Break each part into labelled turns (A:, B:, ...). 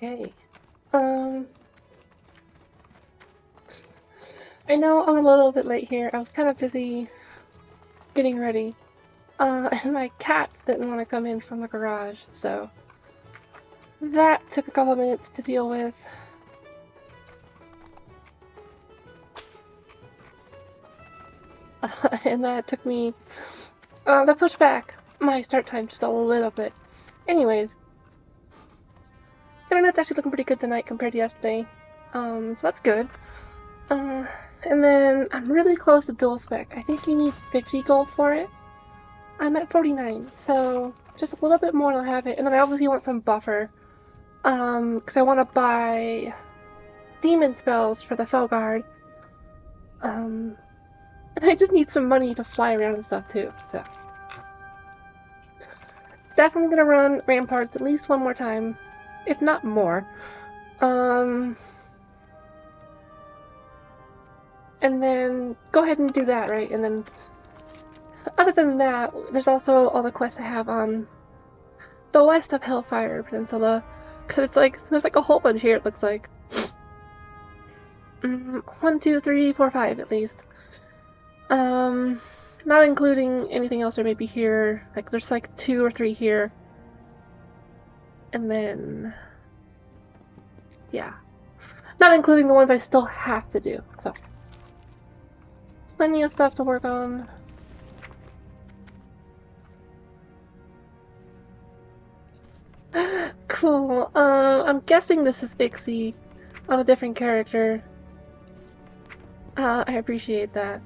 A: Okay. I know I'm a little bit late here. I was kind of busy getting ready. And my cats didn't want to come in from the garage, so that took a couple minutes to deal with. And that took me, that pushed back my start time just a little bit. Anyways, internet's actually looking pretty good tonight compared to yesterday, so that's good. And then I'm really close to dual spec. I think you need 50 gold for it. I'm at 49, so just a little bit more to have it. And then I obviously want some buffer, because I want to buy demon spells for the Felguard. And I just need some money to fly around and stuff too, so. Definitely gonna run Ramparts at least one more time, if not more. And then go ahead and do that, right? And then, other than that, there's also all the quests I have on the west of Hellfire Peninsula, because it's like, there's like a whole bunch here, it looks like. 1, 2, 3, 4, 5 at least. Not including anything else there may be here. Like, there's like 2 or 3 here. And then, yeah. Not including the ones I still have to do, so. Plenty of stuff to work on. Cool. I'm guessing this is Ixie on a different character. I appreciate that.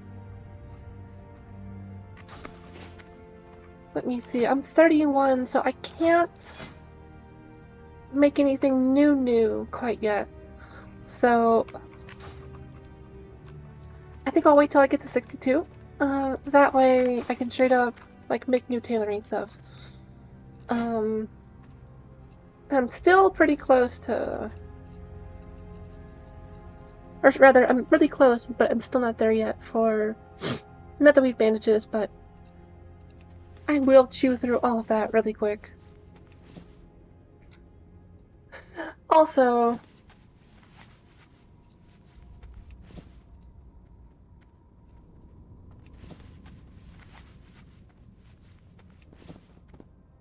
A: Let me see. I'm 31, so I can't make anything new quite yet. So I think I'll wait till I get to 62. That way I can straight up like make new tailoring stuff. I'm still pretty close to, or rather, I'm really close, but I'm still not there yet for not the weave bandages, but I will chew through all of that really quick. Also,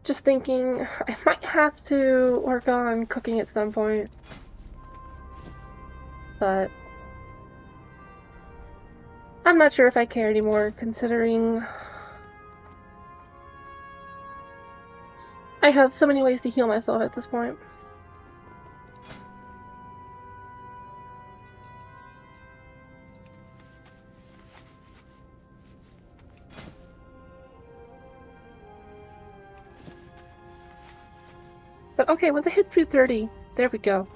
A: just thinking, I might have to work on cooking at some point, but I'm not sure if I care anymore, considering I have so many ways to heal myself at this point. But okay, once I hit through 30, there we go.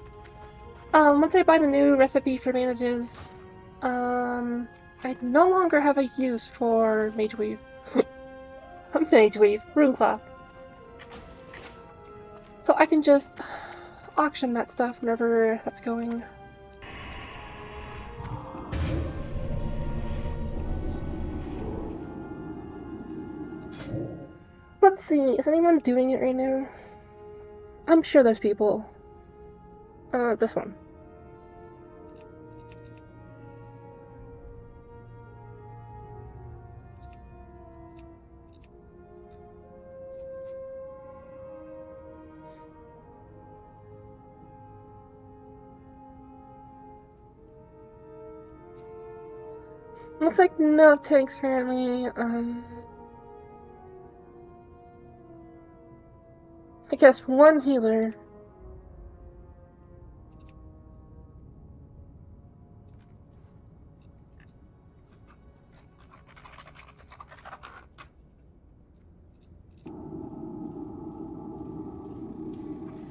A: Once I buy the new recipe for bandages, I no longer have a use for Mage Weave. Mage Weave, Rune Cloth. So I can just auction that stuff wherever that's going. Let's see, is anyone doing it right now? I'm sure there's people. This one. Looks like no tanks currently. I guess one healer.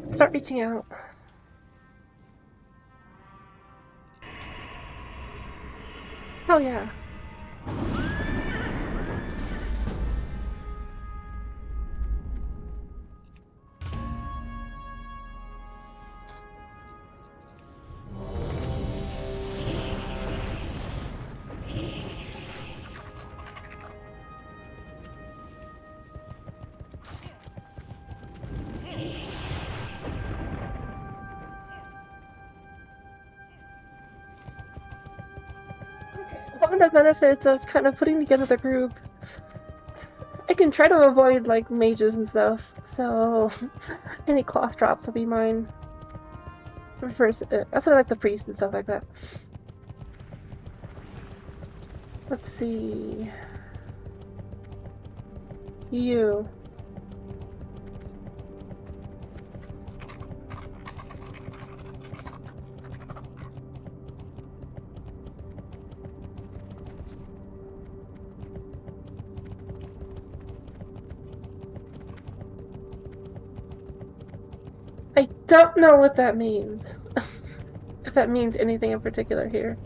A: Start reaching out. Hell yeah. the benefits of kind of putting together the group. I can try to avoid like mages and stuff, so any cloth drops will be mine. First, also like the priest and stuff like that. Let's see. You. I don't know what that means. If that means anything in particular here.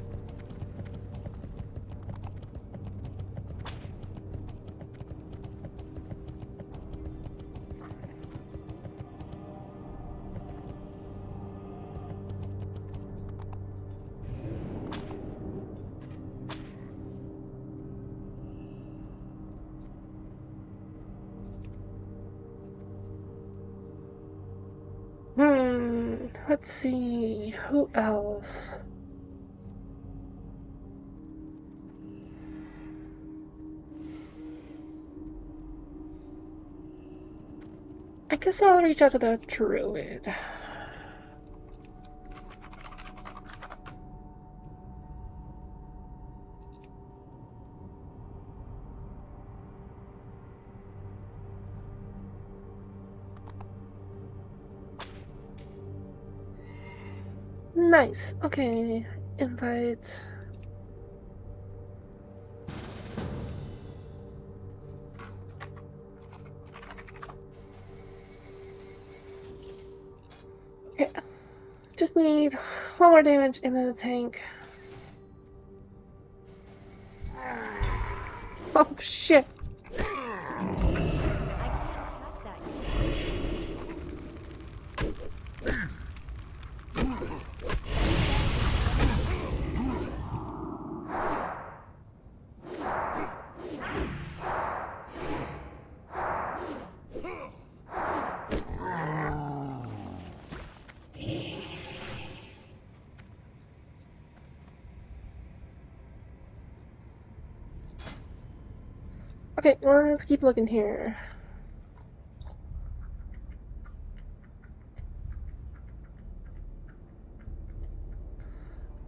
A: Let's see, who else? I guess I'll reach out to the druid. Nice. Okay. Invite. Okay. Just need one more damage and then a tank. Oh shit. Okay, well, let's keep looking here.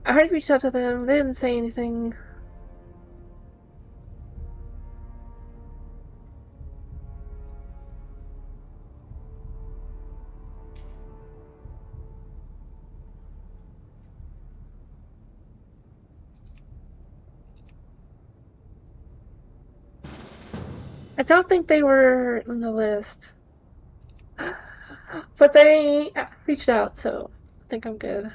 A: I already reached out to them. They didn't say anything. I don't think they were on the list. But they reached out, so I think I'm good.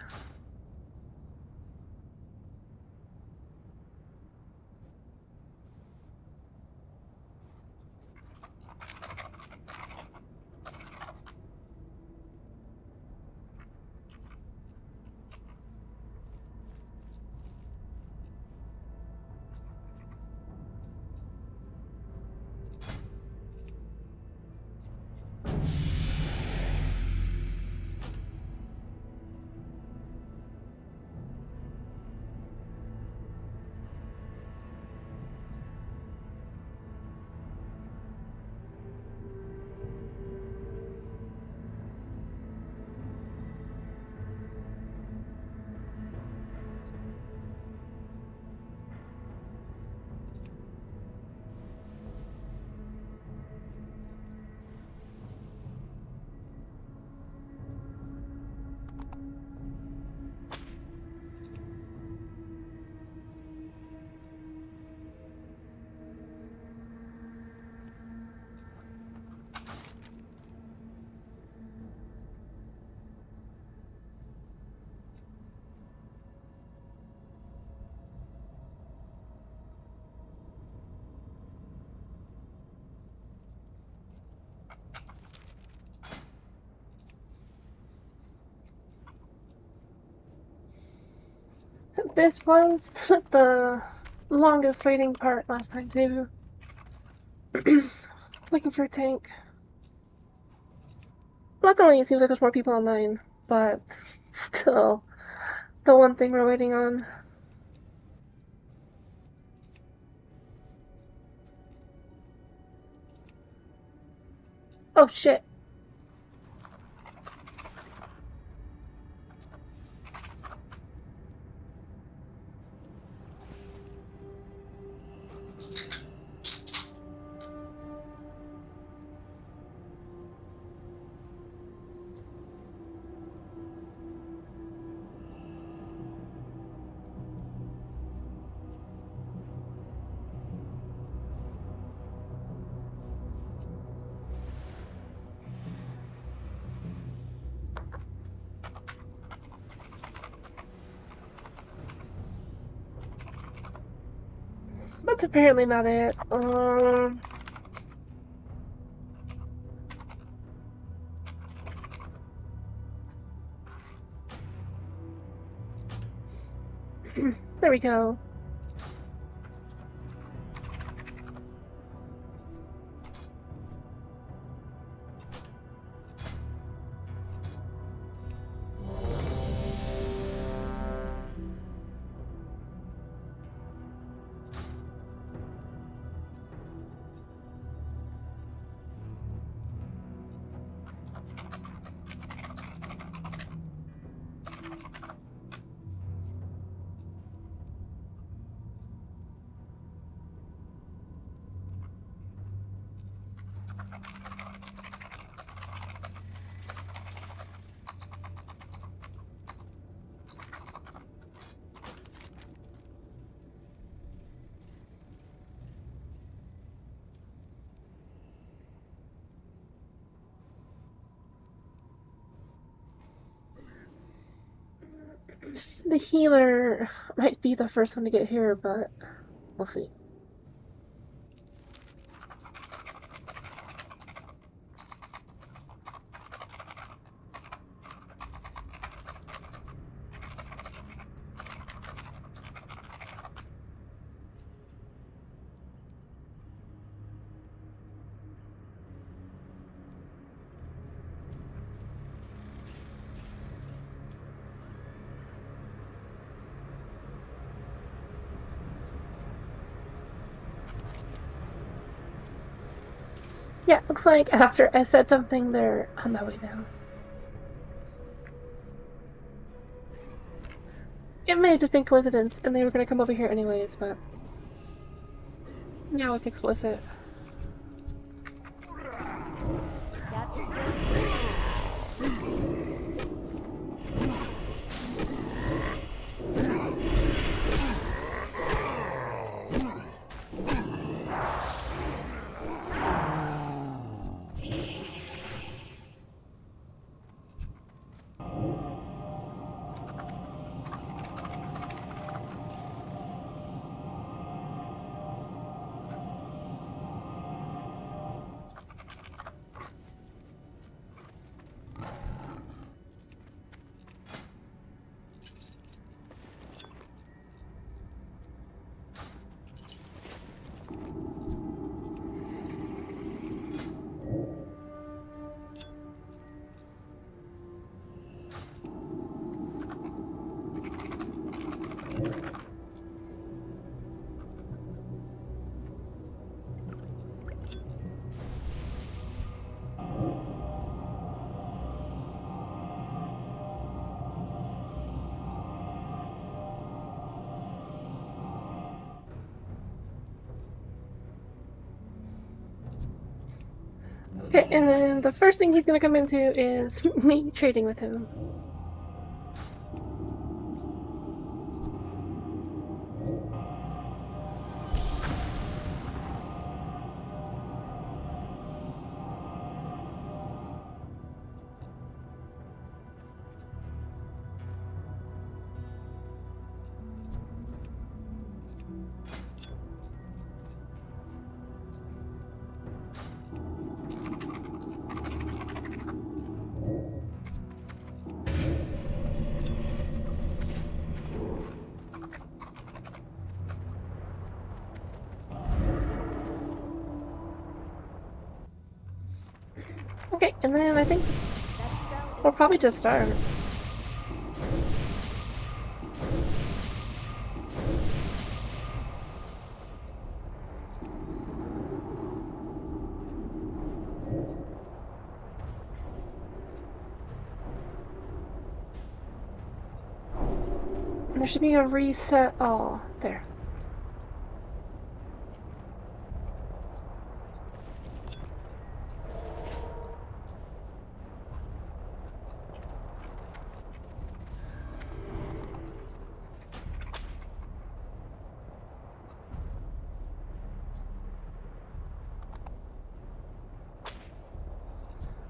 A: This was the longest waiting part last time too. Looking for a tank. Luckily, it seems like there's more people online, but still, the one thing we're waiting on. Oh shit. That's apparently not it. There we go. The healer might be the first one to get here, but we'll see. Yeah, looks like after I said something, they're on their way now. It may have just been coincidence, and they were going to come over here anyways, but now it's explicit. Okay, and then the first thing he's gonna come into is me trading with him. Okay, and then I think we'll probably just start. There should be a reset all. There.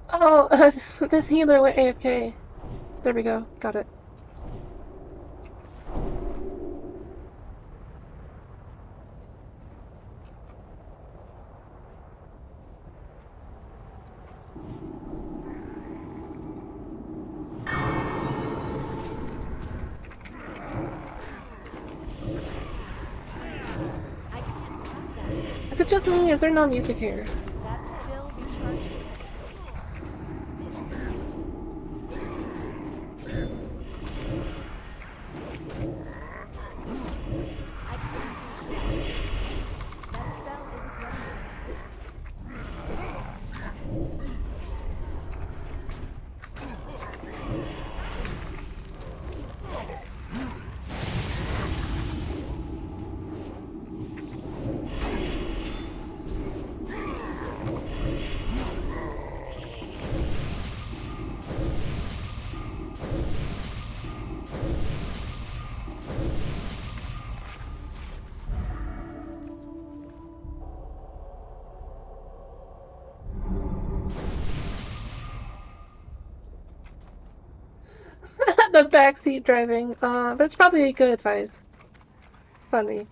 A: Oh, this healer went AFK. There we go. Got it. Is it just me, or is there no music here?
B: That's still recharging. I can't use that. That spell isn't ready yet.
A: The backseat driving. But it's probably good advice. Funny.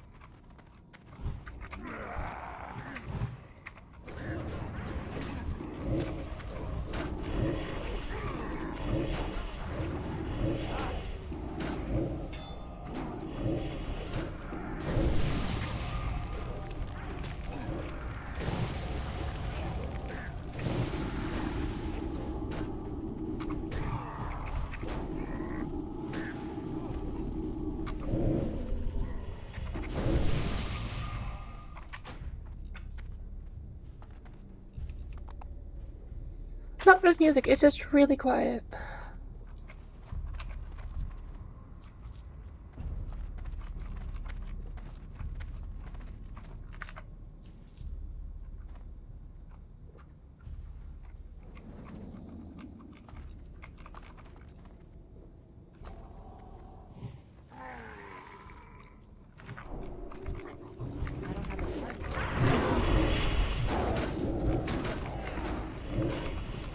A: Not there's music, it's just really quiet.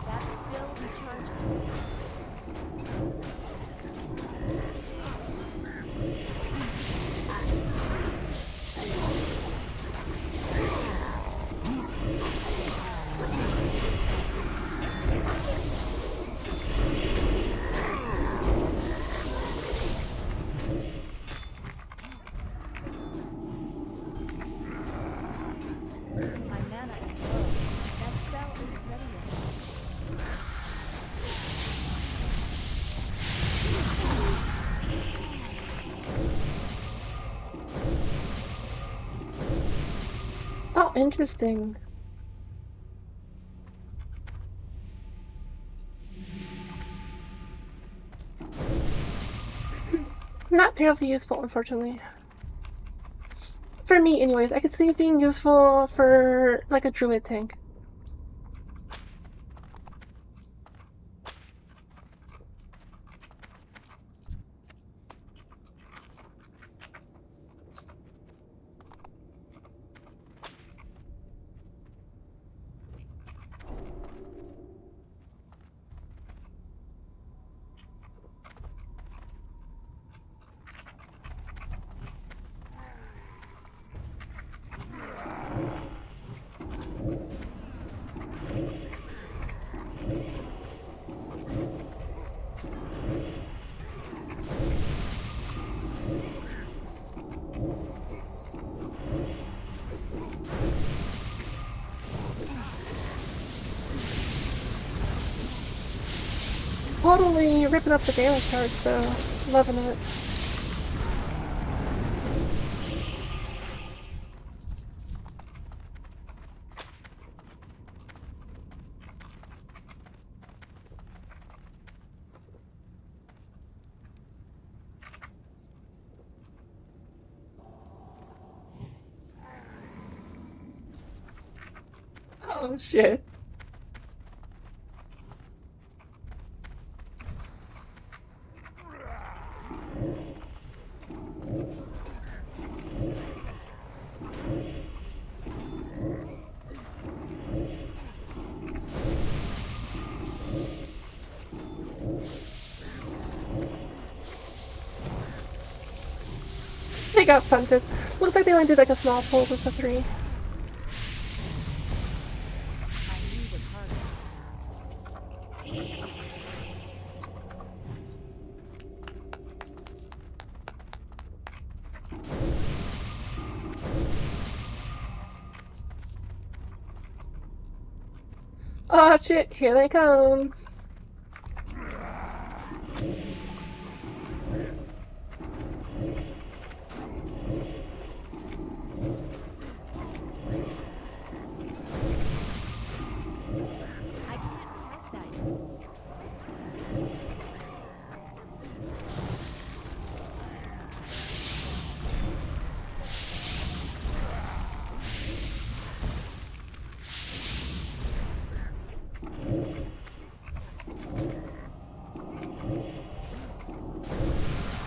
B: That's still recharging. My mana is low. That spell isn't ready yet.
A: Oh, interesting. Not terribly useful, unfortunately. For me, anyways. I could see it being useful for, like, a druid tank. Totally ripping up the damage cards, though. Loving it. Oh shit. They got punted. Looks like they only did like a small pull with the 3.
B: I need a target.
A: Oh shit, here they come.
B: I can't pass that.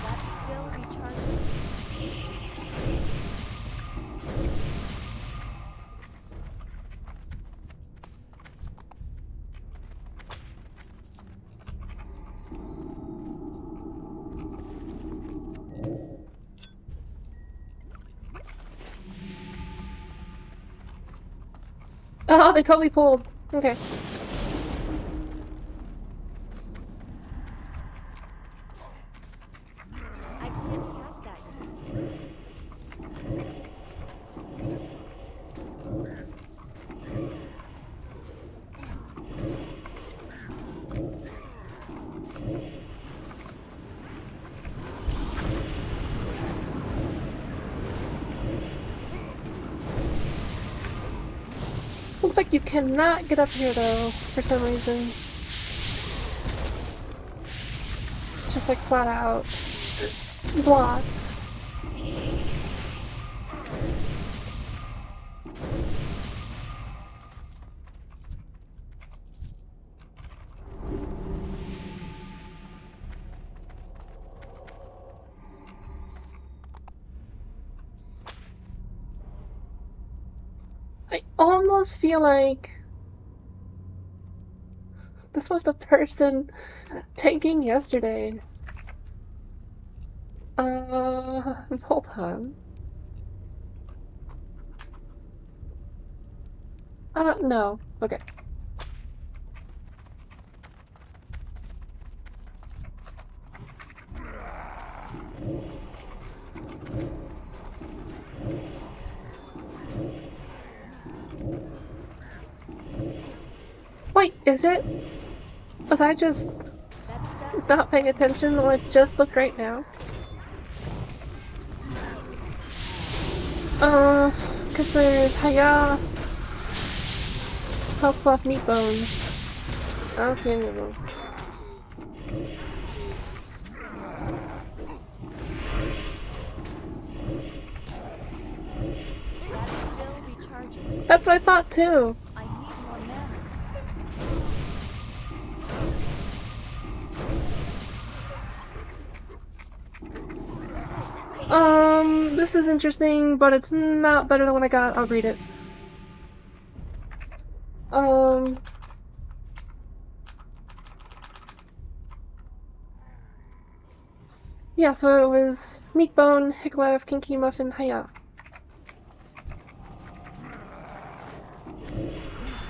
B: That's still recharging.
A: Oh, they totally pulled. Okay.
B: I can't pass that.
A: Looks like you cannot get up here though, for some reason. It's just like flat out blocked. I almost feel like this was the person tanking yesterday. Hold on. No. Okay. Wait, is it? Was I just
B: That's done.
A: not paying attention when it just looked right now? Cause there's Haya, Health Fluff, Meat Bone. I don't see any of them.
B: That's still recharging.
A: That's what I thought too.
B: I need more mana.
A: This is interesting, but it's not better than what I got. I'll read it. Yeah, so it was Meatbone, Hicklev, Kinky Muffin, Haya.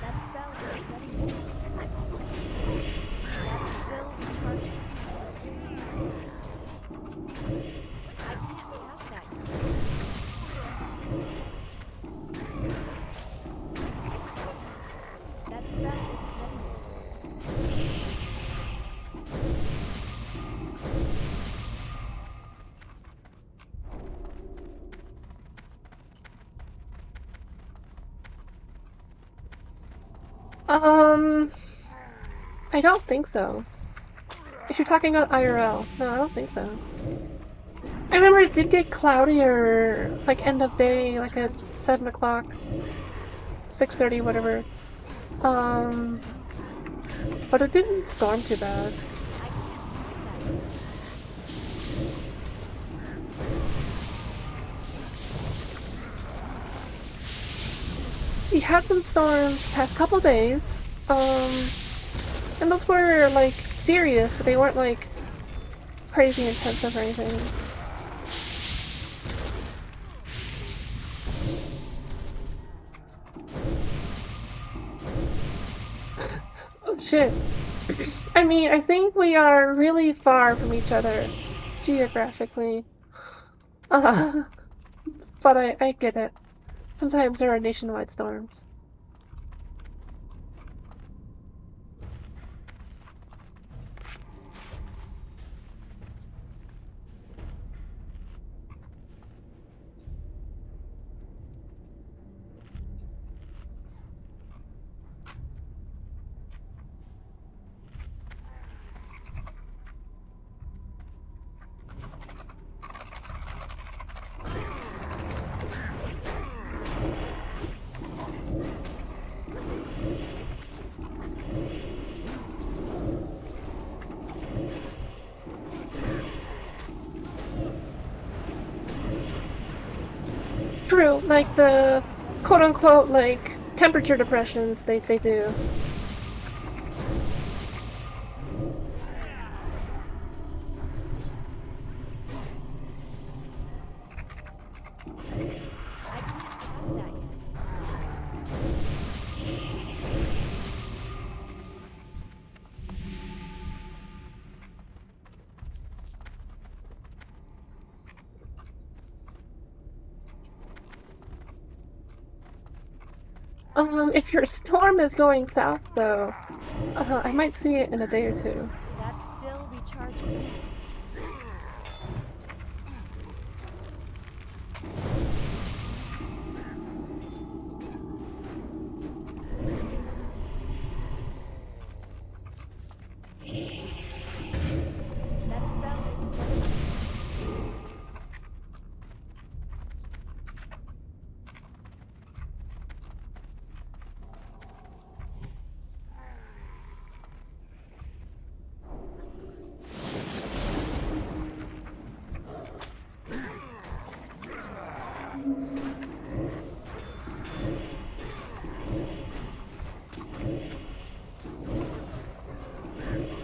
B: That spell isn't ready yet. That's still recharging. I can't pass that yet. That spell isn't ready yet.
A: I don't think so. If you're talking about IRL, no, I don't think so. I remember it did get cloudier, like end of day, like at 7 o'clock, 6:30, whatever. Um, but it didn't storm too bad.
B: I can't pass
A: We had some storms past couple days, and those were like serious, but they weren't like crazy intensive or anything. Oh shit. I mean, I think we are really far from each other geographically. Uh, but I get it. Sometimes there are nationwide storms. True, like the quote-unquote like temperature depressions they do.
B: I can't pass that yet.
A: If your storm is going south though, I might see it in a day or two.
B: That's still recharging. That spell isn't working.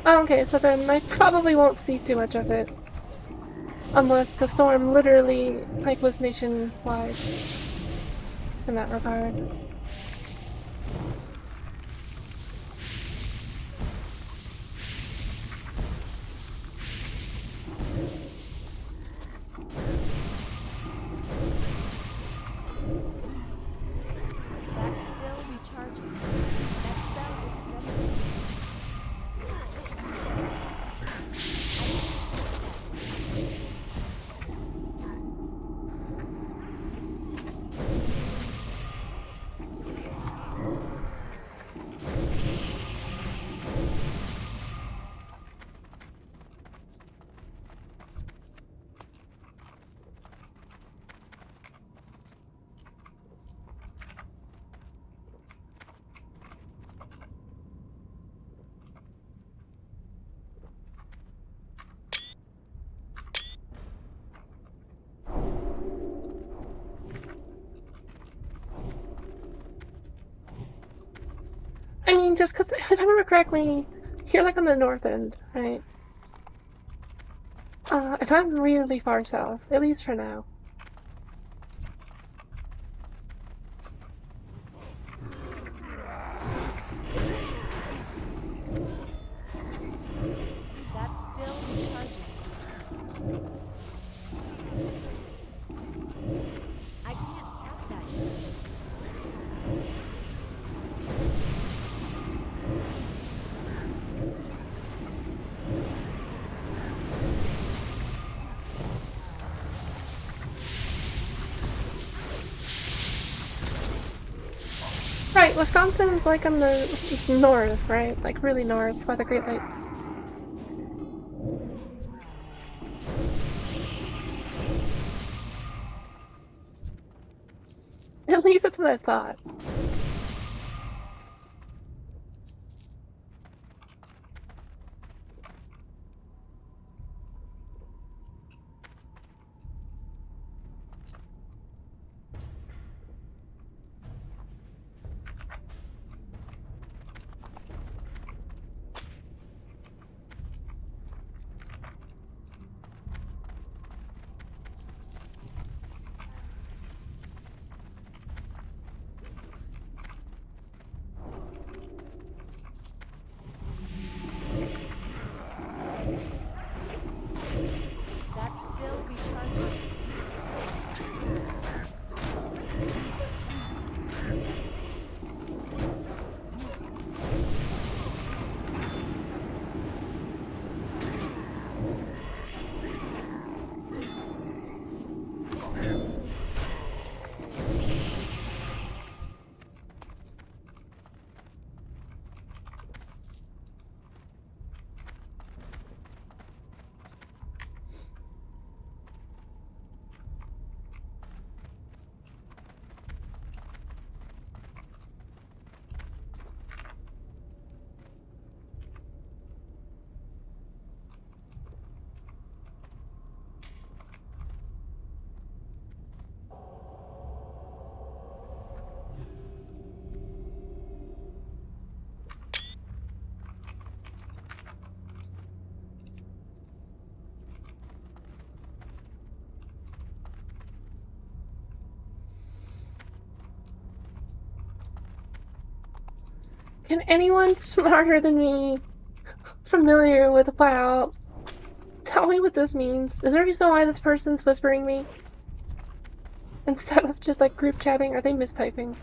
A: Okay, so then I probably won't see too much of it. Unless the storm literally, like, was nationwide in that regard.
B: That's still recharging. That spell isn't ready.
A: I mean, just because, if I remember correctly, you're like on the north end, right? And I'm really far south, at least for now.
B: That's still recharging. I can't pass that yet.
A: Right, Wisconsin's like on the north, right? Like really north by the Great Lakes. At least that's what I thought. Can anyone smarter than me, familiar with WoW, tell me what this means? Is there a reason why this person's whispering me? Instead of just like group chatting, are they mistyping?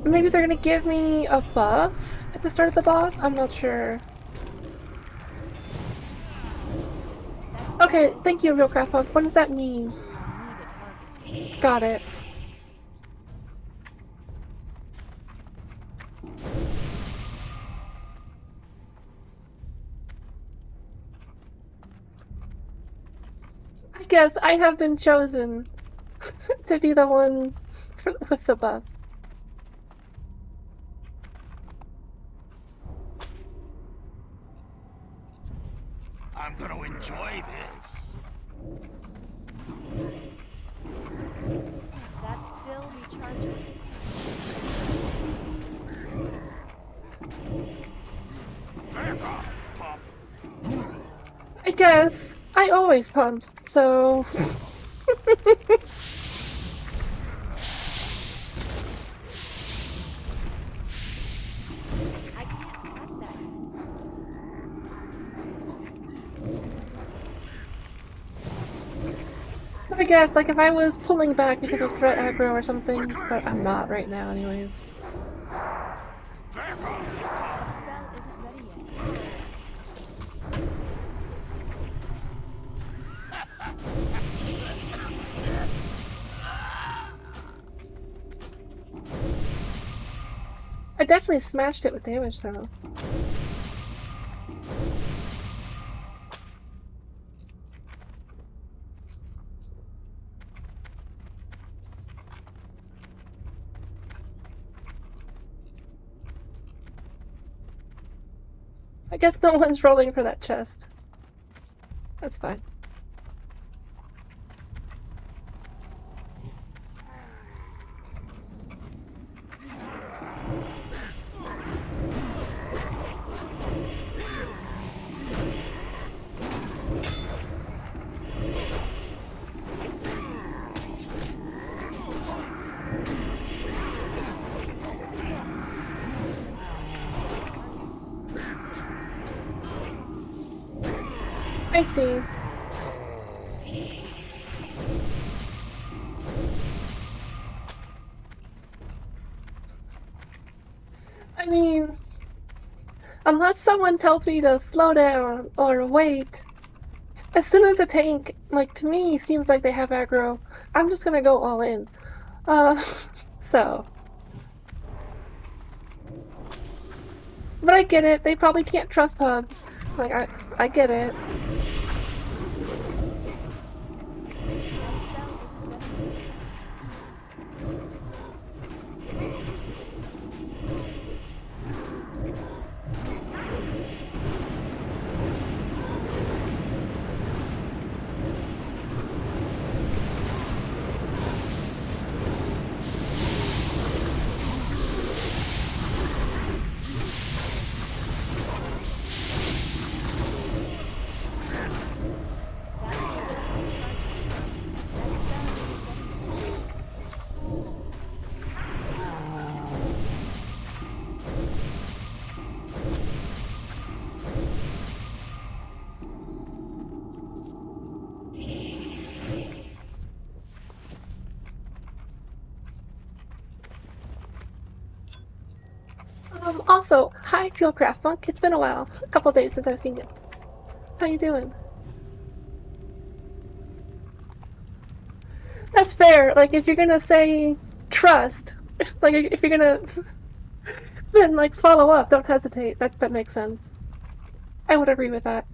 A: Maybe they're gonna give me a buff at the start of the boss? I'm not sure. Okay, thank you, Real Craftbook. What does that mean? Got it. I guess I have been chosen to be the one with the buff.
C: I'm gonna enjoy this.
B: That's still recharging.
C: Back off, pop.
A: I guess I always pump, so.
B: I can't pass that.
A: I guess, like, if I was pulling back because of threat aggro or something, but I'm not right now, anyways.
C: Back off,
B: That spell isn't ready yet.
A: I definitely smashed it with damage, though. I guess no one's rolling for that chest. That's fine. I see. I mean, unless someone tells me to slow down or wait, as soon as a tank, like, to me, seems like they have aggro, I'm just gonna go all in. So. But I get it, they probably can't trust pubs. Like, I get it. Also, hi, Fuelcraft Monk. It's been a while. A couple days since I've seen you. How you doing? That's fair. Like, if you're gonna say trust, like, if you're gonna, then, like, follow up. Don't hesitate. That makes sense. I would agree with that.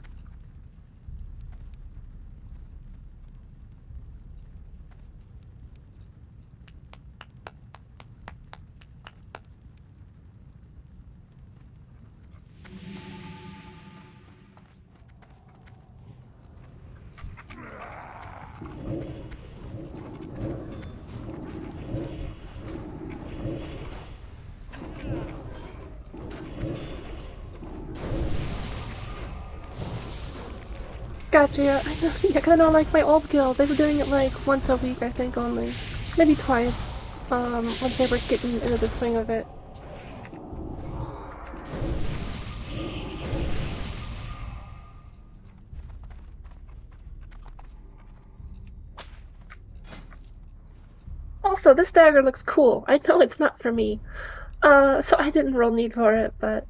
A: Gotcha. I know. Yeah, 'cause I know, like, my old guild, they were doing it, like, once a week, I think, only. Maybe twice. Once they were getting into the swing of it. Also, this dagger looks cool. I know it's not for me. So I didn't roll need for it, but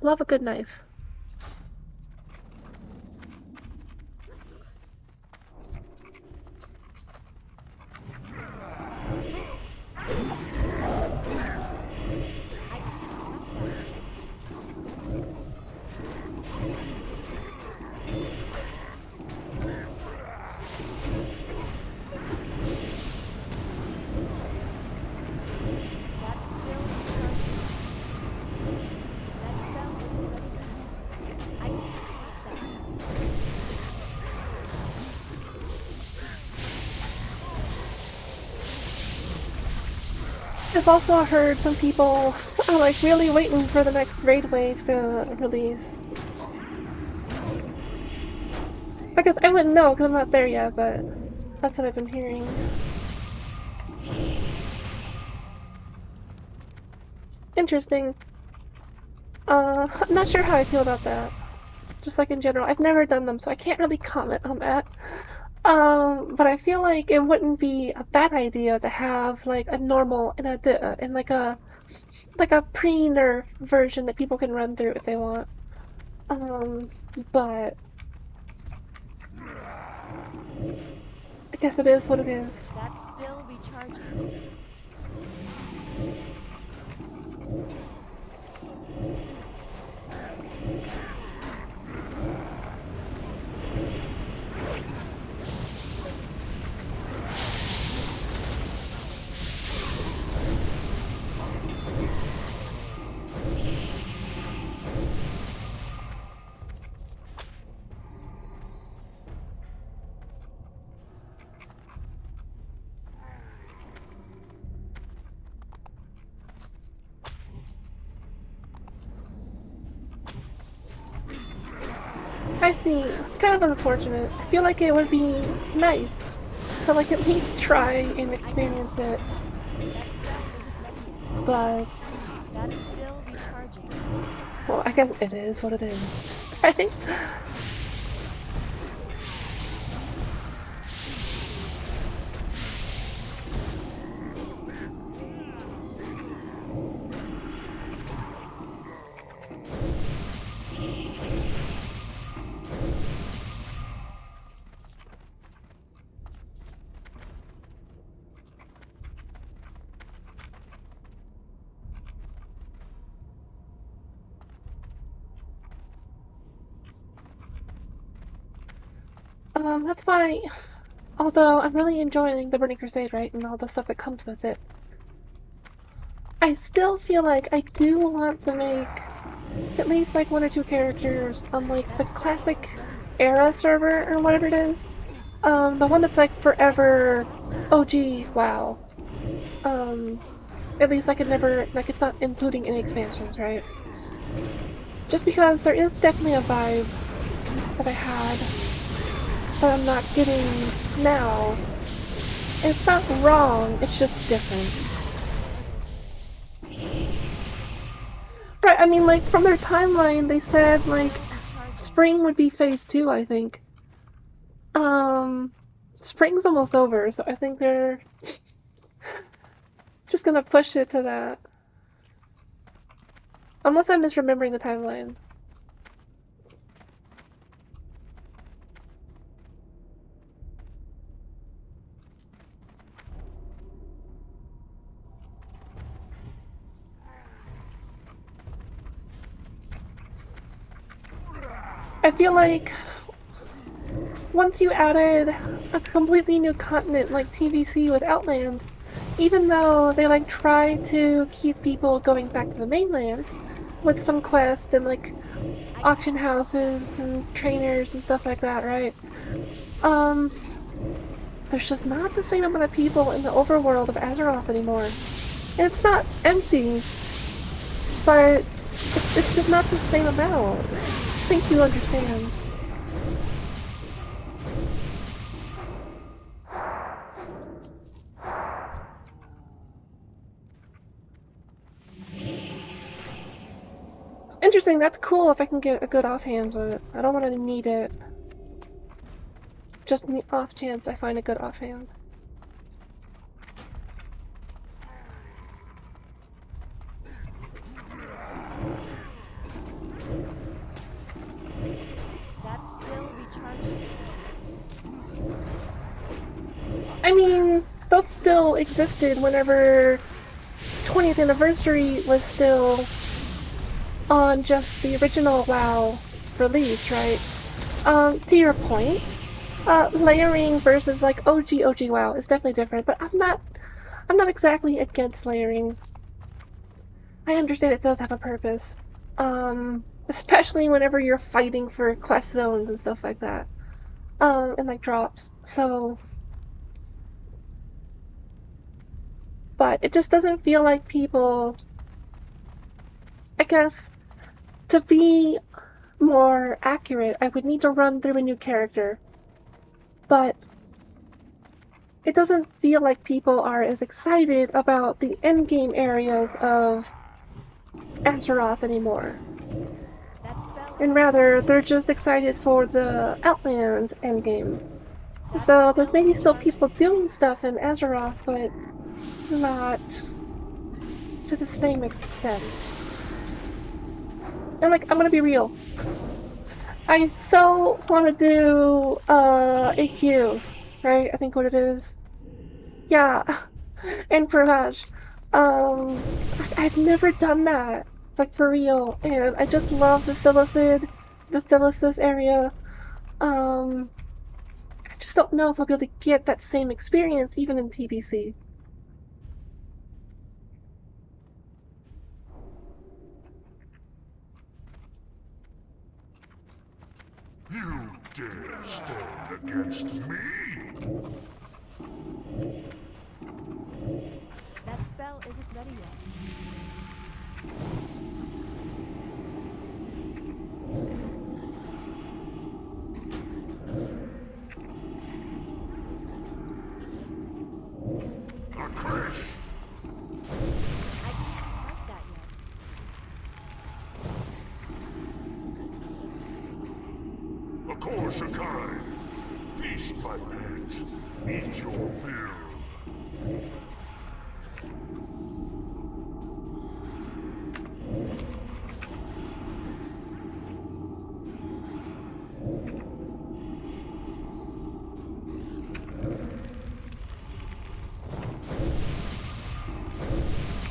A: love a good knife. I've also heard some people are like really waiting for the next raid wave to release. I guess I wouldn't know because I'm not there yet, but that's what I've been hearing. Interesting. I'm not sure how I feel about that. Just like in general, I've never done them, so I can't really comment on that. But I feel like it wouldn't be a bad idea to have like a normal and like a pre-nerf version that people can run through if they want. But I guess it is what it is.
B: That's still recharging.
A: I see. It's kind of unfortunate. I feel like it would be nice to like at least try and experience it. But
B: That's still recharging.
A: well, I guess it is what it is. Right? That's why, although I'm really enjoying the Burning Crusade, right, and all the stuff that comes with it, I still feel like I do want to make at least like one or two characters on like the classic era server or whatever it is. The one that's like forever OG WoW. At least I could never, like it's not including any expansions, right? Just because there is definitely a vibe that I had that I'm not getting now. And it's not wrong, it's just different. Right, I mean, like, from their timeline, they said, like, spring would be phase 2, I think. Spring's almost over, so I think they're just gonna push it to that. Unless I'm misremembering the timeline. I feel like once you added a completely new continent like TBC with Outland, even though they like try to keep people going back to the mainland with some quests and like auction houses and trainers and stuff like that, right? There's just not the same amount of people in the overworld of Azeroth anymore. And it's not empty, but it's just not the same amount. I think you understand. Interesting, that's cool if I can get a good offhand, but I don't want to need it. Just in the off chance I find a good offhand.
B: That's still recharging.
A: I mean, those still existed whenever 20th anniversary was still on just the original WoW release, right? To your point, layering versus like OG WoW is definitely different, but I'm not exactly against layering. I understand it does have a purpose. Especially whenever you're fighting for quest zones and stuff like that. And like drops. So, but it just doesn't feel like people, I guess, to be more accurate, I would need to run through a new character. But it doesn't feel like people are as excited about the endgame areas of Azeroth anymore.
B: That spell
A: And
B: is
A: rather, they're just excited for the Outland endgame. So there's maybe still people doing stuff in Azeroth, but not to the same extent. And like, I'm gonna be real. I so want to do AQ, right? I think what it is. Yeah, and Purage. I've never done that, like for real, and I just love the Silithid, the Thylacine area. I just don't know if I'll be able to get that same experience even in TBC.
C: You dare stand against me?
B: That spell isn't ready yet.
C: A crash!
B: I can't cast that yet.
C: A course of kind. Feast my pet. Eat your fill.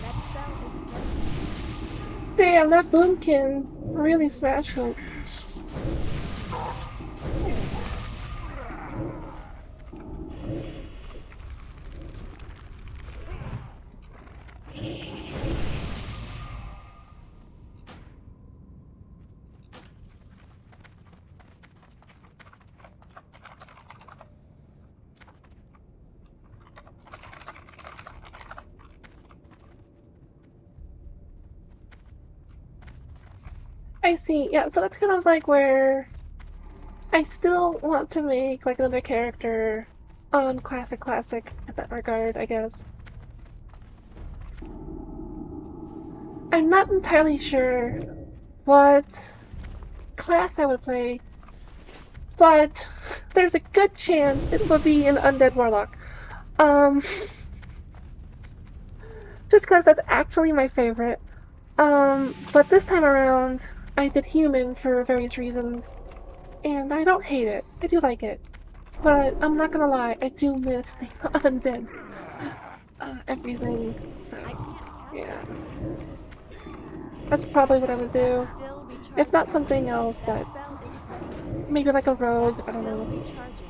B: That spell isn't ready.
A: Damn, that boomkin really smashed me.
C: Is not
A: I see, yeah, so that's kind of like where I still want to make like another character on Classic in that regard, I guess. I'm not entirely sure what class I would play, but there's a good chance it would be an Undead Warlock. Just because that's actually my favorite. But this time around, I did human for various reasons, and I don't hate it. I do like it. But I'm not gonna lie, I do miss the undead everything, so
B: I can't cast
A: yeah.
B: that yet.
A: That's probably what I would do.
B: Still recharging.
A: If not something else
B: That
A: that,
B: spell isn't ready.
A: maybe like a rogue, I don't
B: Still
A: know.
B: recharging.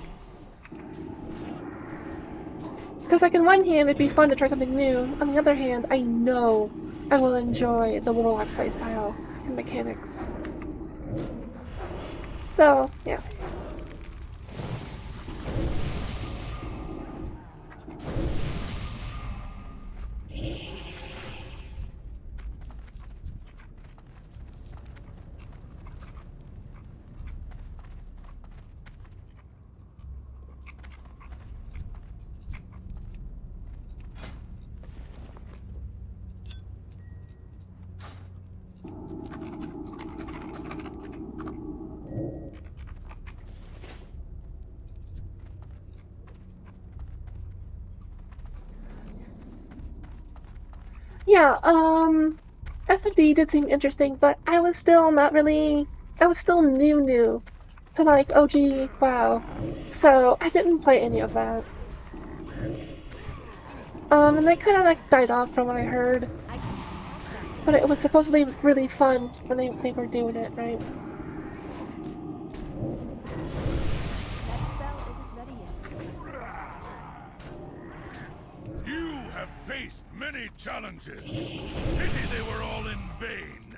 A: Because like in one hand it'd be fun to try something new, on the other hand I know I will enjoy the Warlock playstyle and mechanics. So, yeah. yeah, SFD did seem interesting, but I was still not really, I was still new to like OG WoW, so I didn't play any of that. And they kind of like died off from what I heard,
B: I can cast that.
A: but it was supposedly really fun when they were doing it, right?
B: That spell isn't ready yet.
C: You have faced many challenges. Pity they were all in vain.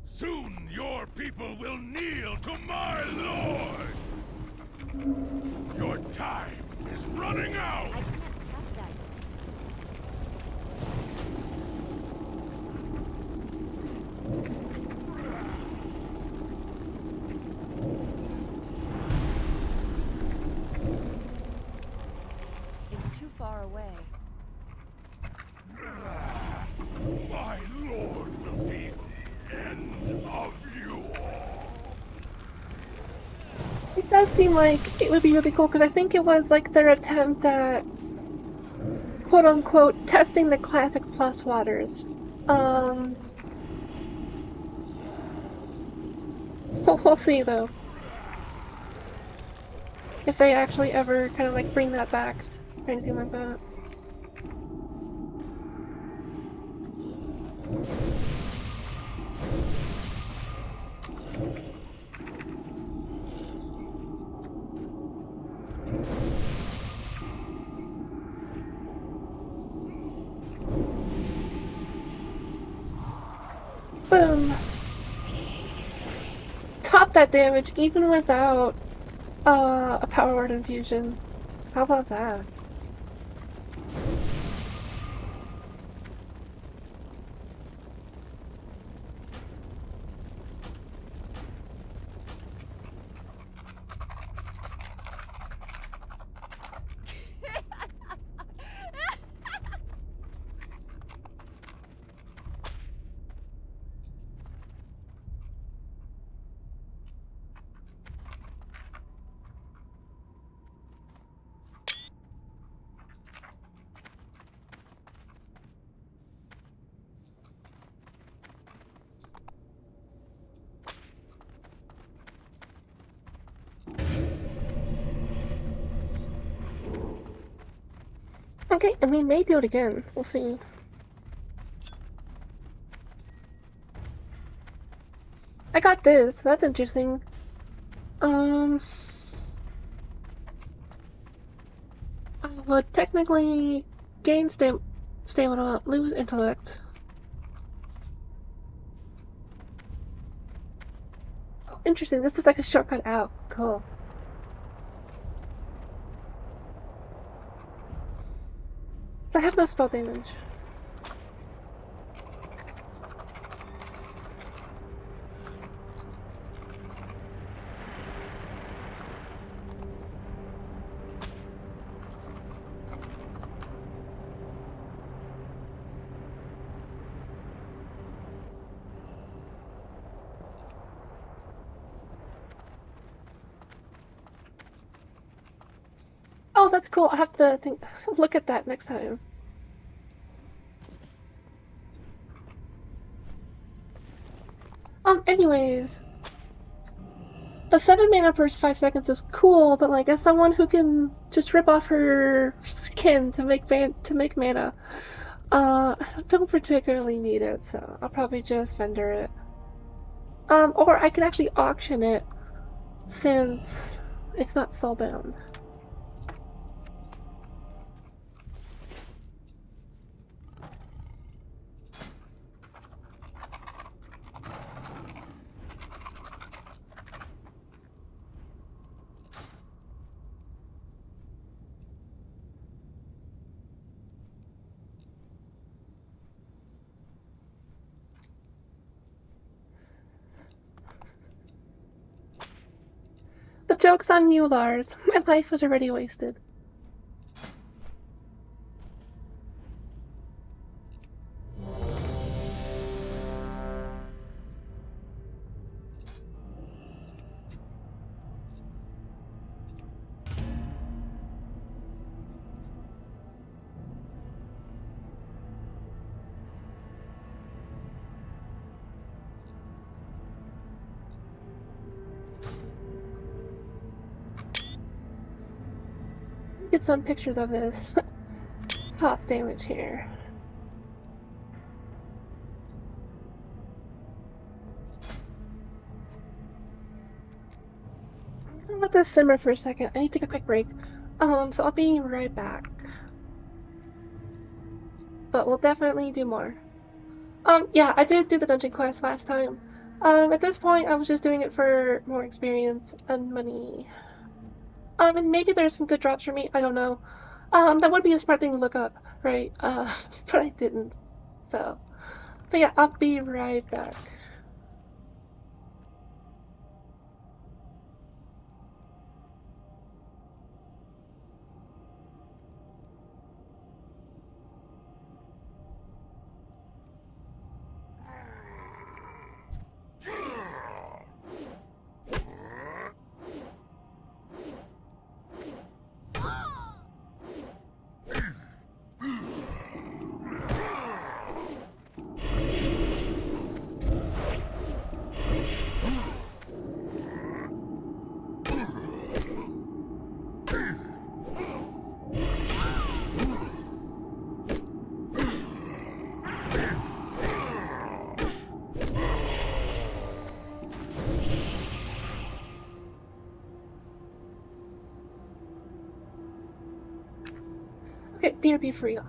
C: Soon your people will kneel to my lord. Your time is running out.
B: I can't cast that yet. It's too far away.
C: My lord will be the end of you all.
A: It does seem like it would be really cool because I think it was like their attempt at quote unquote testing the classic plus waters. We'll see though. If they actually ever kind of like bring that back or anything like that. Boom! Top that damage even without a power word infusion. How about that? Okay, and we may do it again. We'll see. I got this. That's interesting. I would technically gain stamina, lose intellect. Oh, interesting. This is like a shortcut out. Cool. I have no spell damage. Oh, that's cool. I have to look at that next time. Anyways, a 7 mana burst 5 seconds is cool, but like as someone who can just rip off her skin to make mana, I don't particularly need it, so I'll probably just vendor it. Or I could actually auction it since it's not soulbound. The joke's on you, Lars. My life was already wasted. get some pictures of this pop damage here. I'm gonna let this simmer for a second. I need to take a quick break. So I'll be right back. But we'll definitely do more. Yeah, I did do the dungeon quest last time. At this point, I was just doing it for more experience and money. And maybe there's some good drops for me. I don't know. That would be a smart thing to look up, right? But I didn't. So, but yeah, I'll be right back. Okay, BRB for real.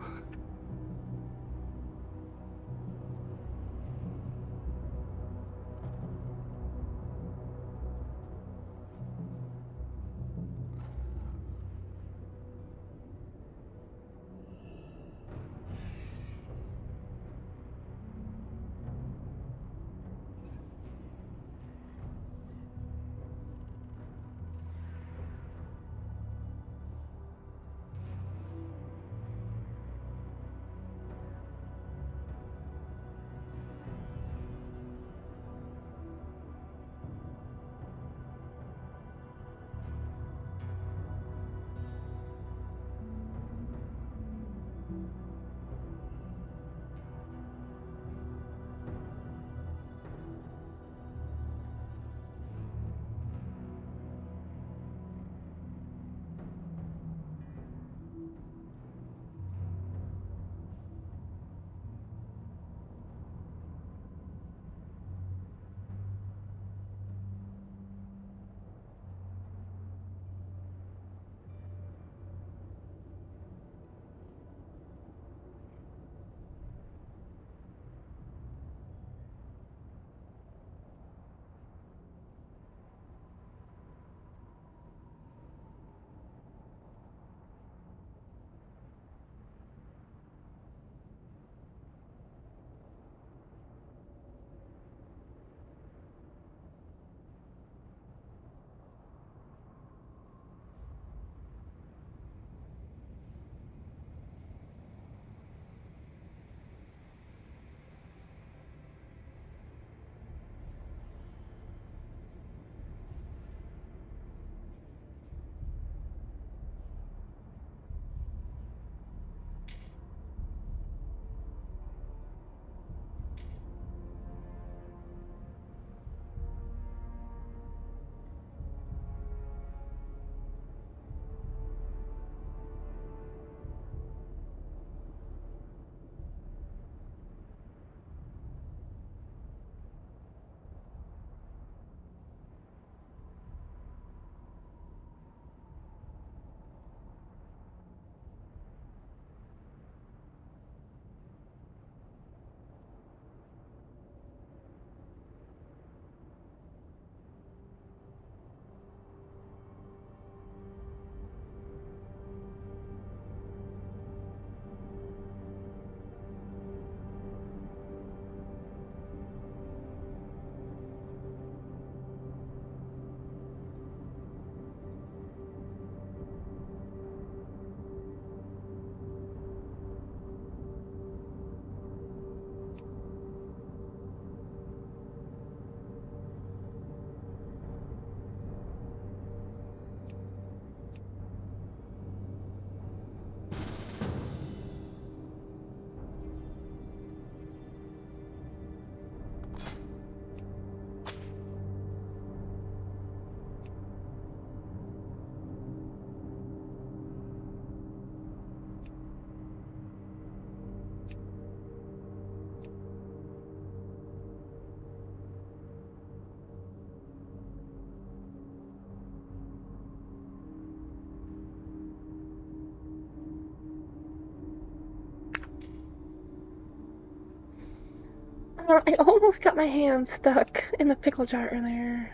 A: I almost got my hand stuck in the pickle jar earlier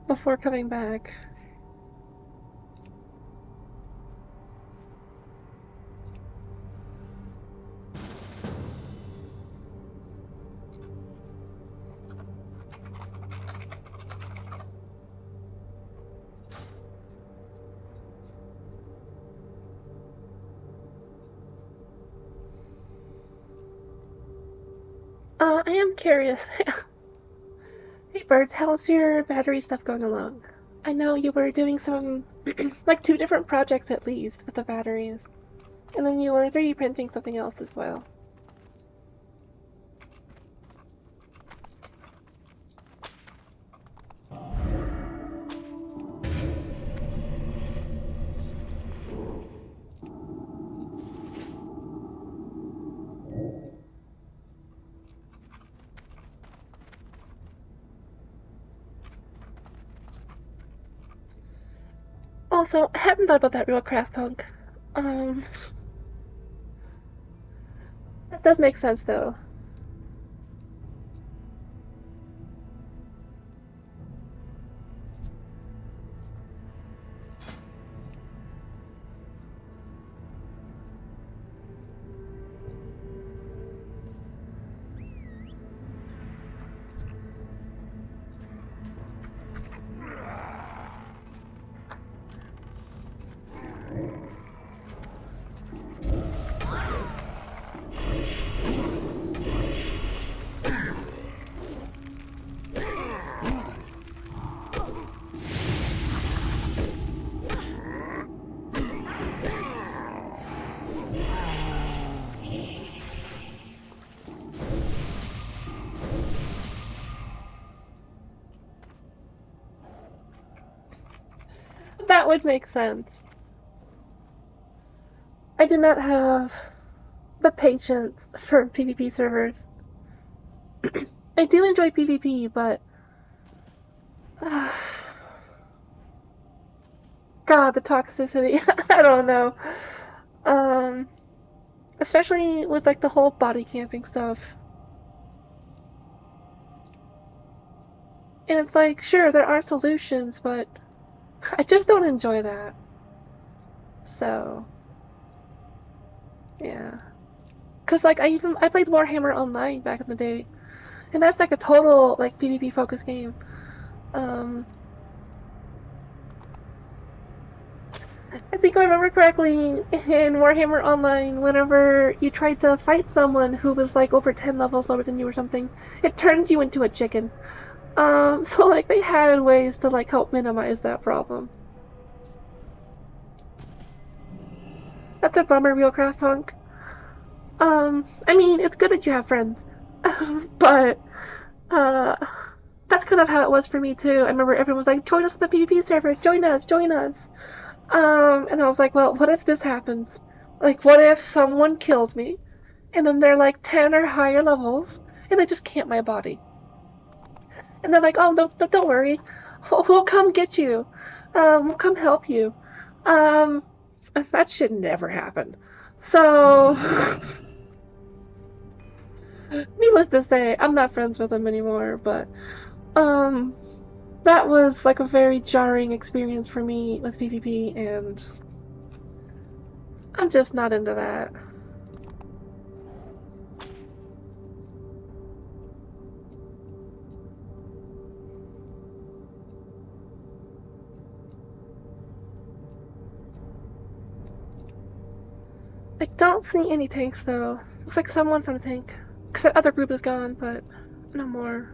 A: before coming back. I am curious. Hey Birds, how's your battery stuff going along? I know you were doing some, like 2 different projects at least with the batteries. And then you were 3D printing something else as well. Also, I hadn't thought about that real craft punk. Um, that does make sense though. That would make sense. I do not have the patience for PvP servers. I do enjoy PvP, but God, the toxicity. I don't know. Um, Especially with like the whole body camping stuff. And it's like, sure, there are solutions, but I just don't enjoy that. So, yeah. Cause like I played Warhammer Online back in the day, and that's like a total like PvP focused game. Um, I think I remember correctly in Warhammer Online, whenever you tried to fight someone who was like over 10 levels lower than you or something, it turns you into a chicken. So like they had ways to like help minimize that problem. That's a bummer, Wheelcraft Punk. I mean, it's good that you have friends, but uh, that's kind of how it was for me too. I remember everyone was like, "Join us on the PvP server, join us, join us." And then I was like, "Well, what if this happens? Like, what if someone kills me, and then they're like 10 or higher levels, and they just camp my body?" And they're like, "Oh, no, no, don't worry, we'll come get you. We'll come help you." Um, that should never happen. So, needless to say, I'm not friends with them anymore, but um, that was like a very jarring experience for me with PvP, and I'm just not into that. I don't see any tanks though. Looks like someone from a tank. Because that other group is gone, but no more.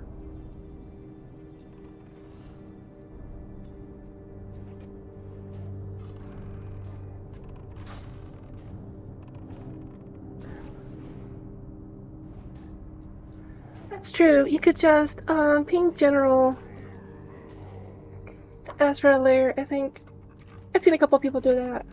A: That's true. You could just ping general to ask for a lair. I think I've seen a couple people do that.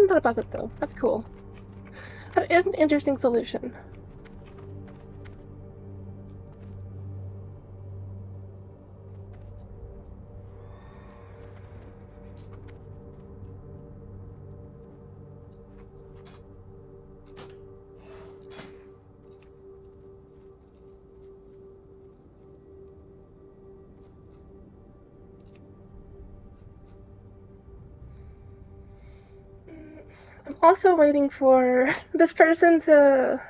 A: hadn't thought about it though. That's cool. That is an interesting solution. I'm also waiting for this person to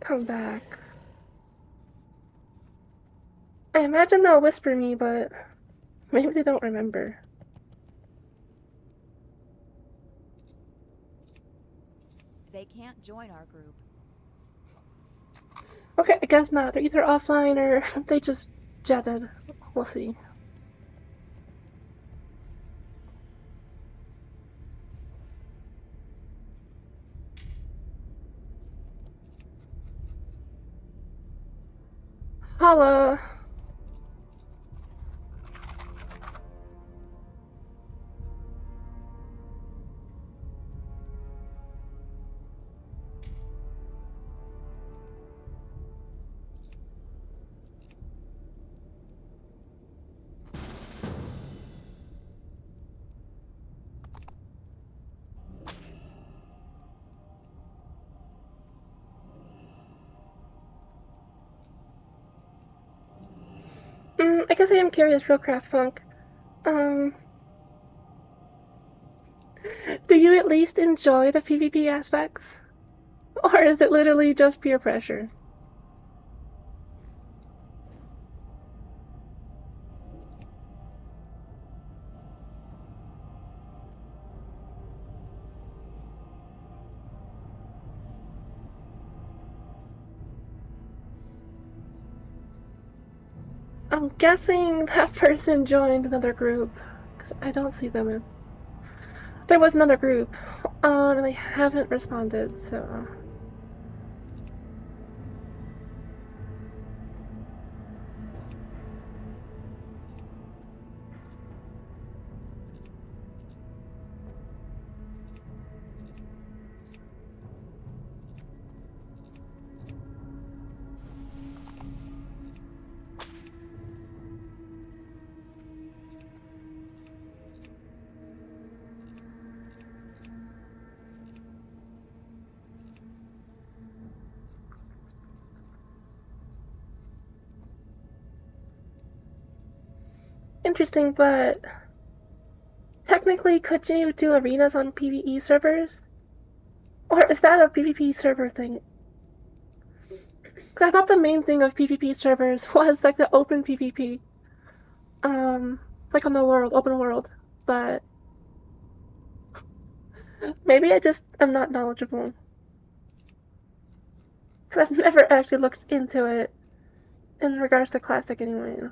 A: come back. I imagine they'll whisper me, but maybe they don't remember.
B: They can't join our group.
A: Okay, I guess not. They're either offline or they just jetted. We'll see. Holla! I guess I am curious, real craft funk. Do you at least enjoy the PvP aspects? Or is it literally just peer pressure? I'm guessing that person joined another group, because I don't see them in. There was another group, and they haven't responded, so. Interesting, but technically, could you do arenas on PvE servers? Or is that a PvP server thing? Because I thought the main thing of PvP servers was like the open PvP. Like on the world, open world. But maybe I just am not knowledgeable. Because I've never actually looked into it in regards to Classic anyways.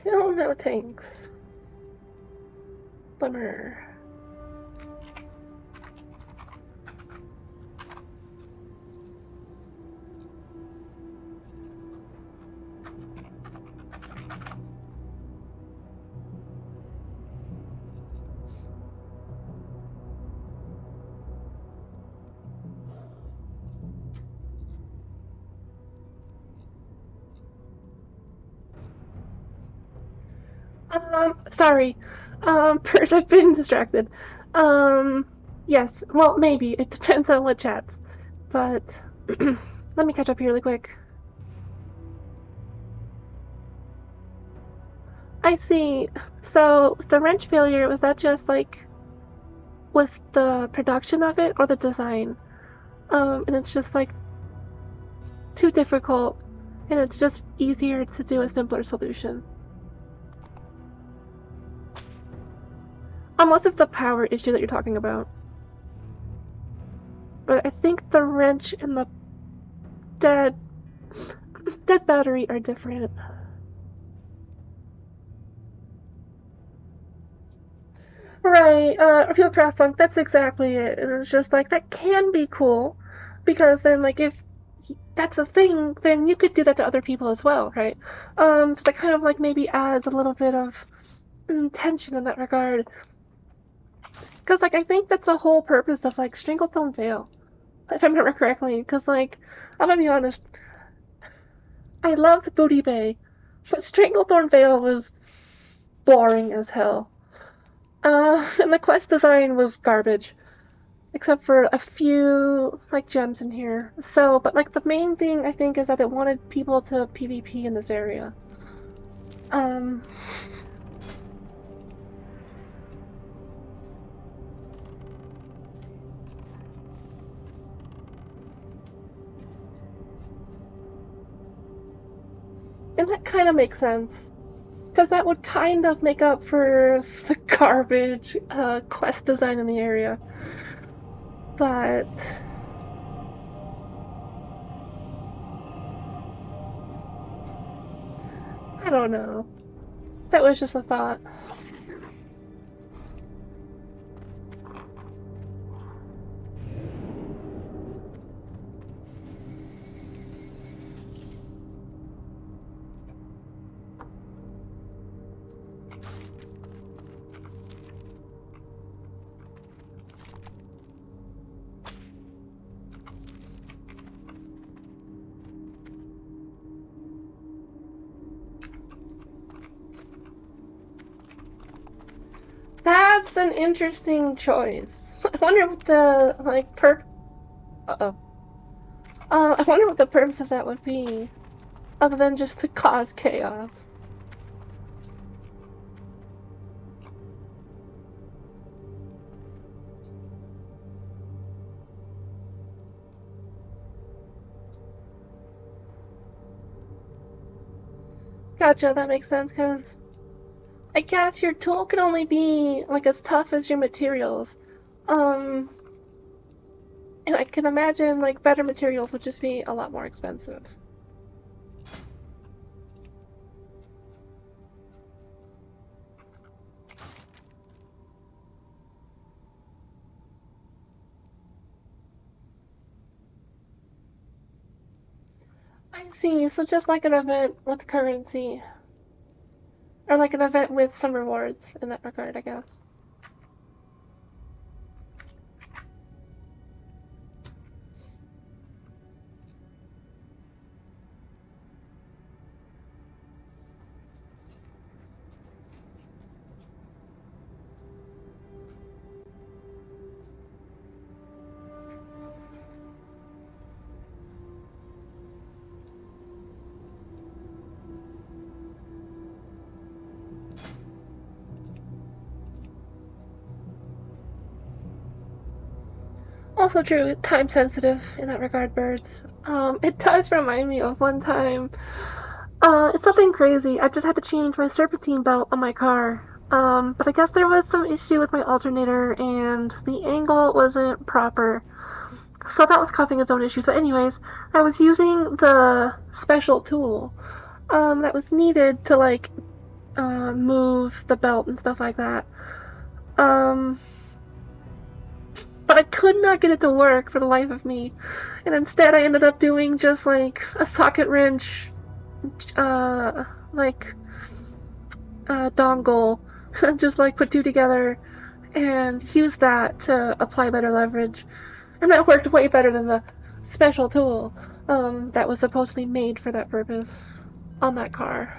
A: Still no thanks. Bummer. Sorry. I've been distracted. Um, yes. Well, maybe. It depends on what chats. But, let me catch up here really quick. I see. So, the wrench failure, was that just, like, with the production of it or the design? And it's just, like, too difficult, and it's just easier to do a simpler solution. Unless it's the power issue that you're talking about. But I think the wrench and the dead battery are different. Right, Repeal Craft Funk, that's exactly it. And it's just like, that can be cool, because then, like, if that's a thing, then you could do that to other people as well, right? So that kind of, like, maybe adds a little bit of tension in that regard. Because, like, I think that's the whole purpose of, like, Stranglethorn Veil, if I remember correctly. Because, like, I'm gonna be honest, I loved Booty Bay, but Stranglethorn Veil was boring as hell. And the quest design was garbage, except for a few, like, gems in here. So, but, like, the main thing, I think, is that it wanted people to PvP in this area. Um... And that kind of makes sense. Because that would kind of make up for the garbage quest design in the area. But... I don't know. That was just a thought. That's an interesting choice. I wonder what the, like, Uh-oh. I wonder what the purpose of that would be, other than just to cause chaos. Gotcha, that makes sense, because I guess your tool can only be, like, as tough as your materials. Um, and I can imagine, like, better materials would just be a lot more expensive. I see, so just like an event with currency. Or like an event with some rewards in that regard, I guess. Also true, time sensitive in that regard, birds. It does remind me of one time. It's nothing crazy. I just had to change my serpentine belt on my car. But I guess there was some issue with my alternator and the angle wasn't proper. So that was causing its own issues. But anyways, I was using the special tool, that was needed to, like, move the belt and stuff like that. But I could not get it to work for the life of me. And instead I ended up doing just, like, a socket wrench, dongle. Just, like, put two together and use that to apply better leverage. And that worked way better than the special tool, that was supposedly made for that purpose on that car.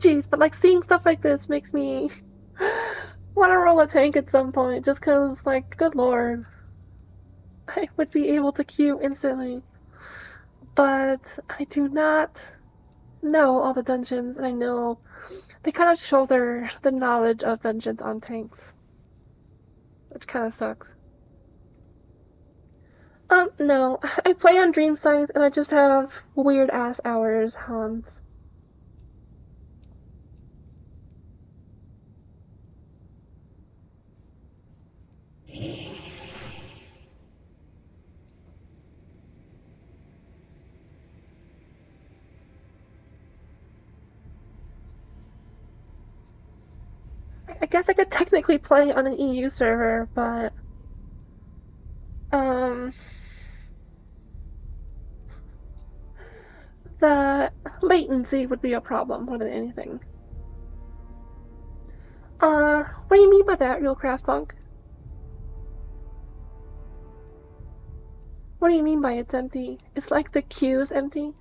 A: Jeez, but like seeing stuff like this makes me want to roll a tank at some point, just cause, like, good lord, I would be able to queue instantly. But I do not know all the dungeons, and I know they kind of shoulder the knowledge of dungeons on tanks, which kind of sucks. No, I play on Dream Scythe, and I just have weird ass hours, Hans. I guess I could technically play on an EU server, but um, the latency would be a problem more than anything. What do you mean by that, real craft punk? What do you mean by it's empty? It's like the queue's empty?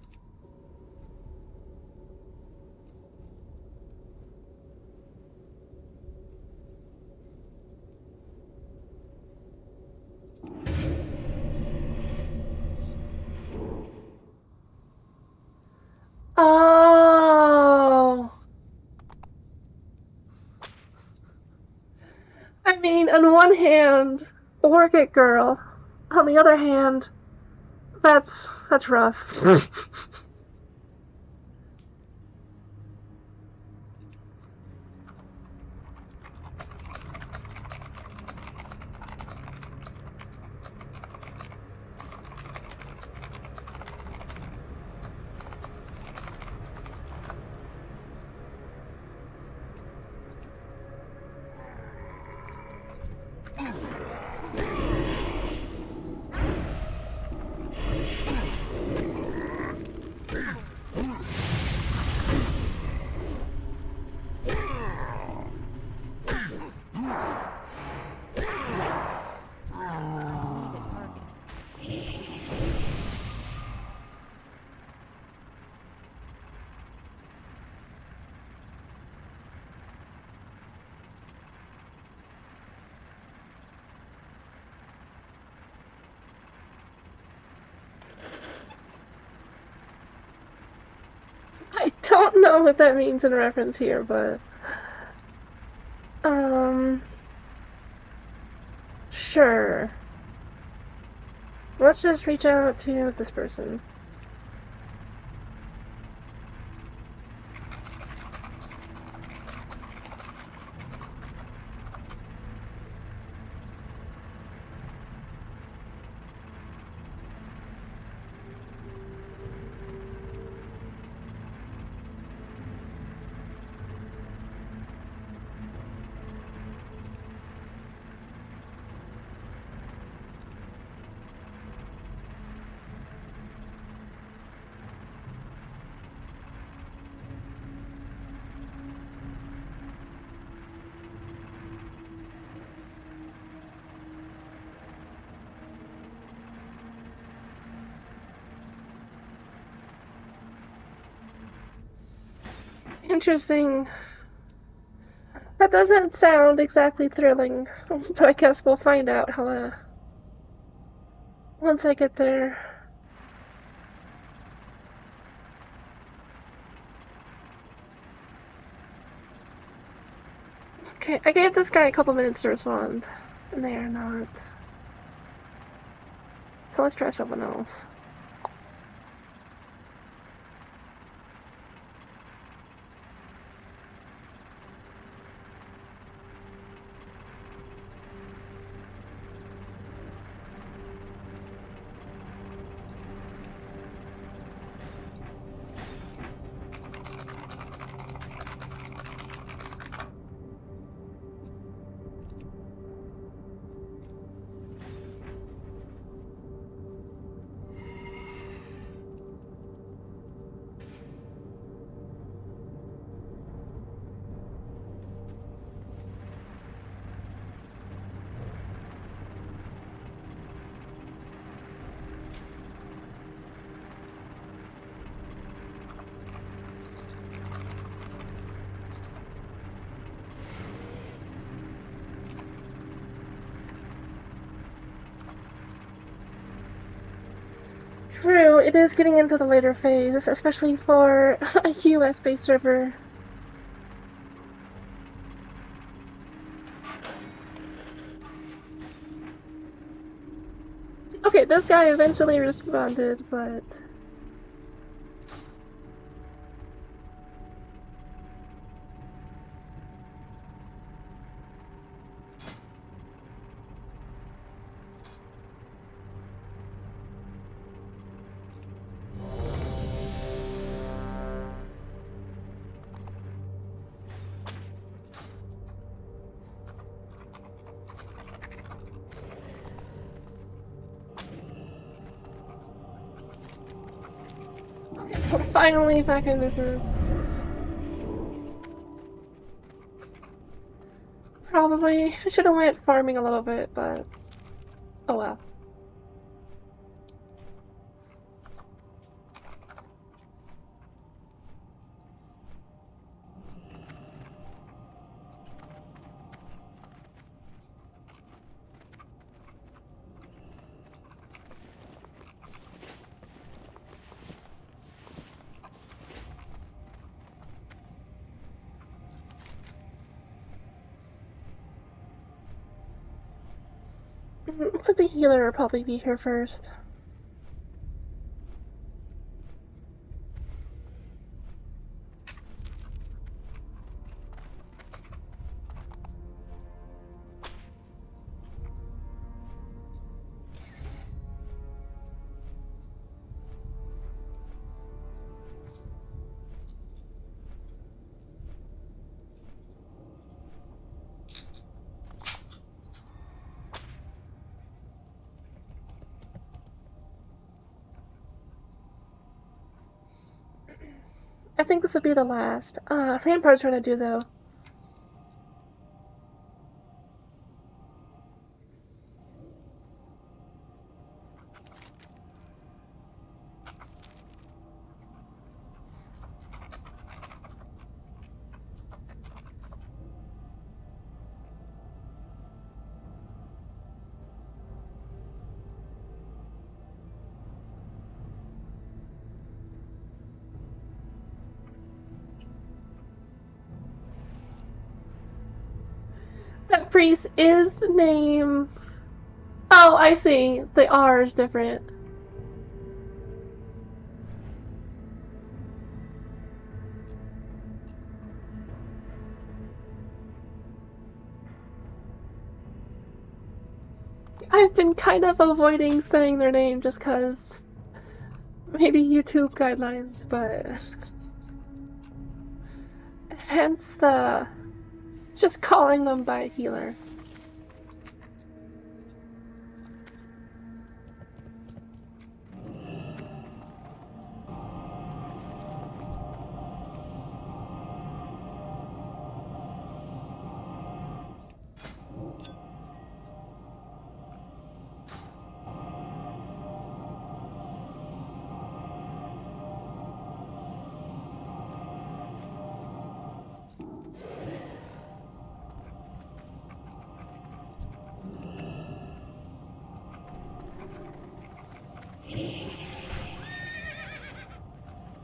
A: Oh! I mean, on one hand, work it, girl. On the other hand, that's rough. I don't know what that means in reference here, but sure. Let's just reach out to this person. Interesting. That doesn't sound exactly thrilling, but I guess we'll find out how once I get there. Okay, I gave this guy a couple minutes to respond, and they are not. So let's try someone else. True, it is getting into the later phase, especially for a US-based server. Okay, this guy eventually responded, but... We're finally back in business. Probably should have went farming a little bit, but oh well. Looks like the healer will probably be here first. I think this would be the last. Ramparts trying to do though. That priest is name. Oh, I see. The R is different. I've been kind of avoiding saying their name just because maybe YouTube guidelines, but hence the just calling them by healer.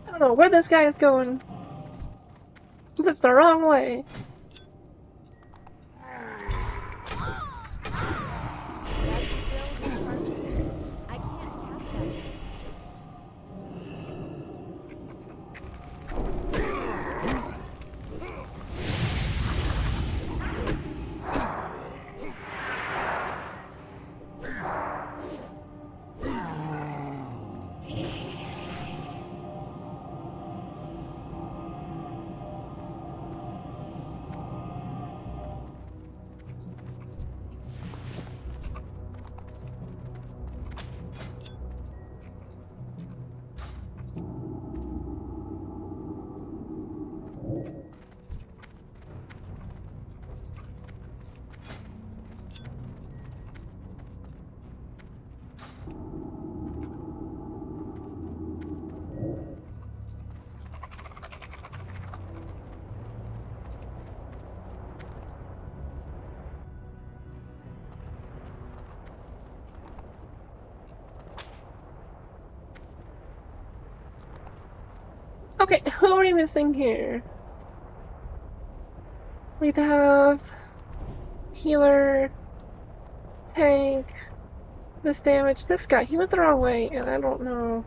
A: I don't know where this guy is going. It's the wrong way.
B: That's still recharging. I can't cast that yet.
A: Okay, who are we missing here? We have healer, tank, this damage, this guy. He went the wrong way, and I don't know.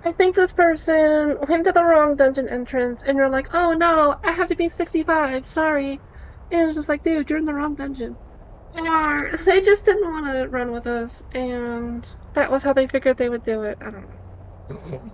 A: I think this person went to the wrong dungeon entrance, and you're like, oh no, I have to be 65, sorry. And it's just like, dude, you're in the wrong dungeon. Or they just didn't want to run with us, and that was how they figured they would do it. I don't know.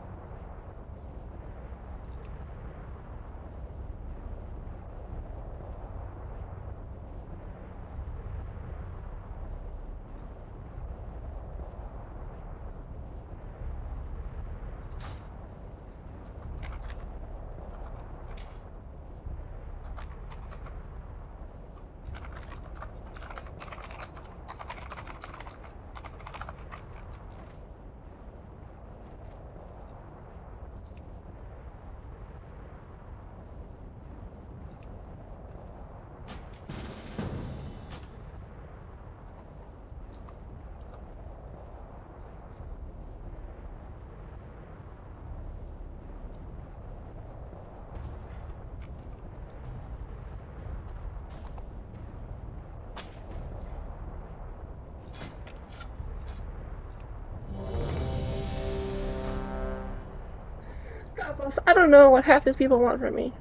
A: God bless. I don't know what half these people want from me.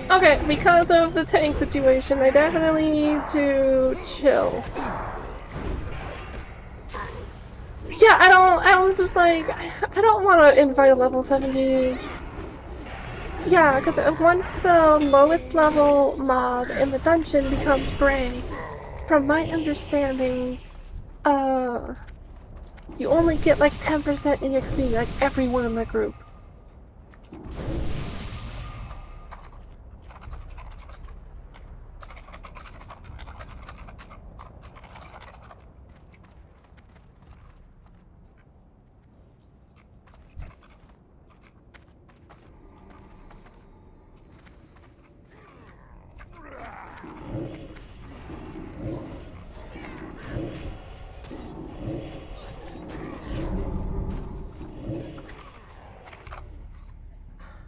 A: Okay, because of the tank situation, I definitely need to chill. Yeah, I was just like, I don't want to invite a level 70. Yeah, because once the lowest level mob in the dungeon becomes Bray, from my understanding, you only get like 10% EXP, like everyone in the group.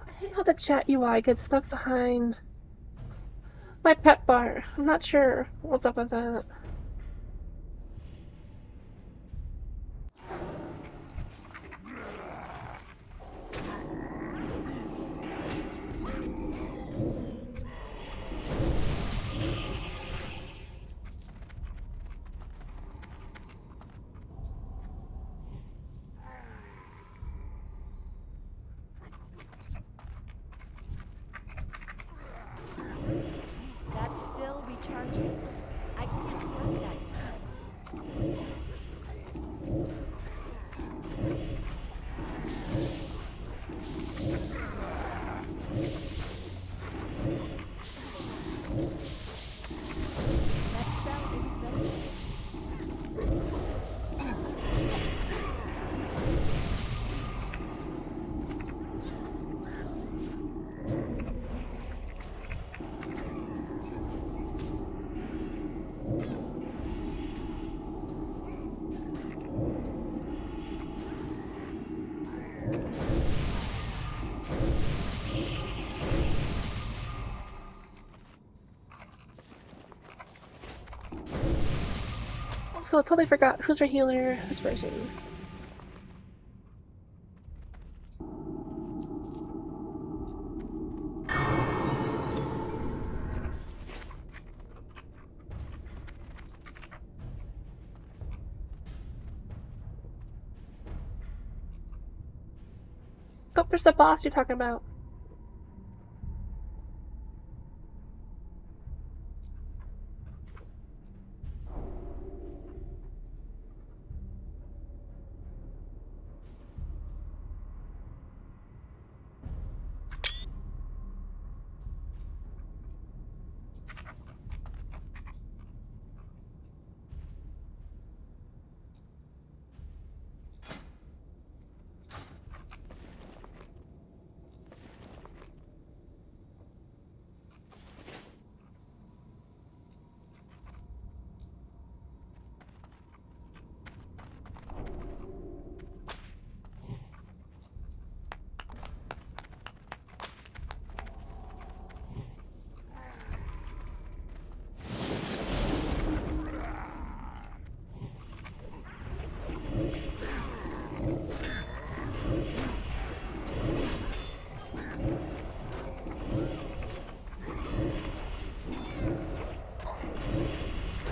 A: I hate how the chat UI gets stuck behind my pet bar. I'm not sure what's up with that. Also, I totally forgot who's our healer this person. Oh, there's the boss you're talking about.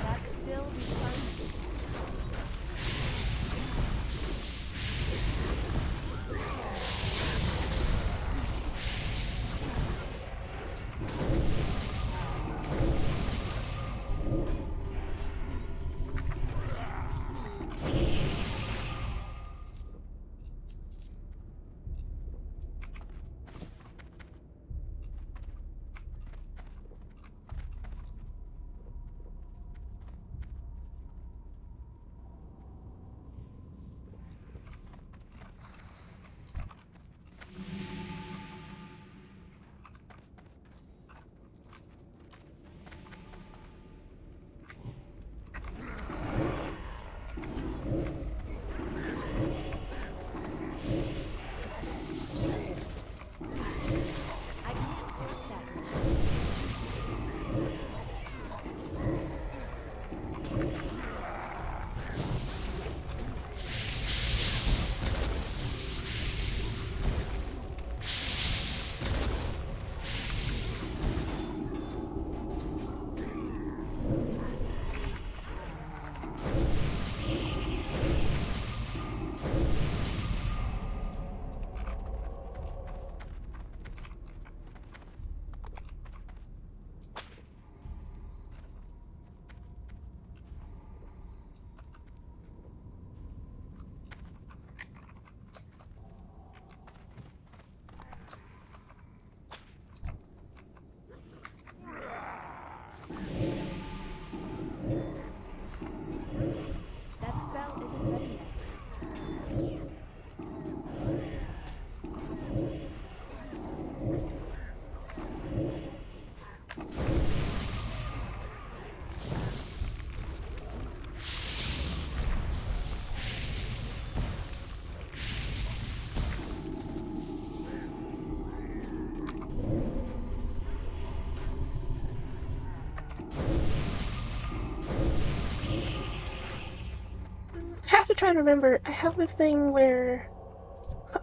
B: That's still recharging. I can't force that. That spell isn't ready yet.
A: I have to try and remember. I have this thing where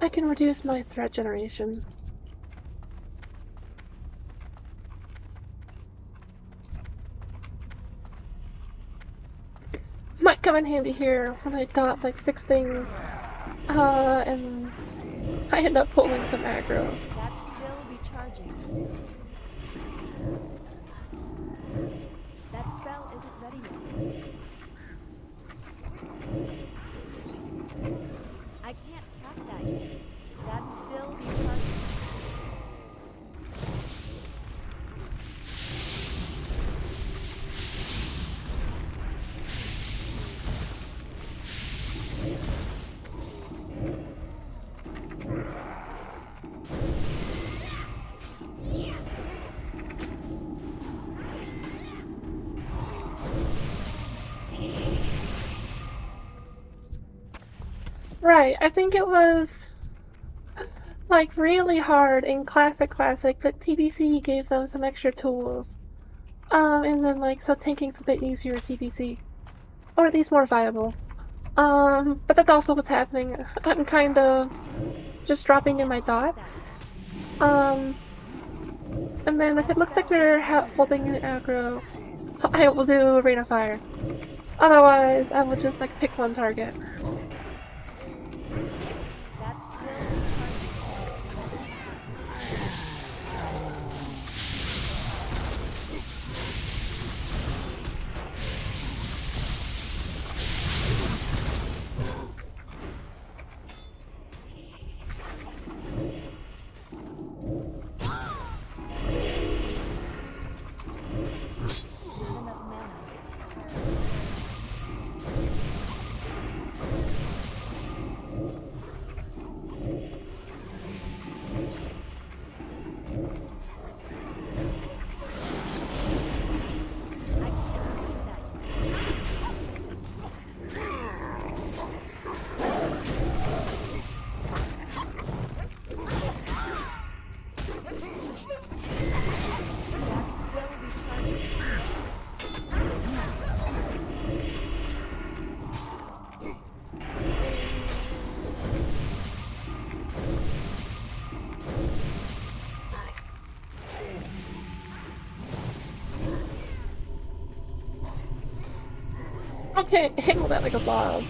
A: I can reduce my threat generation. Might come in handy here when I got like 6 things, and I end up pulling some aggro.
B: That's still recharging. That spell isn't ready yet. I can't cast that yet. That's still recharging.
A: Right, I think it was like really hard in Classic, but TBC gave them some extra tools. And then like so tanking's a bit easier at TBC, or at least more viable. But that's also what's happening. I'm kind of just dropping in my dots. And then if it looks like they're holding an aggro, I will do Rain of Fire. Otherwise, I will just like pick one target.
B: That's still recharging. Not enough mana. I can't use that. That's still recharging.
A: Okay, handle that like a boss.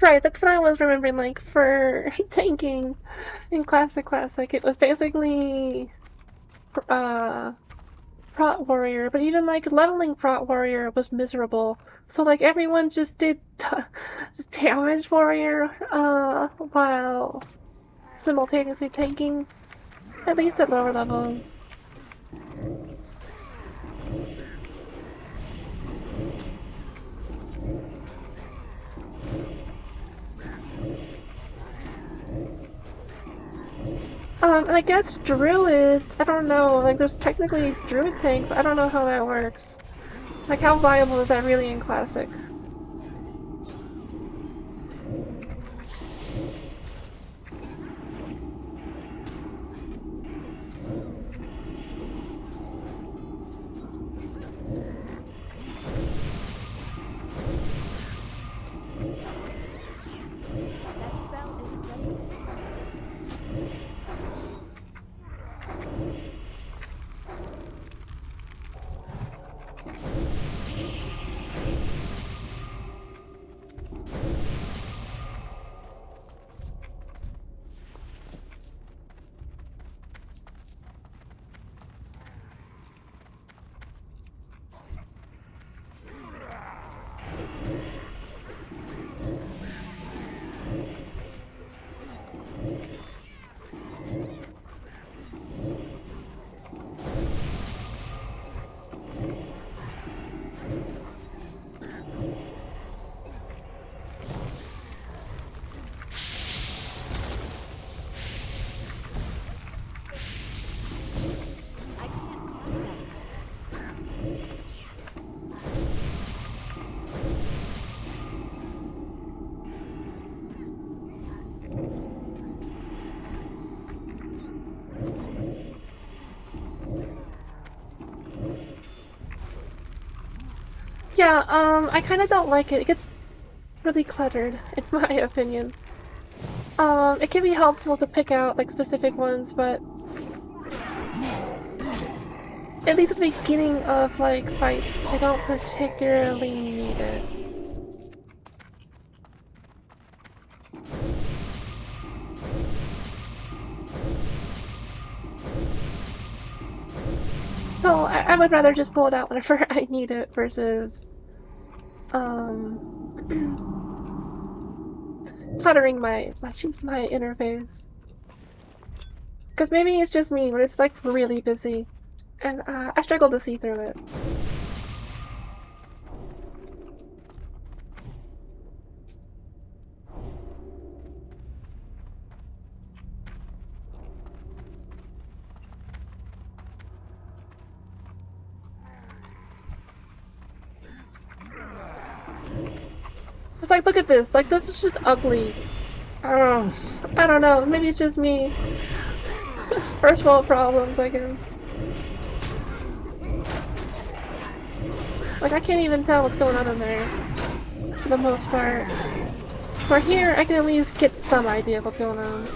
A: Right, that's what I was remembering, like, for tanking in Classic, it was basically, Prot Warrior, but even, like, leveling Prot Warrior was miserable. So, like, everyone just did Damage Warrior, while simultaneously tanking, at least at lower levels. And I guess Druid, I don't know, like there's technically Druid tank, but I don't know how that works. Like how viable is that really in Classic?
B: That spell isn't ready. I can't cast that.
A: Yeah, I kind of don't like it. It gets really cluttered, in my opinion. It can be helpful to pick out like specific ones, but at least at the beginning of like fights, I don't particularly need it. would rather just pull it out whenever I need it versus cluttering my interface. Because maybe it's just me when it's like really busy, and I struggle to see through it. It's like, look at this. Like, this is just ugly. I don't know. Maybe it's just me. First world problems, I guess. Like, I can't even tell what's going on in there, for the most part. For here, I can at least get some idea of what's going on.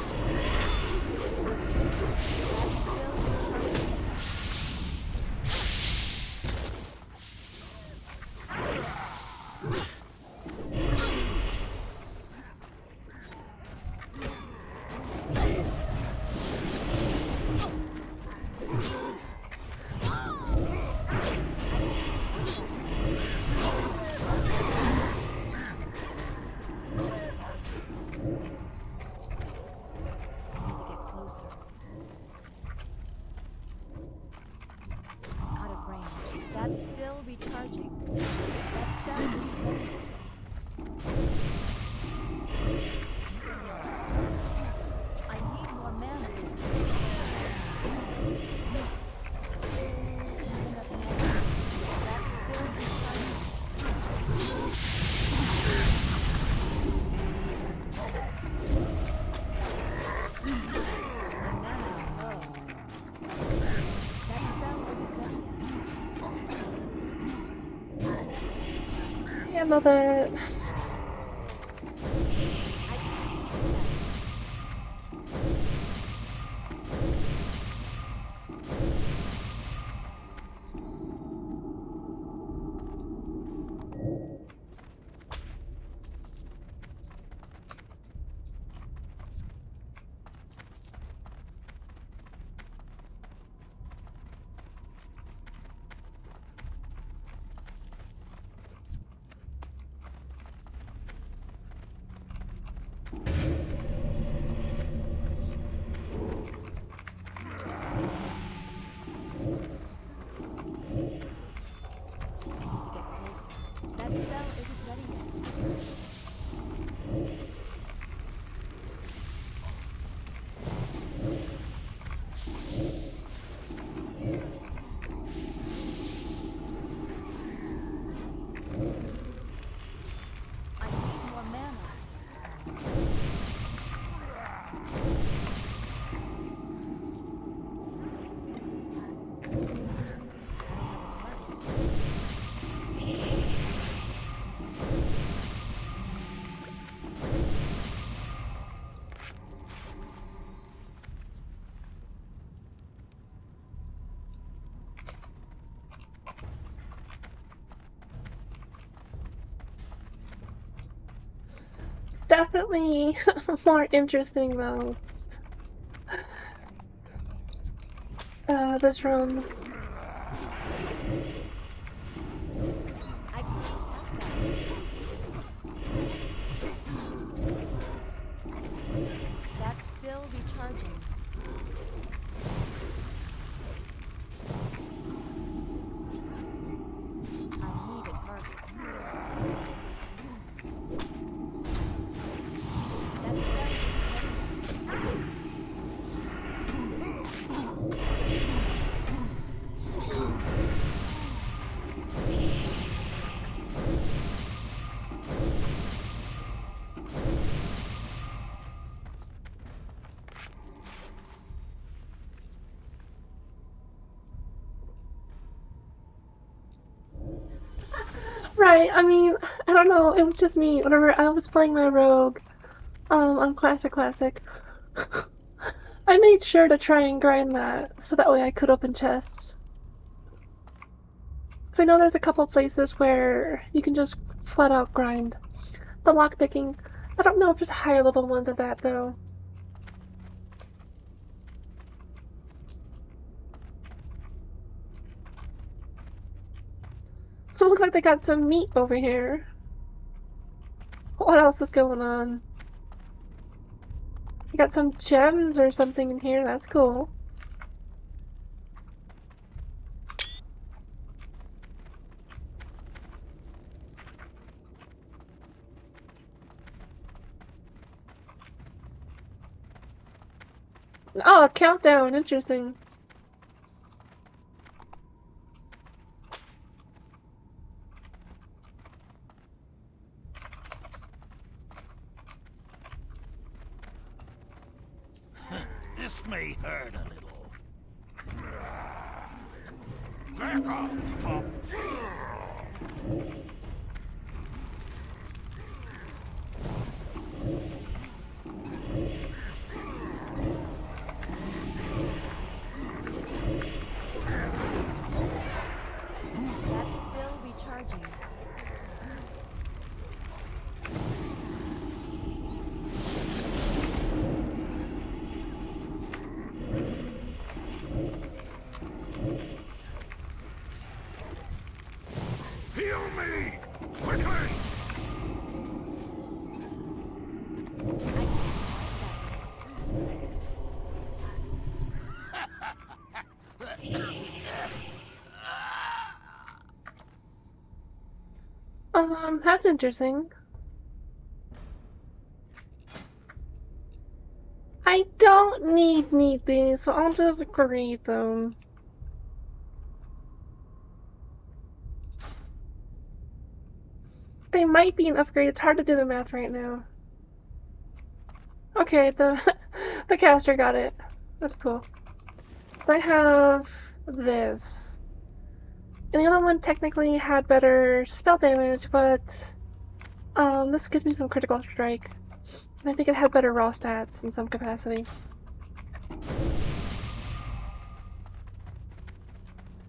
A: Love it. Definitely more interesting though. This room.
B: That's still recharging. I need a target.
A: Right, I mean, I don't know, it was just me. Whenever I was playing my rogue, on Classic, I made sure to try and grind that, so that way I could open chests. Because I know there's a couple places where you can just flat out grind the lockpicking. I don't know if there's higher level ones of that, though. like they got some meat over here. What else is going on? You got some gems or something in here, that's cool. Oh, a countdown, interesting.
C: This may hurt a little. Back off, Pop.
B: That's still recharging.
C: Heal me! Quickly!
A: That's interesting. I don't need these, so I'll just create them. They might be an upgrade. It's hard to do the math right now. Okay, the the caster got it. That's cool. So I have this. And the other one technically had better spell damage, but this gives me some critical strike. And I think it had better raw stats in some capacity.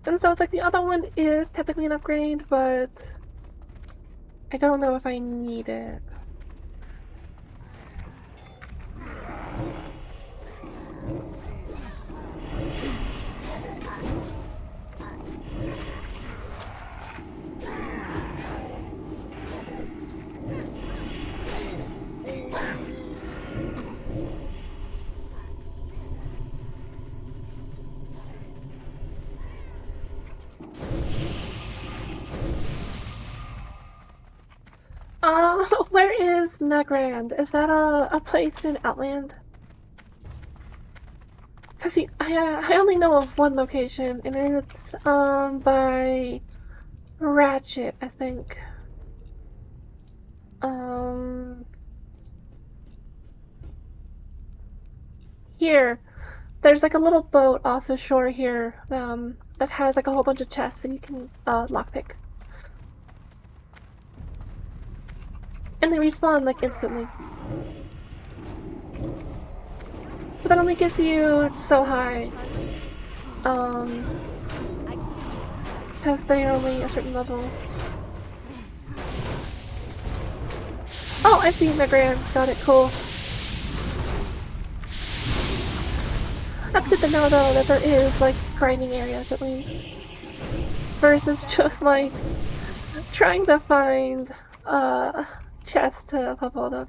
A: And so it's like the other one is technically an upgrade, but I don't know if I need it. Where is Nagrand? Is that a place in Outland? Cause I only know of one location, and it's by Ratchet, I think. Here, there's like a little boat off the shore here, that has like a whole bunch of chests that you can lockpick. And they respawn like instantly. But that only gets you so high. Because they're only a certain level. Oh, I see Nagrand. Got it, cool. That's good to know though that there is like grinding areas at least. Versus just like trying to find chest to level it up.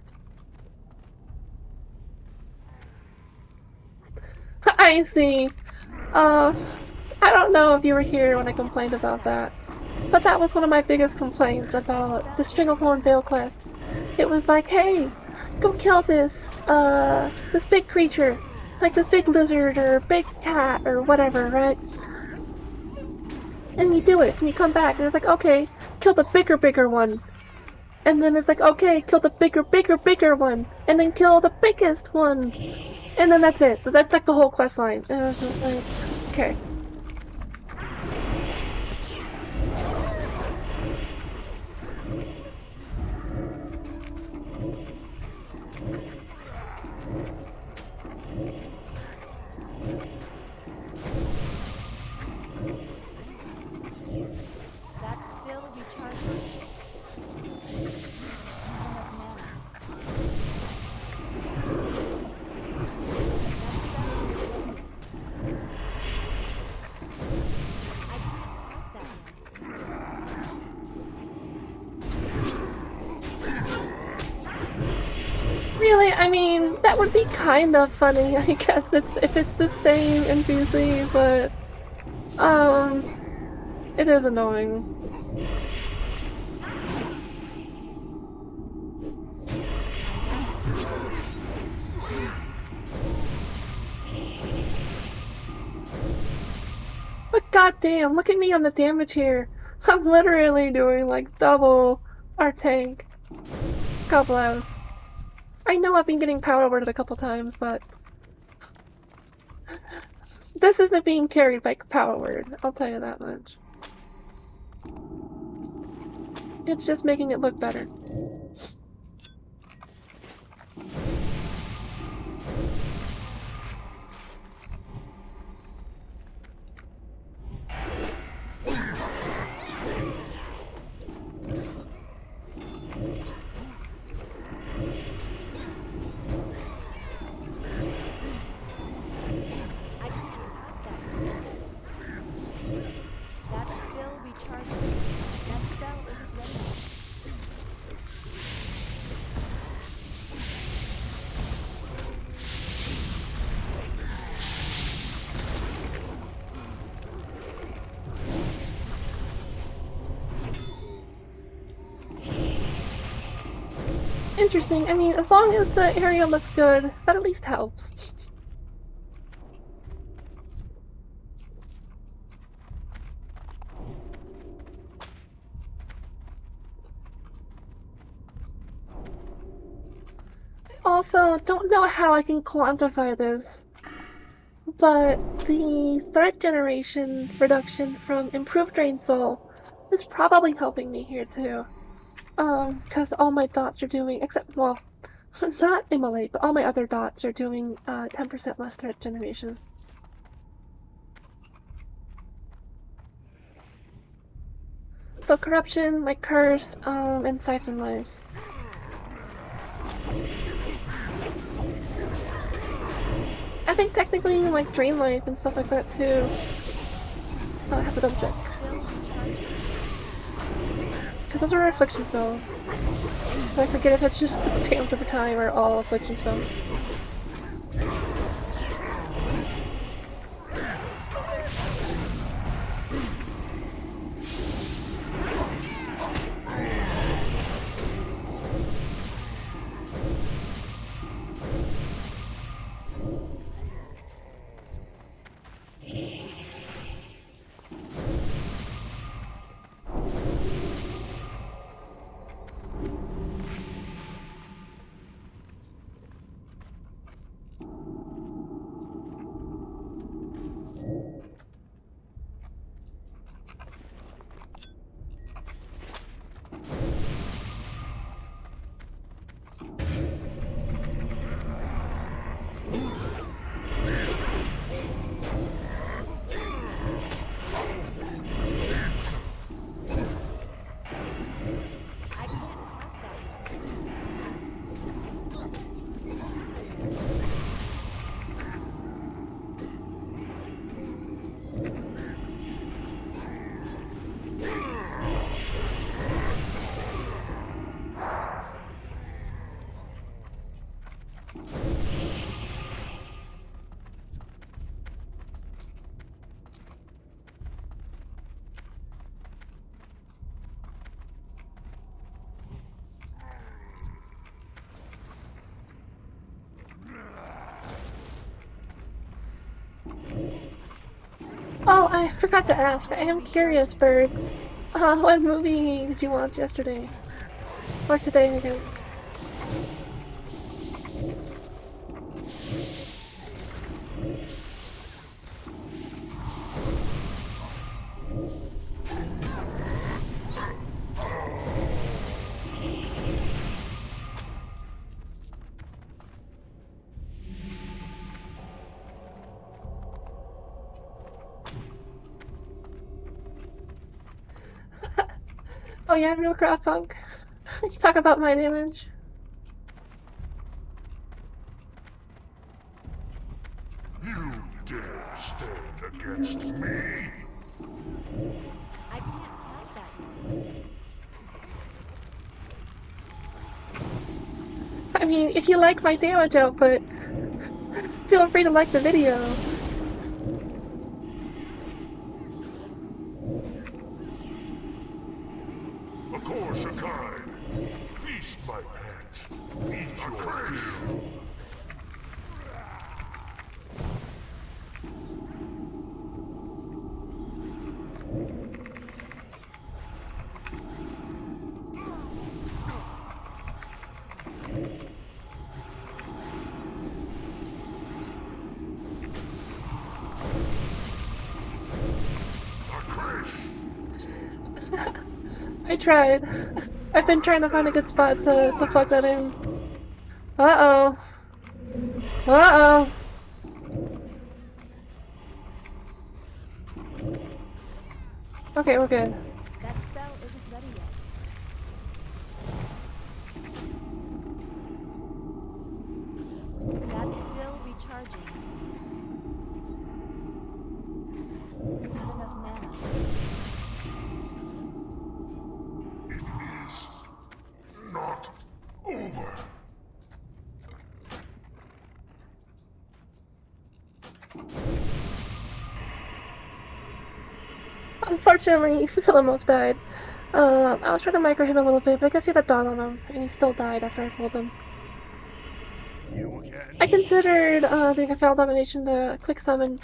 A: I see. I don't know if you were here when I complained about that, but that was one of my biggest complaints about the Stranglethorn Veil quests. It was like, hey, go kill this big creature, like this big lizard or big cat or whatever, right? And you do it, and you come back, and it's like, okay, kill the bigger one. And then it's like, okay, kill the bigger one. And then kill the biggest one. And then that's it. That's like the whole quest line. And I was just like, okay.
B: That's still recharging.
A: would be kind of funny, I guess, if it's the same NPC, but it is annoying. But goddamn, look at me on the damage here. I'm literally doing like double our tank. God bless. I know I've been getting power worded a couple times, but this isn't being carried by power word, I'll tell you that much. It's just making it look better. Interesting. I mean, as long as the area looks good, that at least helps. I also don't know how I can quantify this, but the threat generation reduction from improved Drain Soul is probably helping me here too. Because all my dots are doing, except, well, not Immolate, but all my other dots are doing 10% less threat generation. So Corruption, my Curse, and Siphon Life. I think technically like Drain Life and stuff like that too. Oh, I have to double check. Because those are affliction spells. So I forget if it's just Damned over time or all affliction spells. Oh, I forgot to ask. I am curious, Birds. What movie did you watch yesterday? Or today, I guess. Oh yeah, real craft punk. You talk about my damage.
C: You dare stand against me?
B: I can't pass that.
A: I mean, if you like my damage output, feel free to like the video.
C: Of course, your kind. Feast, my pet. Eat your fill.
A: I tried. I've been trying to find a good spot to plug that in. Uh-oh. Uh-oh. Okay, we're good.
B: That spell isn't ready yet. That's still recharging. Not enough mana.
C: Not over.
A: Unfortunately, Phil almost died. I was trying to micro him a little bit, but I guess he had a dot on him, and he still died after I pulled him.
C: You again?
A: I considered doing a foul domination to quick summon,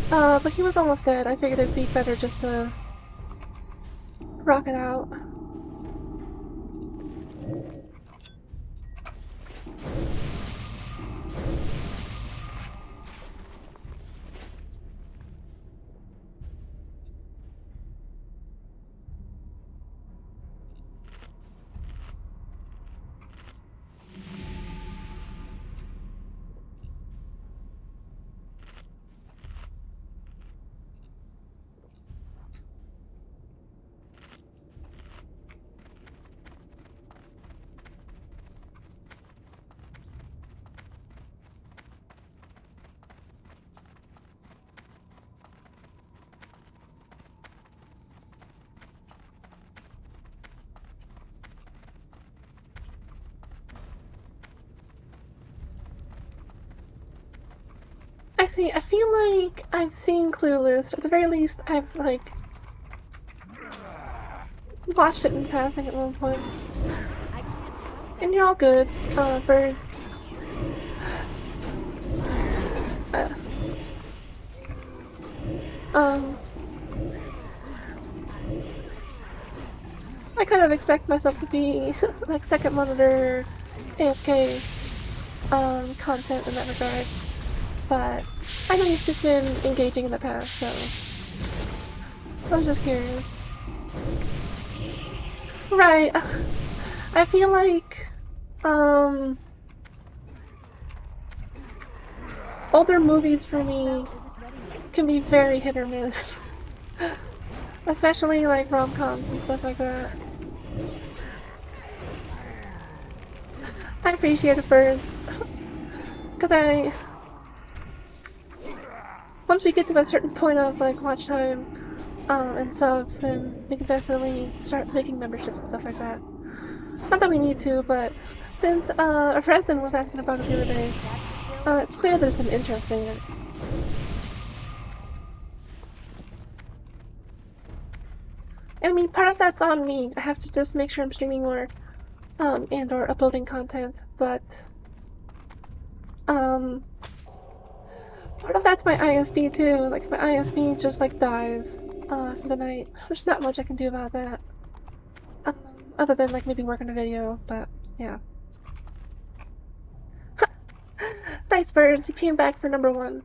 A: but he was almost dead. I figured it'd be better just to rock it out. I feel like I've seen Clueless, or at the very least, I've, like, watched it in passing at one point. And you're all good, birds. I kind of expect myself to be, like, second monitor AFK, content in that regard. But I know you've just been engaging in the past, so I was just curious. Right. I feel like older movies for me can be very hit or miss. Especially like rom-coms and stuff like that. I appreciate it first. Cause once we get to a certain point of like watch time and subs, then we can definitely start making memberships and stuff like that. Not that we need to, but since a resident was asking about it the other day, it's clear there's some interest in it. I mean, part of that's on me. I have to just make sure I'm streaming more and or uploading content, but part of that's my ISP too. Like, my ISP just like dies for the night. There's not much I can do about that. Other than like maybe work on a video, but yeah. Dice Birds, he came back for number 1.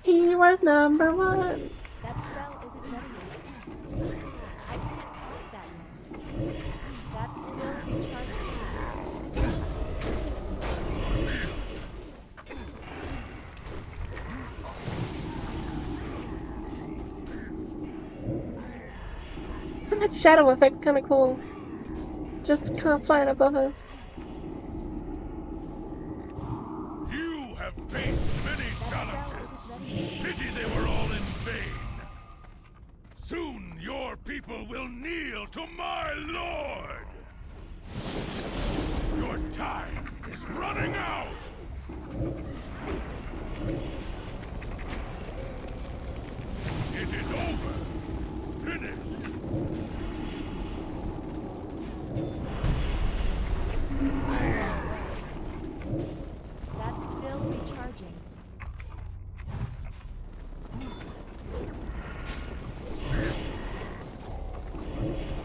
A: He was number 1.
B: That spell isn't ready yet. I can't cast that yet. That's still recharging.
A: And that shadow effect's kind of cool. Just kind of flying above us.
C: You have faced many challenges. Pity they were all in vain. Soon your people will kneel to my lord. Your time is running out. It is over. Finished.
B: That's still recharging.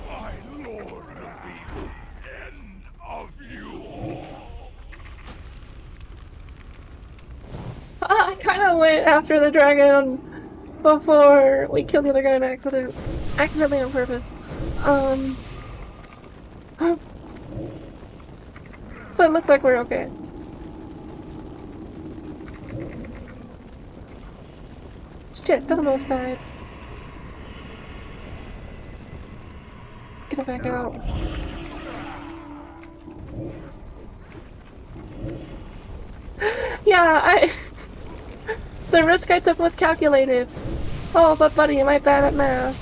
C: My lord will be the end of you all.
A: I kind of went after the dragon before we killed the other guy on accident. Accidentally on purpose. But it looks like we're okay. Shit, the most died. Get it back out. Yeah, the risk I took was calculated. Oh, but buddy, am I bad at math?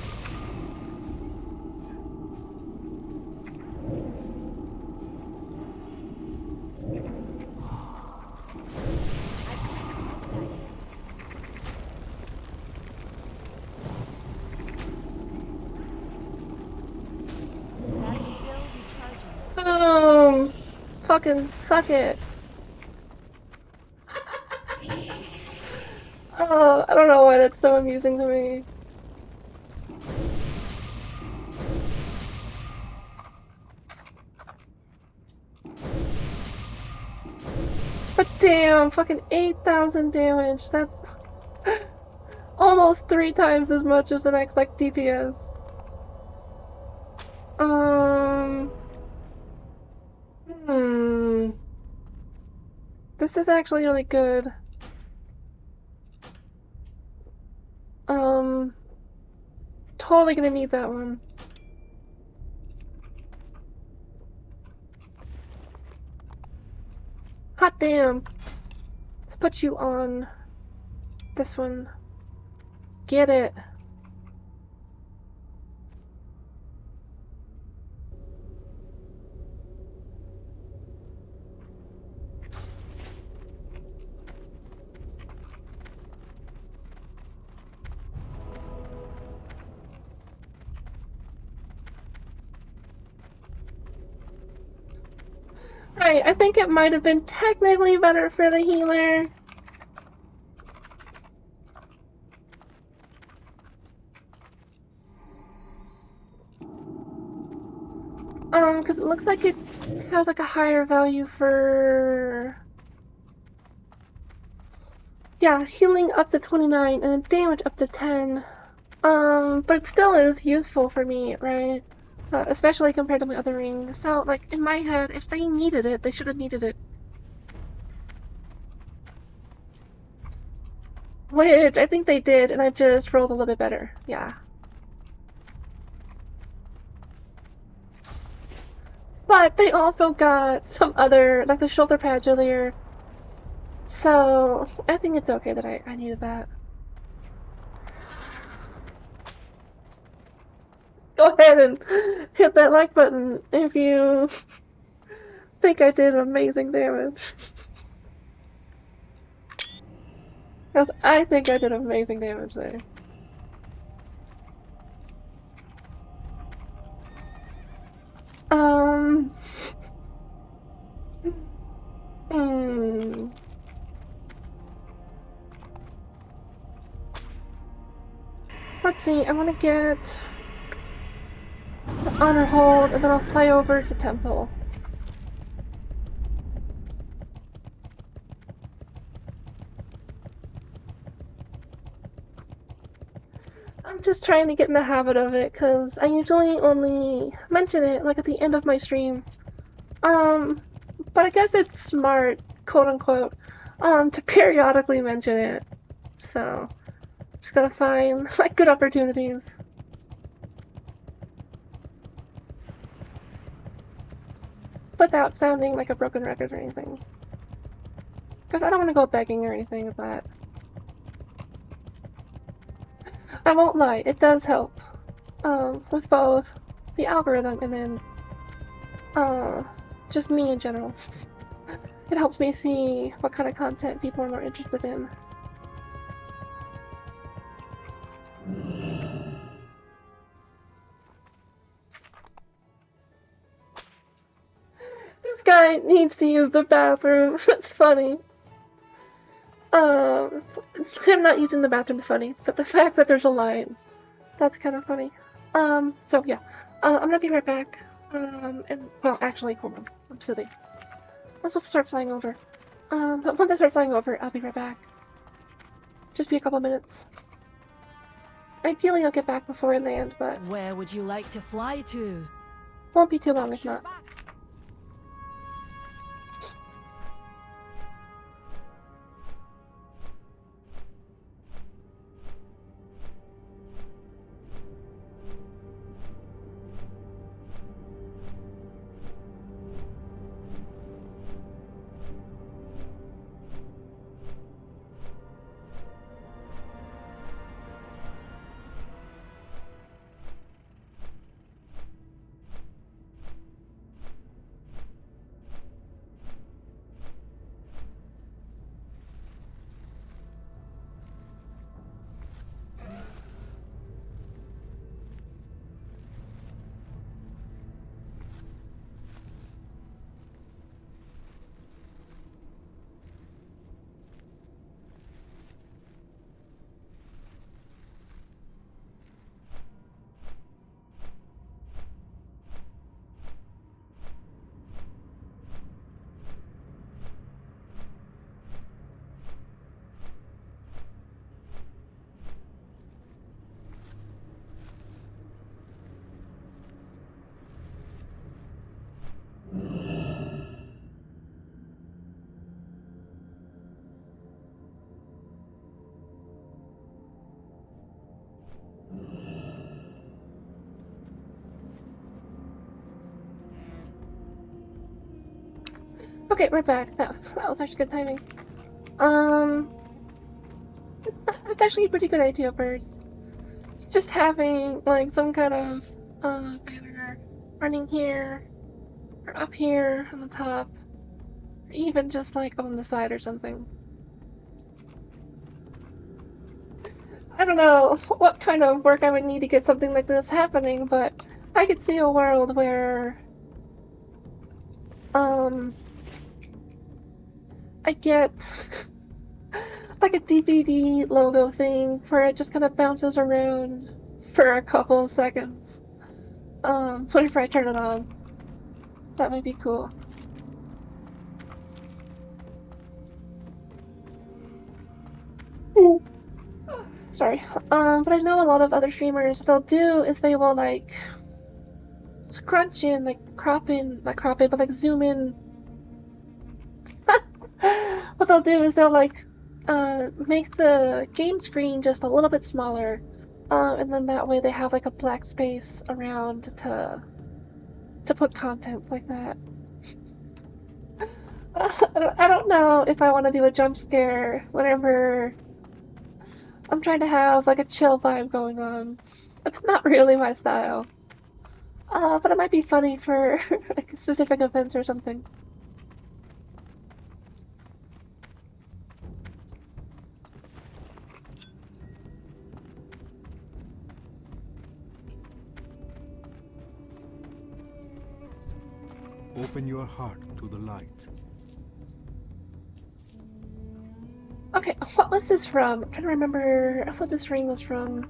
B: That's still recharging.
A: Fucking suck it. Oh, I don't know why that's so amusing to me. But damn, fucking 8,000 damage. That's almost 3 times as much as the next, like, DPS. This is actually really good. Totally gonna need that one. Hot damn! Let's put you on this one. Get it. Right, I think it might have been technically better for the healer. Because it looks like it has like a higher value for... Yeah, healing up to 29 and then damage up to 10. But it still is useful for me, right? Especially compared to my other rings. So, like, in my head, if they needed it, they should have needed it. Which, I think they did, and I just rolled a little bit better. Yeah. But they also got some other, like the shoulder patch earlier. So, I think it's okay that I needed that. Go ahead and hit that like button if you think I did amazing damage. Because I think I did amazing damage there. Let's see, I want to get the honor hold, and then I'll fly over to temple. I'm just trying to get in the habit of it, because I usually only mention it, like, at the end of my stream. But I guess it's smart, quote-unquote, to periodically mention it. So, just gotta find, like, good opportunities. Without sounding like a broken record or anything. Because I don't want to go begging or anything with that. I won't lie, it does help. With both the algorithm and then, just me in general. It helps me see what kind of content people are more interested in. This guy needs to use the bathroom. That's funny. Him not using the bathroom is funny, but the fact that there's a line, that's kind of funny. So yeah, I'm gonna be right back. And well, actually, hold on, I'm silly. I'm supposed to start flying over. But once I start flying over, I'll be right back. Just be a couple minutes. Ideally, I'll get back before I land, but
B: Where would you like to fly to?
A: won't be too long if not. Okay, we're back. That was actually good timing. It's actually a pretty good idea, birds. Just having like some kind of banner running here or up here on the top, or even just like on the side or something. I don't know what kind of work I would need to get something like this happening, but I could see a world where I get like a DVD logo thing where it just kind of bounces around for a couple of seconds. Whenever I turn it on. That might be cool. Sorry. But I know a lot of other streamers, what they'll do is they will like scrunch in, like crop in, not crop in, but like zoom in. What they'll do is they'll like make the game screen just a little bit smaller, and then that way they have like a black space around to put content like that. I don't know if I want to do a jump scare whenever I'm trying to have like a chill vibe going on. It's not really my style. But it might be funny for like specific events or something.
D: Open your heart to the light.
A: Okay, what was this from? I'm trying to remember what this ring was from.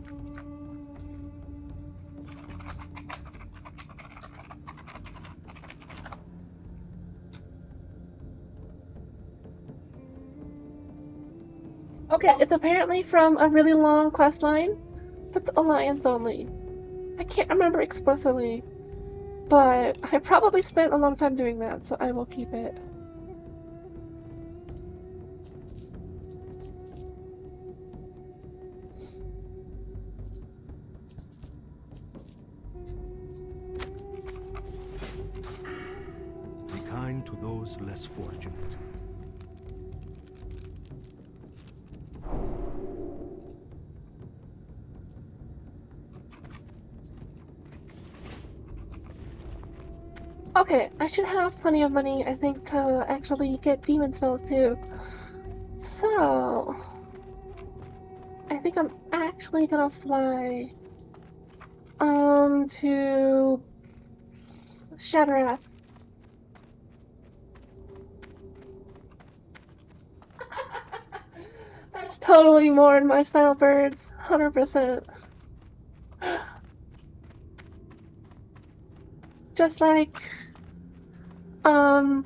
A: Okay, it's apparently from a really long quest line that's Alliance only. I can't remember explicitly, but I probably spent a long time doing that, so I will keep it.
D: Be kind to those less fortunate.
A: Okay, I should have plenty of money, I think, to actually get demon spells too. So, I think I'm actually gonna fly, to Shatterath. That's totally more in my style, birds. 100%. Just like, um,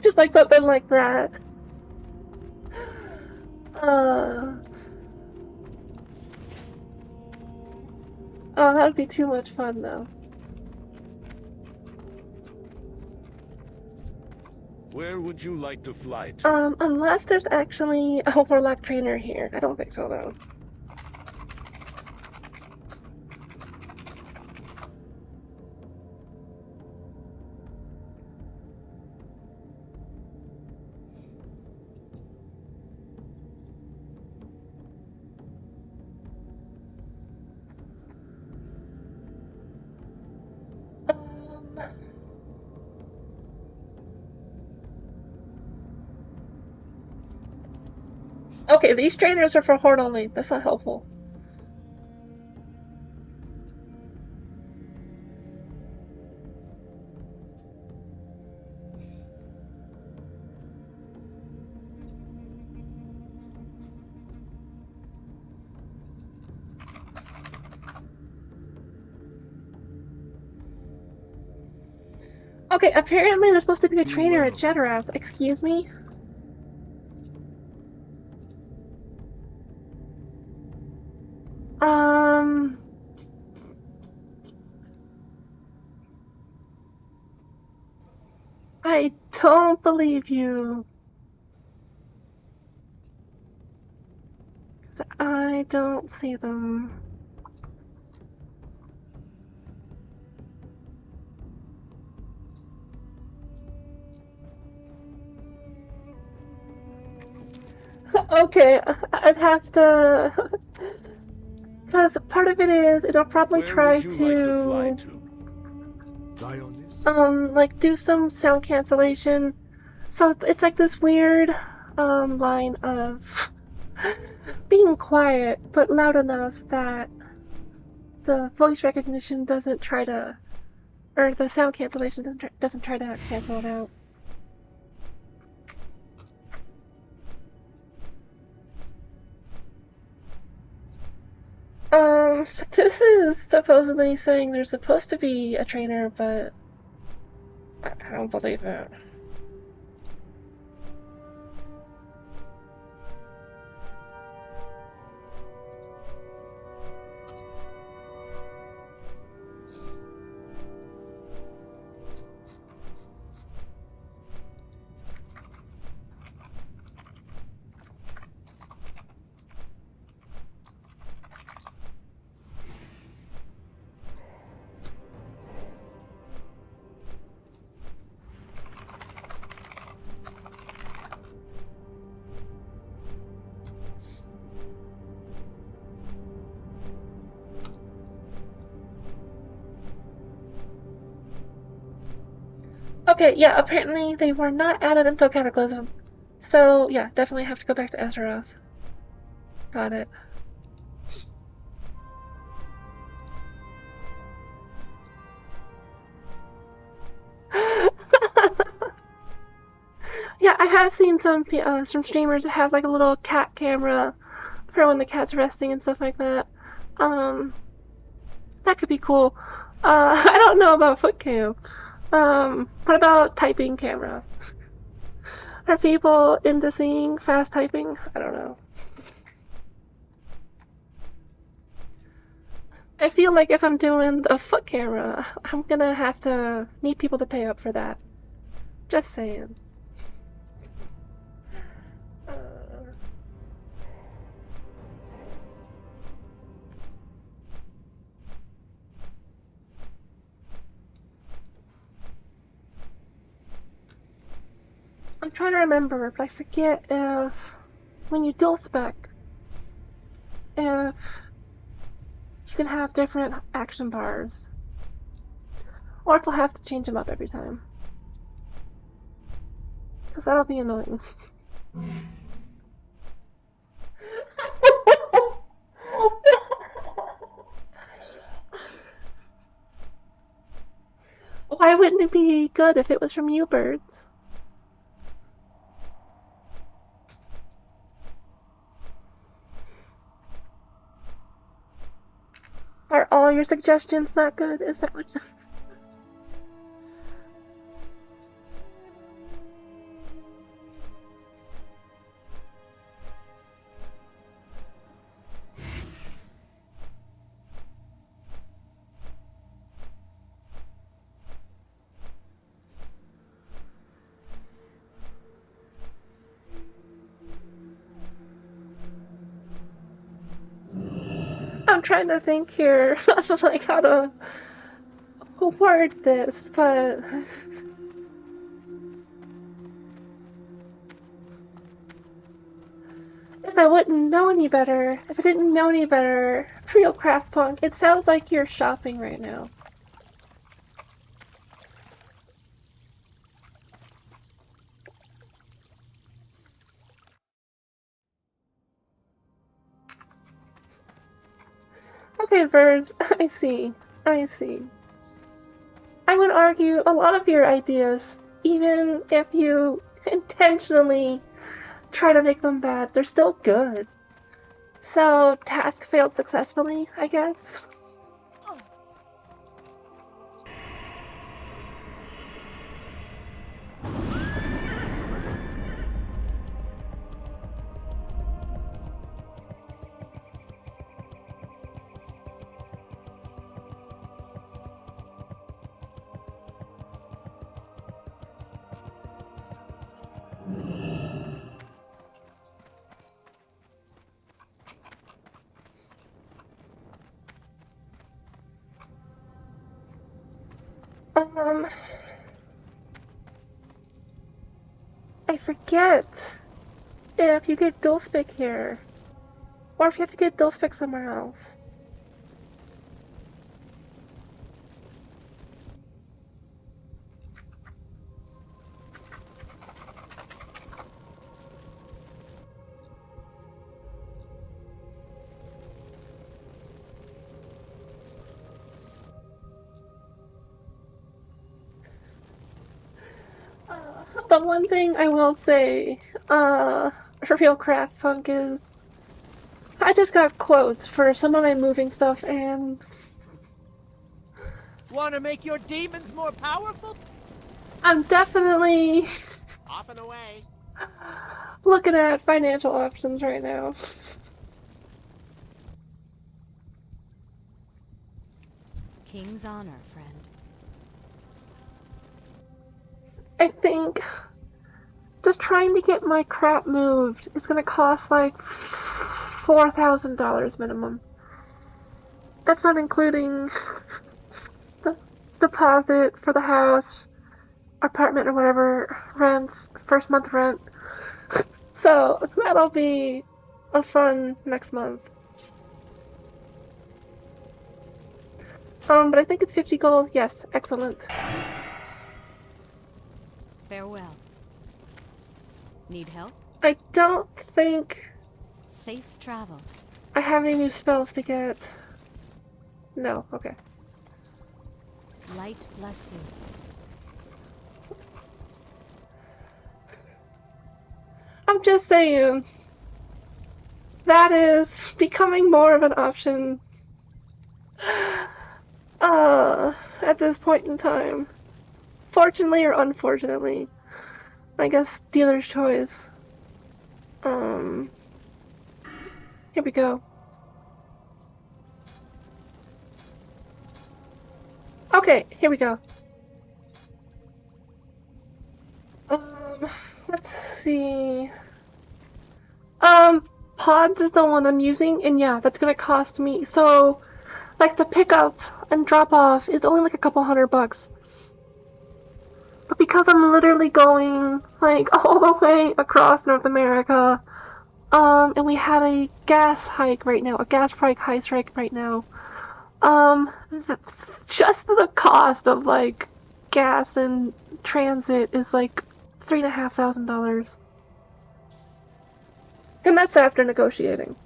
A: just like something like that. Oh, that would be too much fun though.
C: Where would you like to fly to?
A: Unless there's actually a warlock trainer here. I don't think so though. Okay, these trainers are for Horde only. That's not helpful. Okay, apparently there's supposed to be a trainer at Shatterath. Excuse me? I don't believe you. 'Cause I don't see them. Okay, I'd have to... Because part of it is, it'll probably try to...
D: Die on this?
A: like, do some sound cancellation. So it's like this weird, line of being quiet, but loud enough that the voice recognition doesn't try to... Or the sound cancellation doesn't try to cancel it out. This is supposedly saying there's supposed to be a trainer, but I don't believe it. Okay, yeah, apparently they were not added until Cataclysm. So, yeah, definitely have to go back to Azeroth. Got it. Yeah, I have seen some streamers that have like a little cat camera for when the cat's resting and stuff like that. That could be cool. I don't know about foot cam. What about typing camera? Are people into seeing fast typing? I don't know. I feel like if I'm doing a foot camera, I'm gonna have to need people to pay up for that. Just saying. I'm trying to remember, but I forget if when you dual spec, if you can have different action bars. Or if we'll have to change them up every time. Because that'll be annoying. Why wouldn't it be good if it was from you birds? Are all your suggestions not good? Is that what you... I'm trying to think here, like how to word this, but if I wouldn't know any better, if I didn't know any better, Real Craft Punk, it sounds like you're shopping right now. Okay, Verge, I see. I see. I would argue a lot of your ideas, even if you intentionally try to make them bad, they're still good. So, task failed successfully, I guess. I forget if you get dual spec here, or if you have to get dual spec somewhere else. The one thing I will say, for Real Craft Punk is, I just got quotes for some of my moving stuff, and
E: Want to make your demons more powerful?
A: I'm definitely
E: Off and away.
A: looking at financial options right now.
B: King's honor, friend.
A: I think just trying to get my crap moved is gonna cost like $4,000 minimum. That's not including the deposit for the house, apartment, or whatever, rents, first month rent. So that'll be a fun next month. But I think it's 50 gold. Yes, excellent.
B: Farewell. Need help?
A: I don't think
B: Safe travels.
A: I have any new spells to get. No, okay.
B: Light bless you.
A: I'm just saying, that is becoming more of an option at this point in time. Fortunately or unfortunately. I guess dealer's choice. Here we go. Okay, here we go. Let's see. Pods is the one I'm using, and yeah, that's gonna cost me. So, like, the pickup and drop off is only like a couple $100. But because I'm literally going, like, all the way across North America, And we had a gas hike right now, a gas price hike right now. Just the cost of like gas and transit is like $3,500, and that's after negotiating.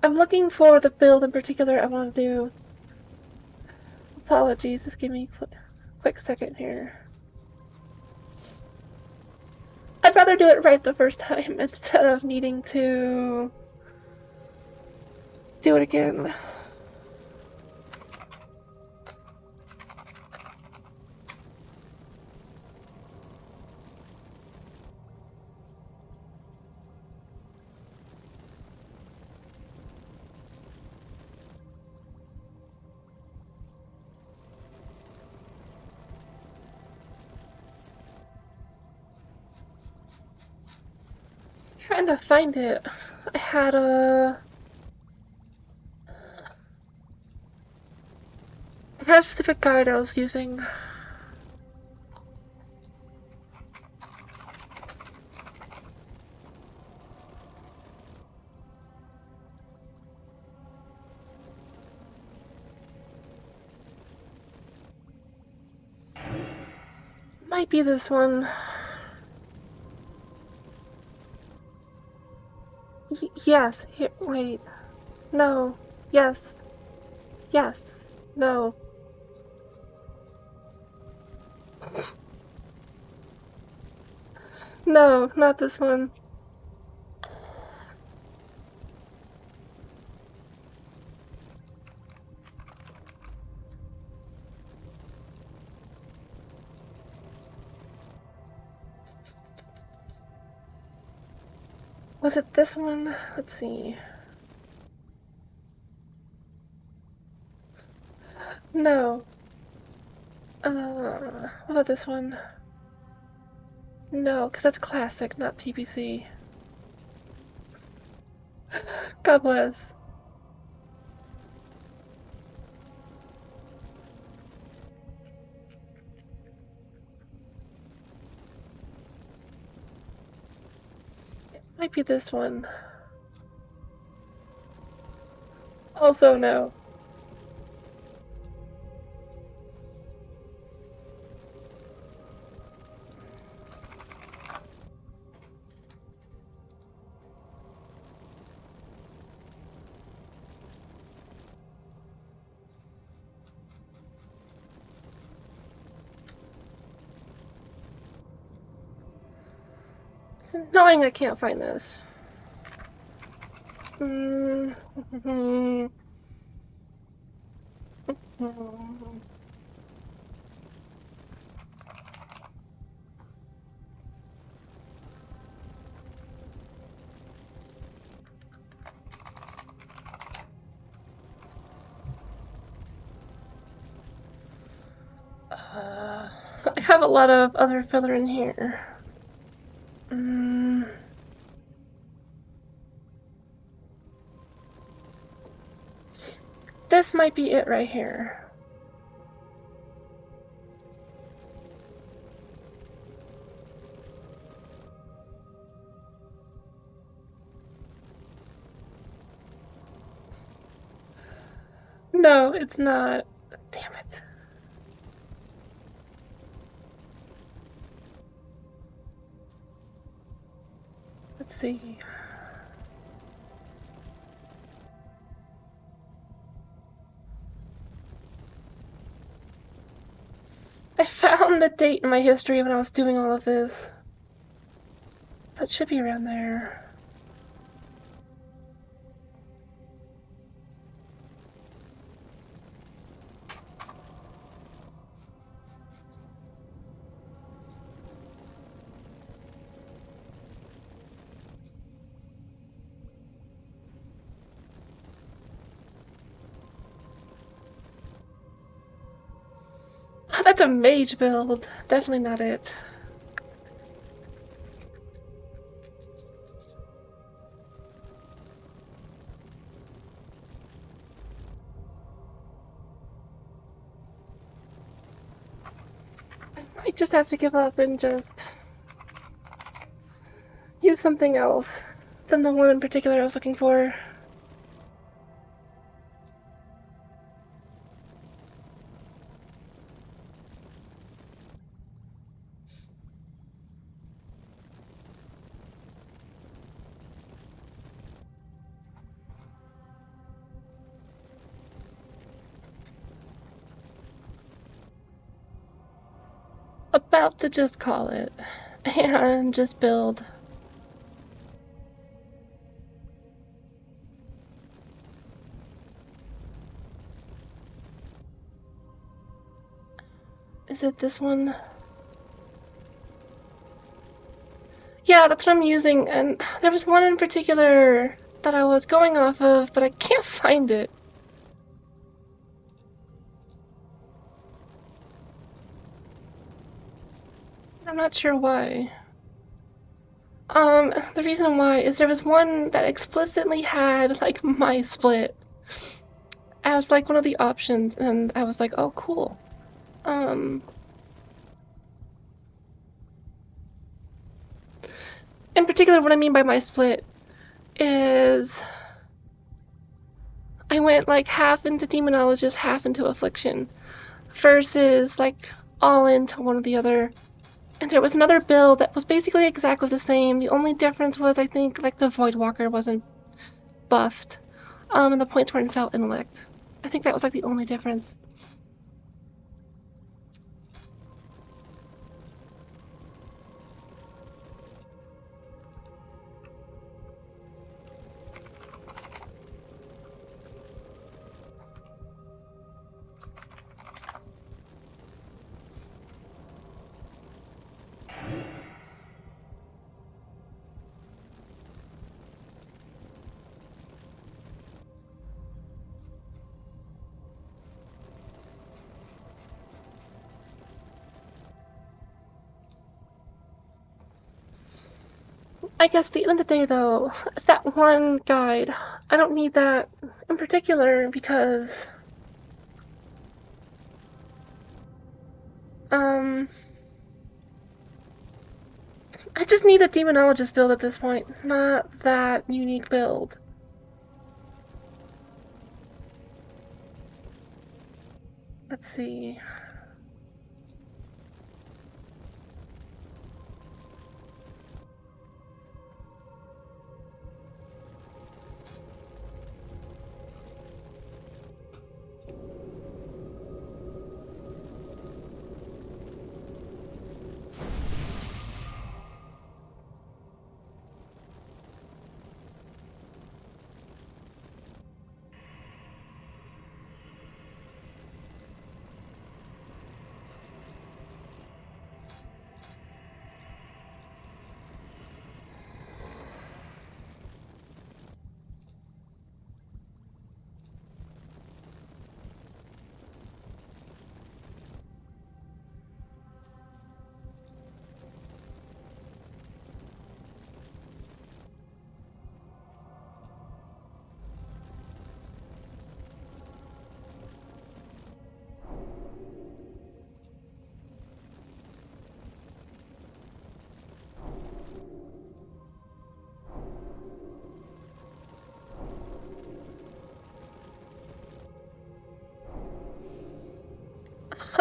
A: I'm looking for the build in particular I want to do. Apologies, just give me a quick second here. I'd rather do it right the first time instead of needing to do it again. Trying to find it. I had a specific guide I was using. Might be this one. Yes. Here, wait. No. Yes. Yes. No. No, not this one. Was it this one? Let's see. No. What about this one? No, because that's classic, not TBC. God bless. It might be this one. Also, no. Knowing I can't find this. I have a lot of other filler in here. This might be it right here. No, it's not. Damn it. Let's see. I found the date in my history when I was doing all of this. That should be around there. That's a mage build. Definitely not it. I just have to give up and just use something else than the one in particular I was looking for. About to just call it and just build. Is it this one? Yeah, that's what I'm using, and there was one in particular that I was going off of, but I can't find it. I'm not sure why. The reason why is there was one that explicitly had, like, my split as, like, one of the options, and I was like, oh, cool. In particular, what I mean by my split is I went, like, half into Demonologist, half into Affliction, versus, like, all into one or the other. And there was another build that was basically exactly the same. The only difference was, I think, like, the Voidwalker wasn't buffed. And the points weren't felt intellect. I think that was, like, the only difference. I guess at the end of the day, though, that one guide, I don't need that in particular because, I just need a Demonologist build at this point, not that unique build. Let's see.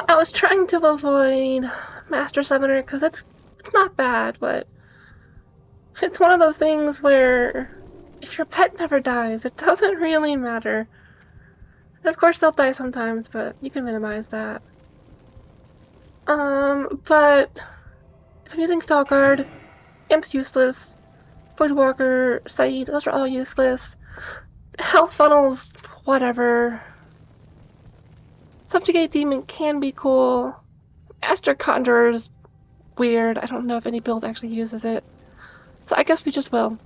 A: I was trying to avoid Master Summoner because it's not bad, but it's one of those things where if your pet never dies, it doesn't really matter. And of course they'll die sometimes, but you can minimize that. But if I'm using Felguard, Imp's useless. Voidwalker, Saeed, those are all useless. Health funnels, whatever. Subjugate Demon can be cool. Master Conjurer's weird. I don't know if any build actually uses it. So I guess we just will.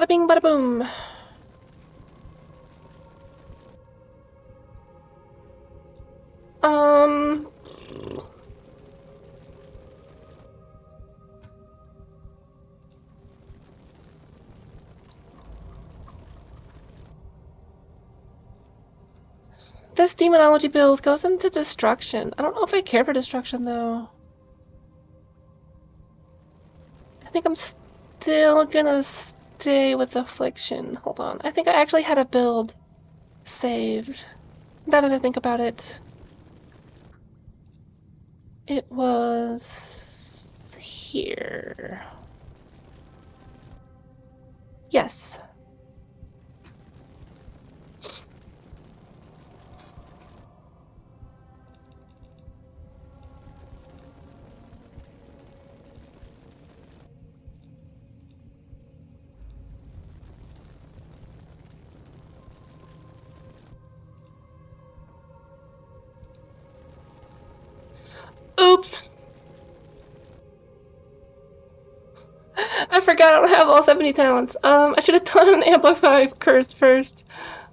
A: Bada bing, bada boom. This demonology build goes into destruction. I don't know if I care for destruction though. I think I'm still gonna stay with affliction. Hold on. I think I actually had a build saved. Now that I think about it. It was here. Yes. Oops! I forgot I don't have all 70 talents. I should have done an Amplify curse first,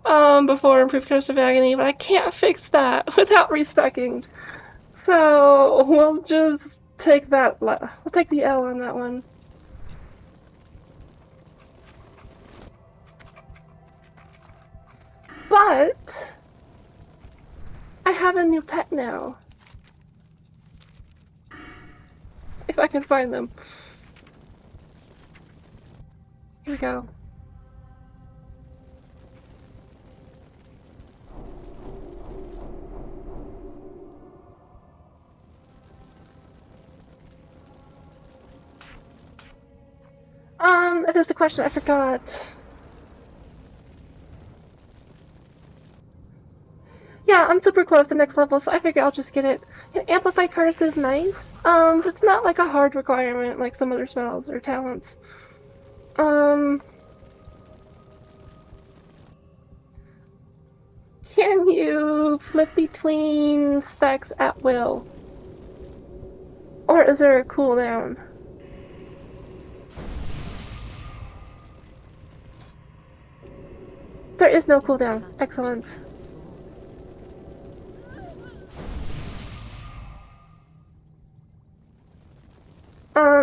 A: before Improved Curse of Agony, but I can't fix that without respecking. So, we'll just take that, we'll take the L on that one. But, I have a new pet now. If I can find them. Here we go. That is the question I forgot. Yeah, I'm super close to next level, so I figure I'll just get it. And Amplify Curse is nice. It's not like a hard requirement like some other spells or talents. Can you flip between specs at will? Or is there a cooldown? There is no cooldown. Excellent.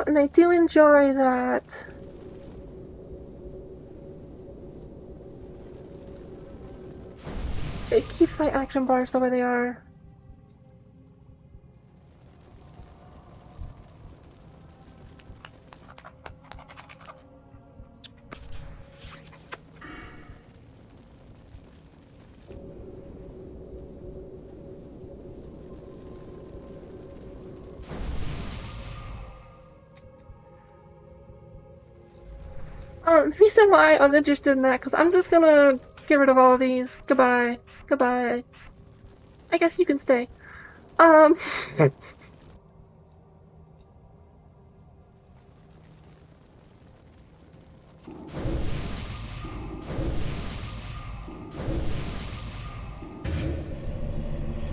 A: And I do enjoy that. It keeps my action bars the way they are. The reason why I was interested in that, because I'm just gonna get rid of all of these. Goodbye. Goodbye. I guess you can stay. But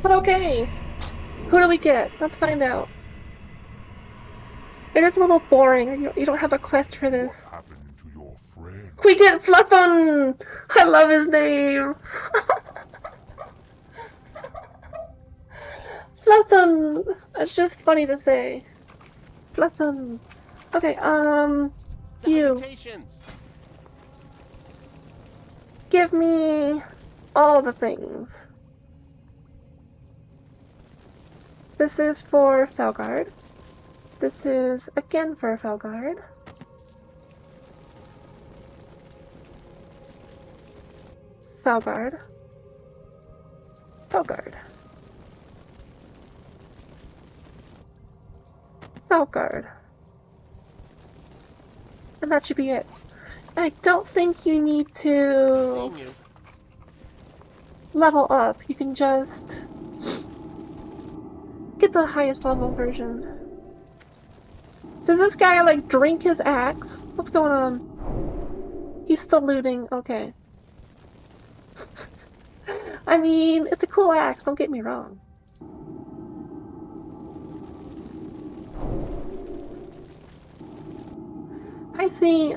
A: okay. Who do we get? Let's find out. It is a little boring. You don't have a quest for this.
C: What happened to your friend?
A: We get Fluffin! I love his name! Fluffin! That's just funny to say. Fluffin. Okay, you.
E: Salutations.
A: Give me all the things. This is for Felguard. This is again for Felguard. Felguard. Felguard. Felguard. And that should be it. I don't think you need to
E: Seen you.
A: level up. You can just get the highest level version. Does this guy like drink his axe? What's going on? He's still looting. Okay. I mean, it's a cool axe, don't get me wrong.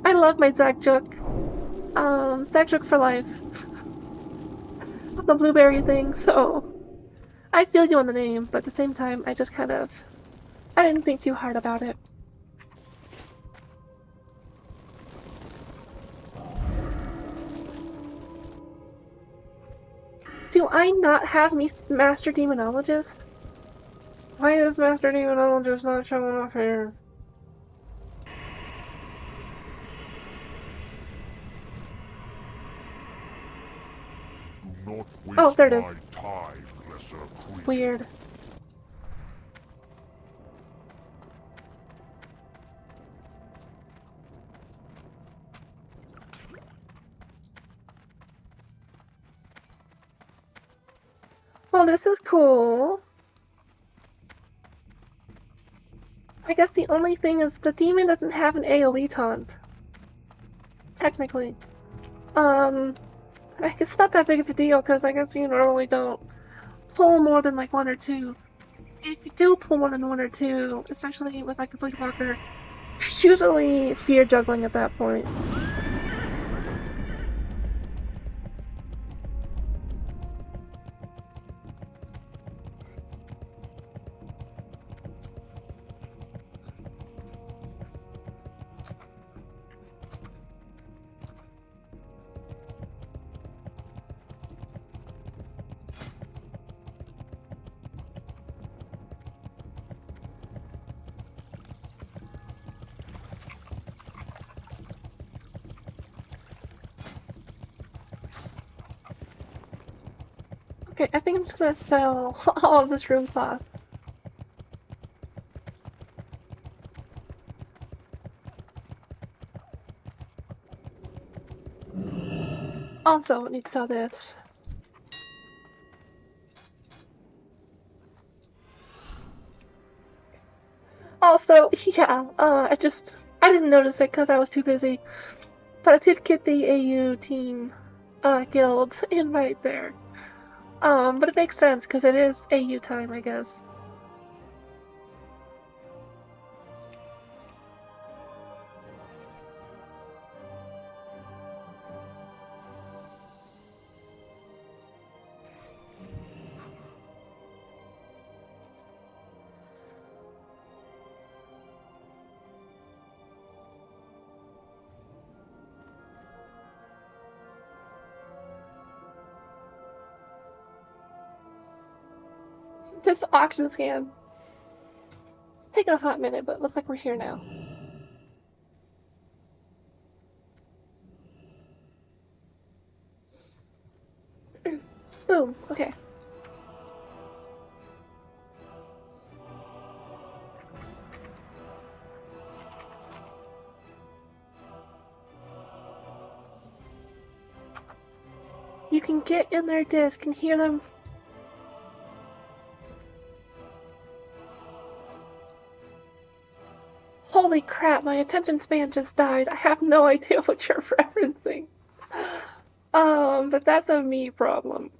A: I love my Zakjuk. Sextric for life. The blueberry thing, so I feel you on the name, but at the same time, I just kind of, I didn't think too hard about it. Do I not have Master Demonologist? Why is Master Demonologist not showing up here?
C: Do not waste
A: Oh, there it is.
C: my time, lesser creature.
A: Weird. Well, this is cool. I guess the only thing is the demon doesn't have an AoE taunt. Technically. I guess it's not that big of a deal, because I guess you normally don't pull more than like one or two. If you do pull more than one or two, especially with like the Fleet Walker, usually fear juggling at that point. Okay, I think I'm just gonna sell all of this room cloth. Also, I need to sell this. Also, yeah, I didn't notice it because I was too busy. But I did get the AU team, guild invite there. But it makes sense because it is AU time, I guess. This auction scan. It's taking a hot minute, but it looks like we're here now. Boom, okay. You can get in their disc and hear them. Holy crap, my attention span just died. I have no idea what you're referencing. But that's a me problem.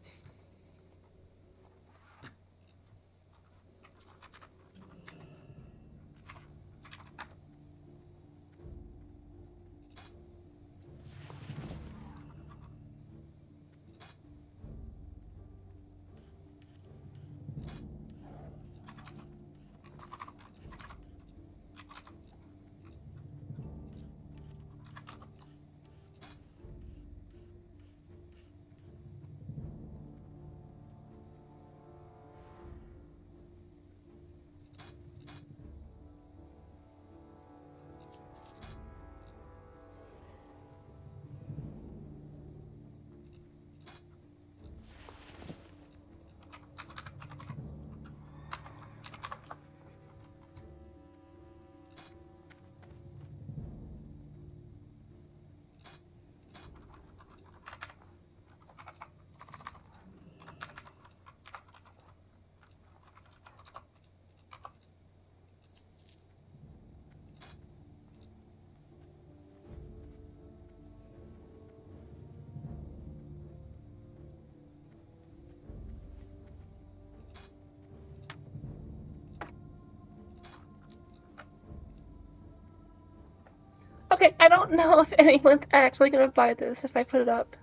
A: Okay, I don't know if anyone's actually gonna buy this if I put it up.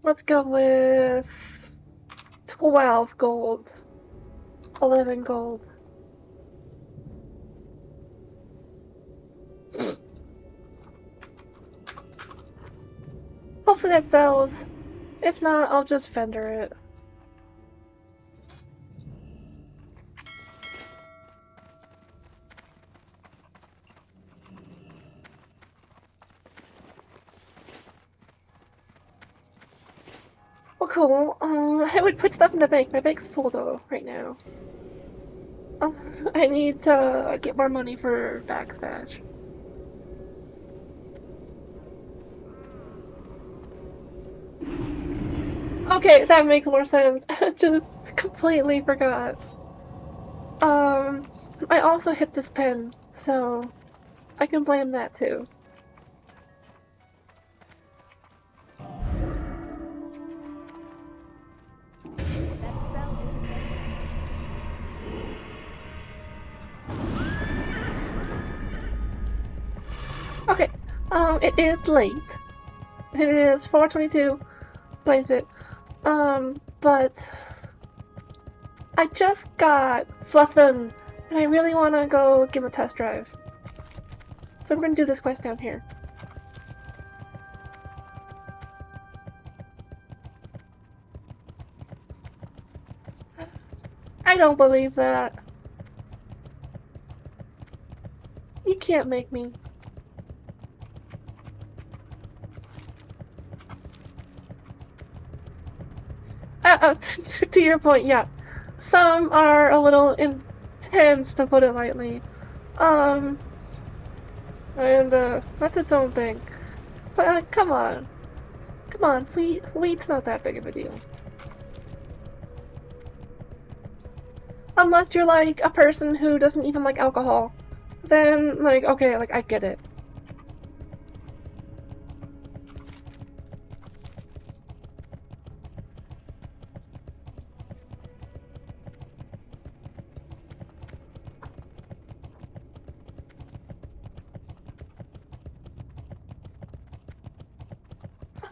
A: Let's go with 12 gold. 11 gold. Hopefully that sells. If not, I'll just fender it. Well, cool. I would put stuff in the bank. My bank's full though, right now. I need to get more money for backstash. Okay, that makes more sense. I just completely forgot. I also hit this pen, so I can blame that too.
B: That spell isn't ready.
A: Okay, it is late. It is 4:22. Plays it. But I just got Fluffin, and I really want to go give a test drive. So we're gonna do this quest down here. I don't believe that. You can't make me. To your point, yeah. Some are a little intense, to put it lightly. And that's its own thing. But come on. Come on, weed's not that big of a deal. Unless you're like a person who doesn't even like alcohol. Then, like, okay, like, I get it.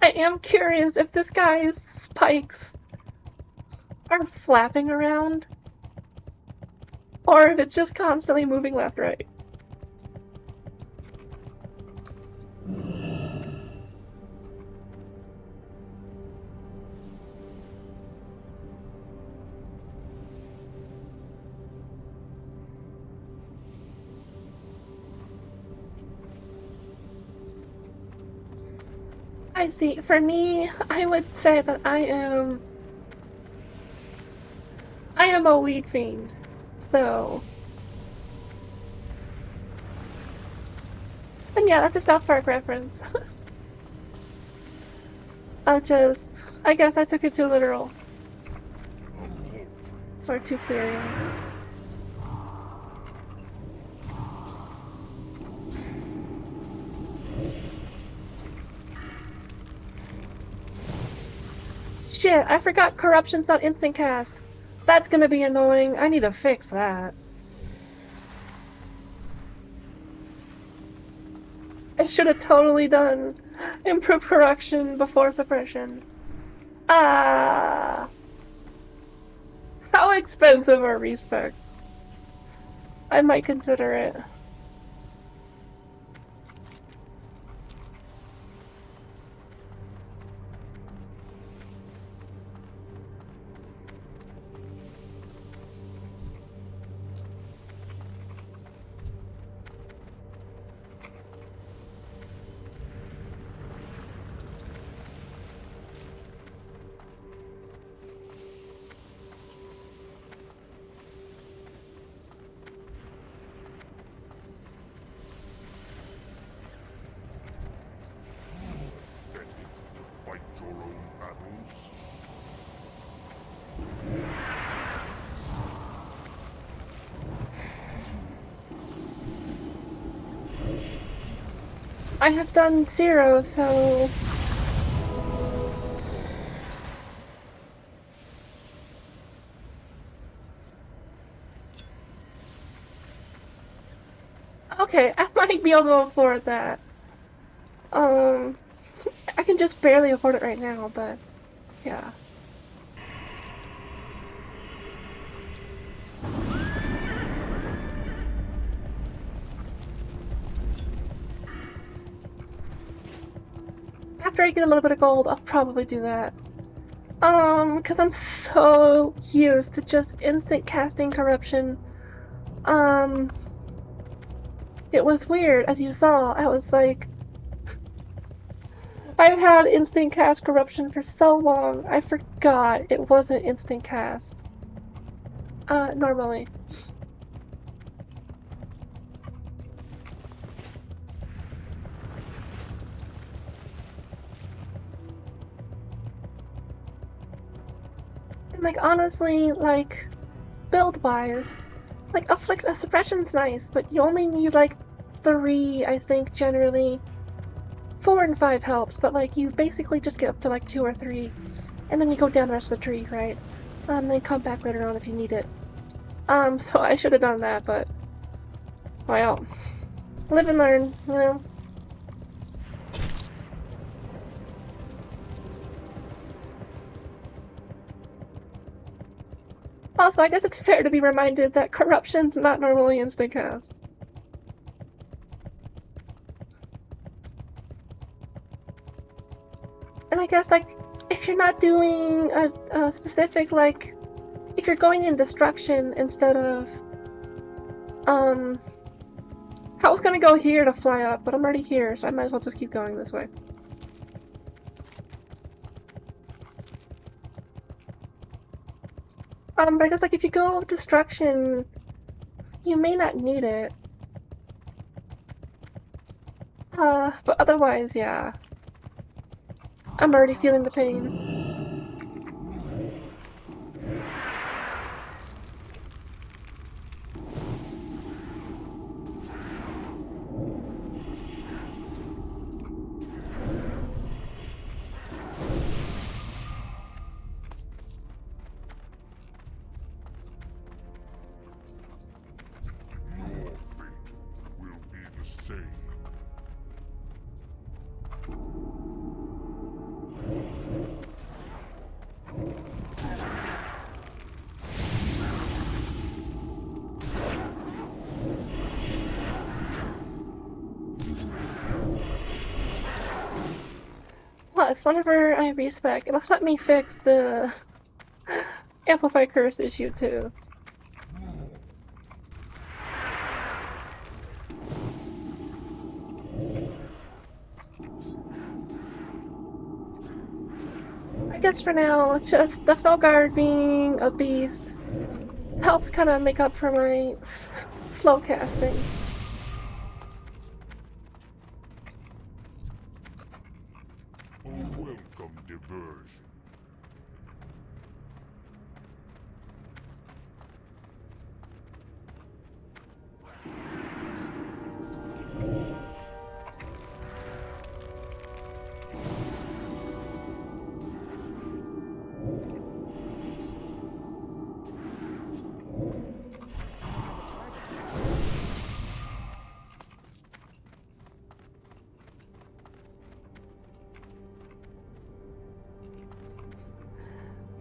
A: I am curious if this guy's spikes are flapping around, or if it's just constantly moving left, right. I see. For me, I would say that I am a weed fiend. So, and yeah, that's a South Park reference. I guess I took it too literal. Or too serious. Shit, I forgot corruption's not instant cast. That's gonna be annoying. I need to fix that. I should have totally done improved corruption before suppression. Ah. How expensive are respecs? I might consider it.
C: Fight your own battles.
A: I have done 0, so... Okay, I might be able to afford that. I can just barely afford it right now, but yeah. After I get a little bit of gold, I'll probably do that. Because I'm so used to just instant casting corruption. It was weird, as you saw. I was like, I've had instant cast corruption for so long, I forgot it wasn't instant cast. Normally. And like, honestly, like, build-wise, like, suppression's nice, but you only need like 3, I think, generally. 4 and 5 helps, but like you basically just get up to like 2 or 3, and then you go down the rest of the tree, right? Then come back later on if you need it. So I should have done that, but well, live and learn, you know. Also, I guess it's fair to be reminded that corruption's not normally instant cast. And I guess, like, if you're not doing a specific, like, if you're going in destruction instead of, I was gonna go here to fly up, but I'm already here, so I might as well just keep going this way. Because, like, if you go destruction, you may not need it. But otherwise, yeah. I'm already feeling the pain. Plus, whenever I respec, it'll let me fix the Amplify Curse issue too. I guess for now, it's just the Felguard being a beast helps kind of make up for my slow casting.
C: Welcome diversion.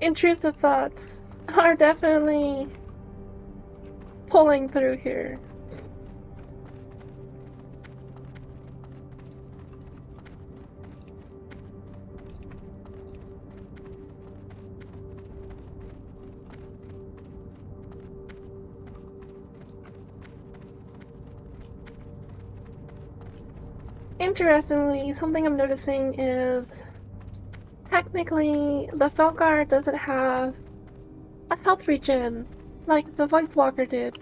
A: Intrusive thoughts are definitely pulling through here. Interestingly, something I'm noticing is technically the Felguard doesn't have a health regen like the Void Walker did.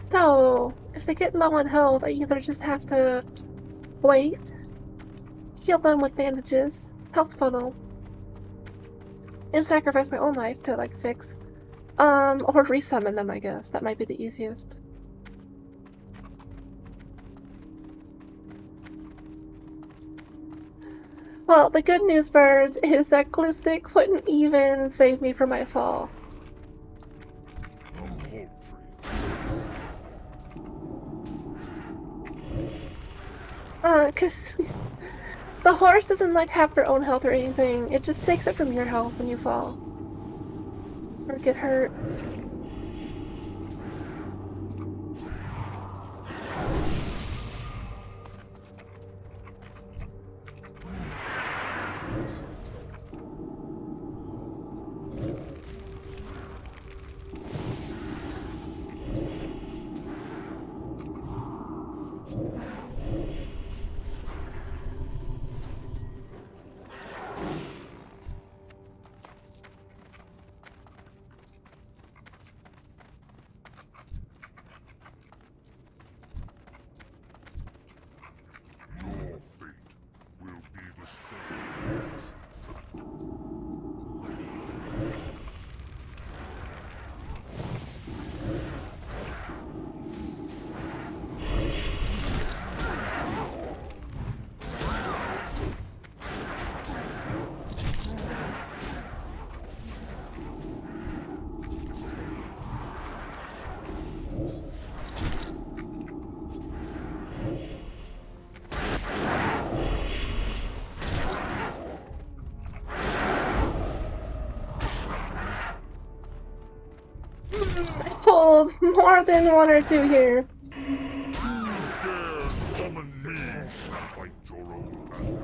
A: So if they get low on health, I either just have to wait, heal them with bandages, health funnel, and sacrifice my own life to like fix, or resummon them, I guess. That might be the easiest. Well, the good news, birds, is that glue stick wouldn't even save me from my fall.
C: The
A: 'Cause the horse doesn't like have their own health or anything. It just takes it from your health when you fall or get hurt.
C: Your fate will be the same.
A: I pulled more than one or two here.
C: Dare summon me to fight your own battle.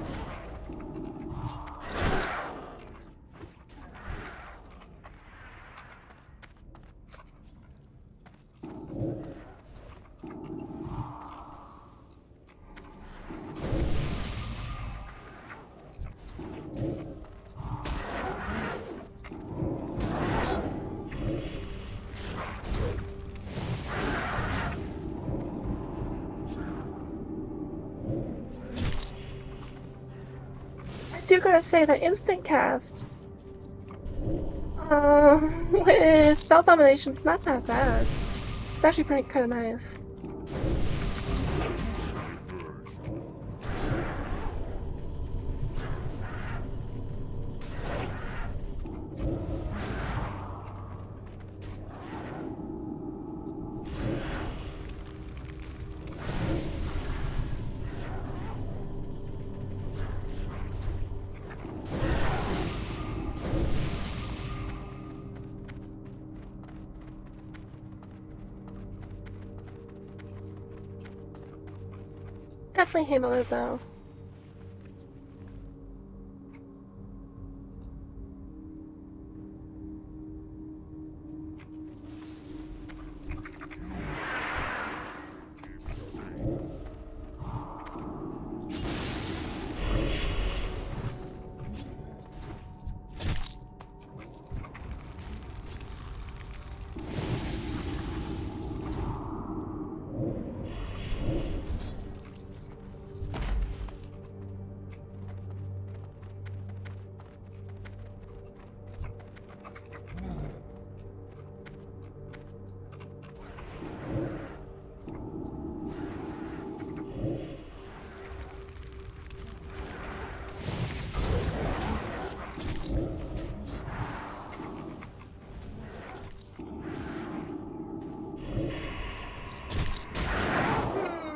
A: I do gotta say that instant cast with spell domination's not that bad. It's actually pretty kind of nice. Definitely handle it though.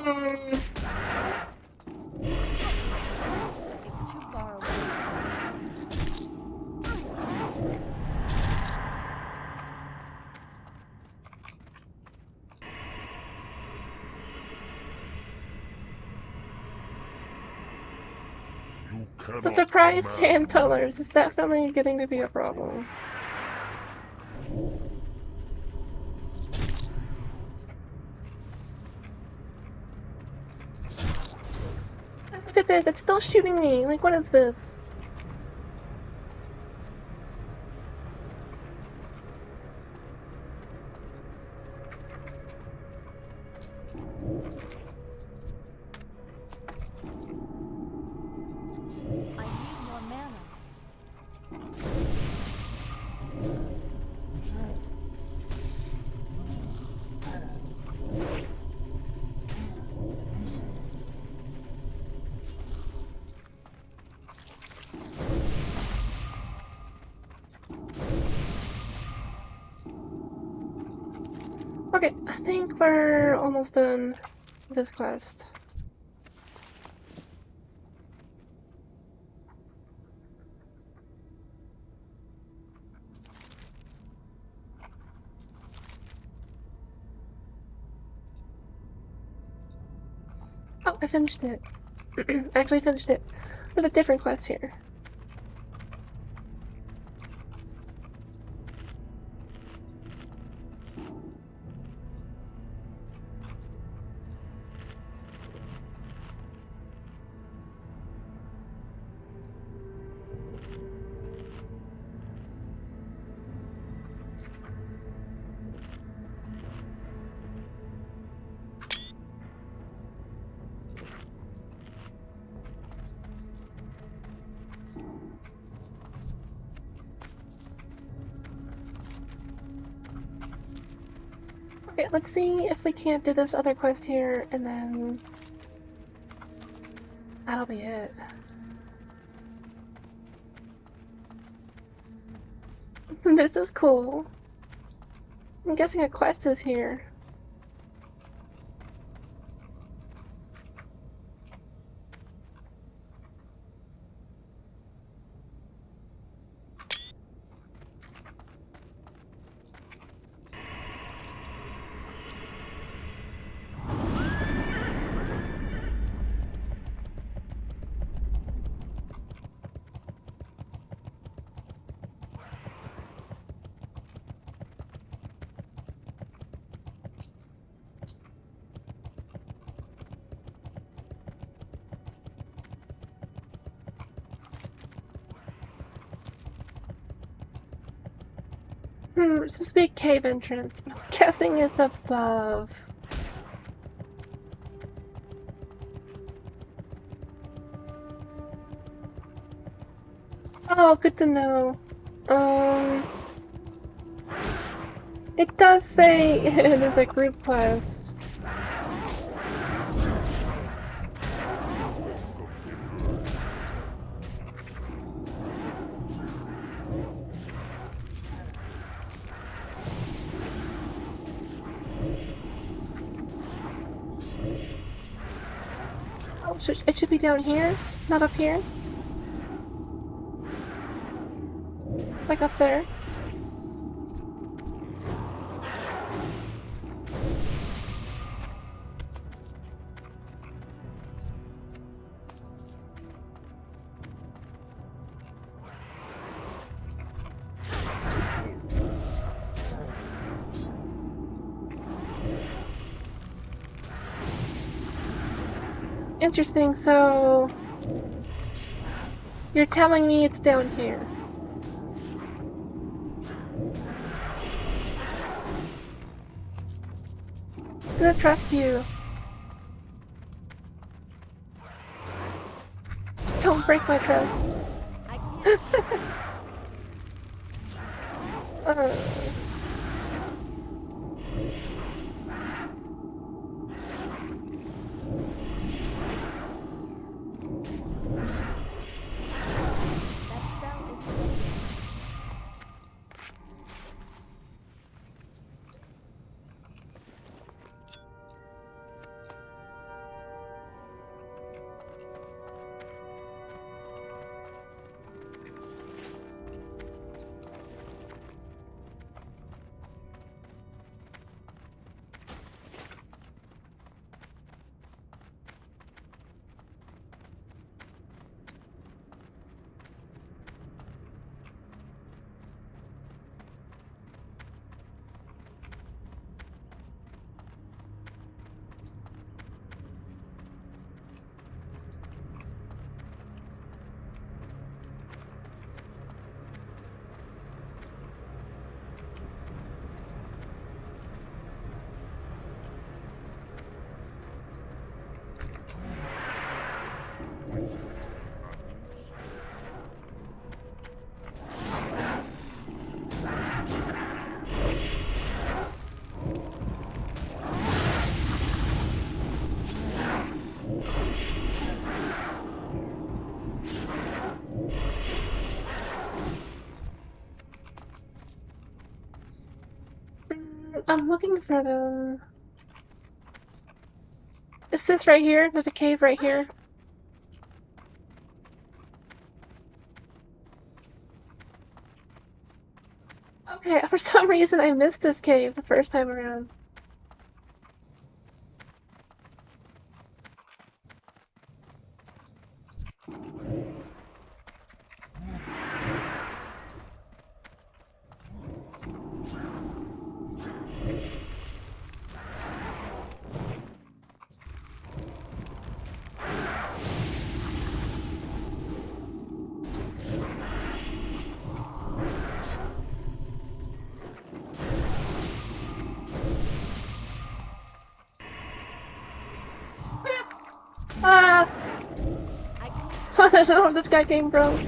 B: It's too far away.
C: You cannot
A: The surprise
C: command
A: hand colors is definitely getting to be a problem. Look at this, it's still shooting me. Like, what is this?
B: I need more mana.
A: Okay, I think we're almost done with this quest. I finished it. I actually finished it with a different quest here. Okay, let's see if we can't do this other quest here, and then that'll be it. This is cool. I'm guessing a quest is here. It's supposed to be a cave entrance, but I'm guessing it's above. Oh, good to know. It does say it is a group quest. Oh, it should be down here, not up here. Like up there. Interesting, so you're telling me it's down here. I'm gonna trust you. Don't break my trust.
B: I can't. That spell is working. I'm looking for them. Is this right here? There's a cave right here. Okay, for some reason I missed this cave the first time around.
A: Ah!
B: I can
A: I don't know where this guy came from.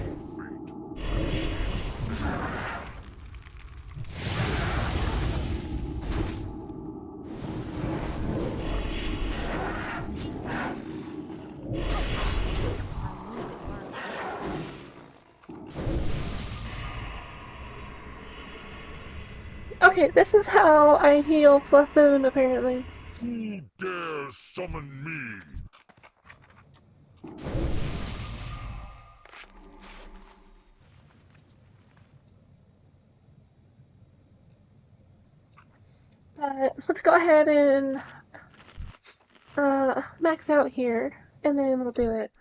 A: Okay, this is how I heal Flathoon, apparently.
C: Who dares summon me?
A: But let's go ahead and max out here, and then we'll do it.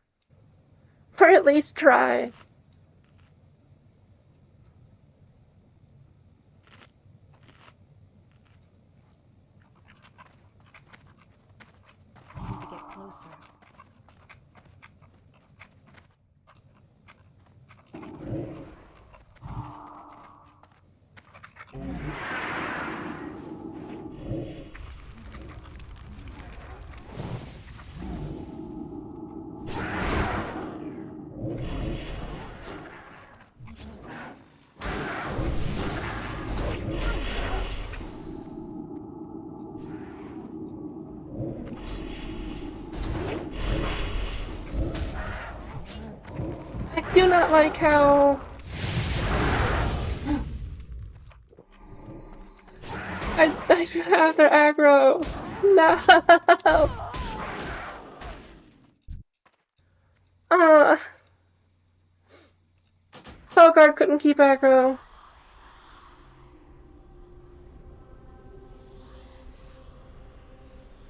A: Or at least try.
B: need to get closer.
A: I do not like how I should have their aggro. No. Felguard couldn't keep aggro.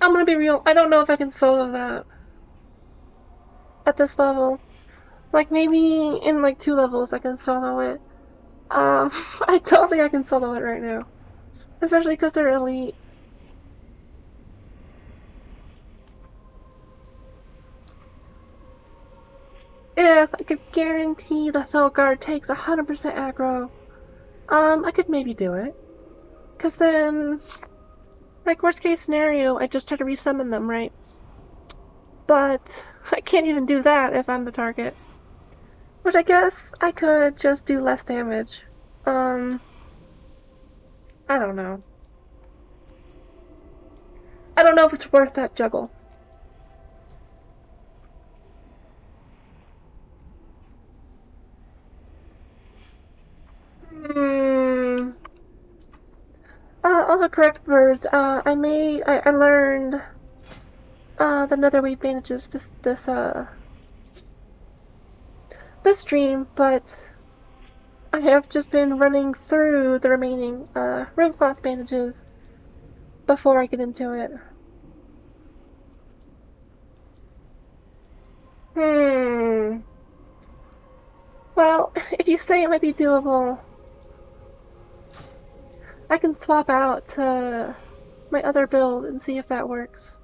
A: I'm gonna be real. I don't know if I can solo that at this level. Like maybe in like 2 levels I can solo it. I don't think I can solo it right now, especially because they're elite. If I could guarantee the Felguard takes 100% aggro, I could maybe do it. Cause then, like worst case scenario, I just try to resummon them, right? But I can't even do that if I'm the target. Which I guess I could just do less damage. I don't know. I don't know if it's worth that juggle. Also correct words. I learned the netherweave bandages this stream, but I have just been running through the remaining room cloth bandages before I get into it. Well, if you say it might be doable, I can swap out to my other build and see if that works.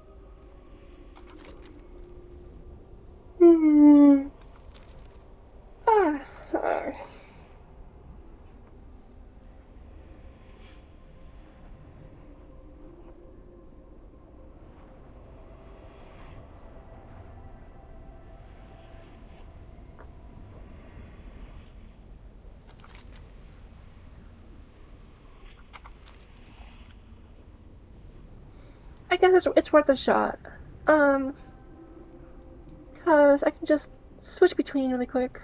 A: Ah. I guess it's worth a shot. Cause I can just switch between really quick.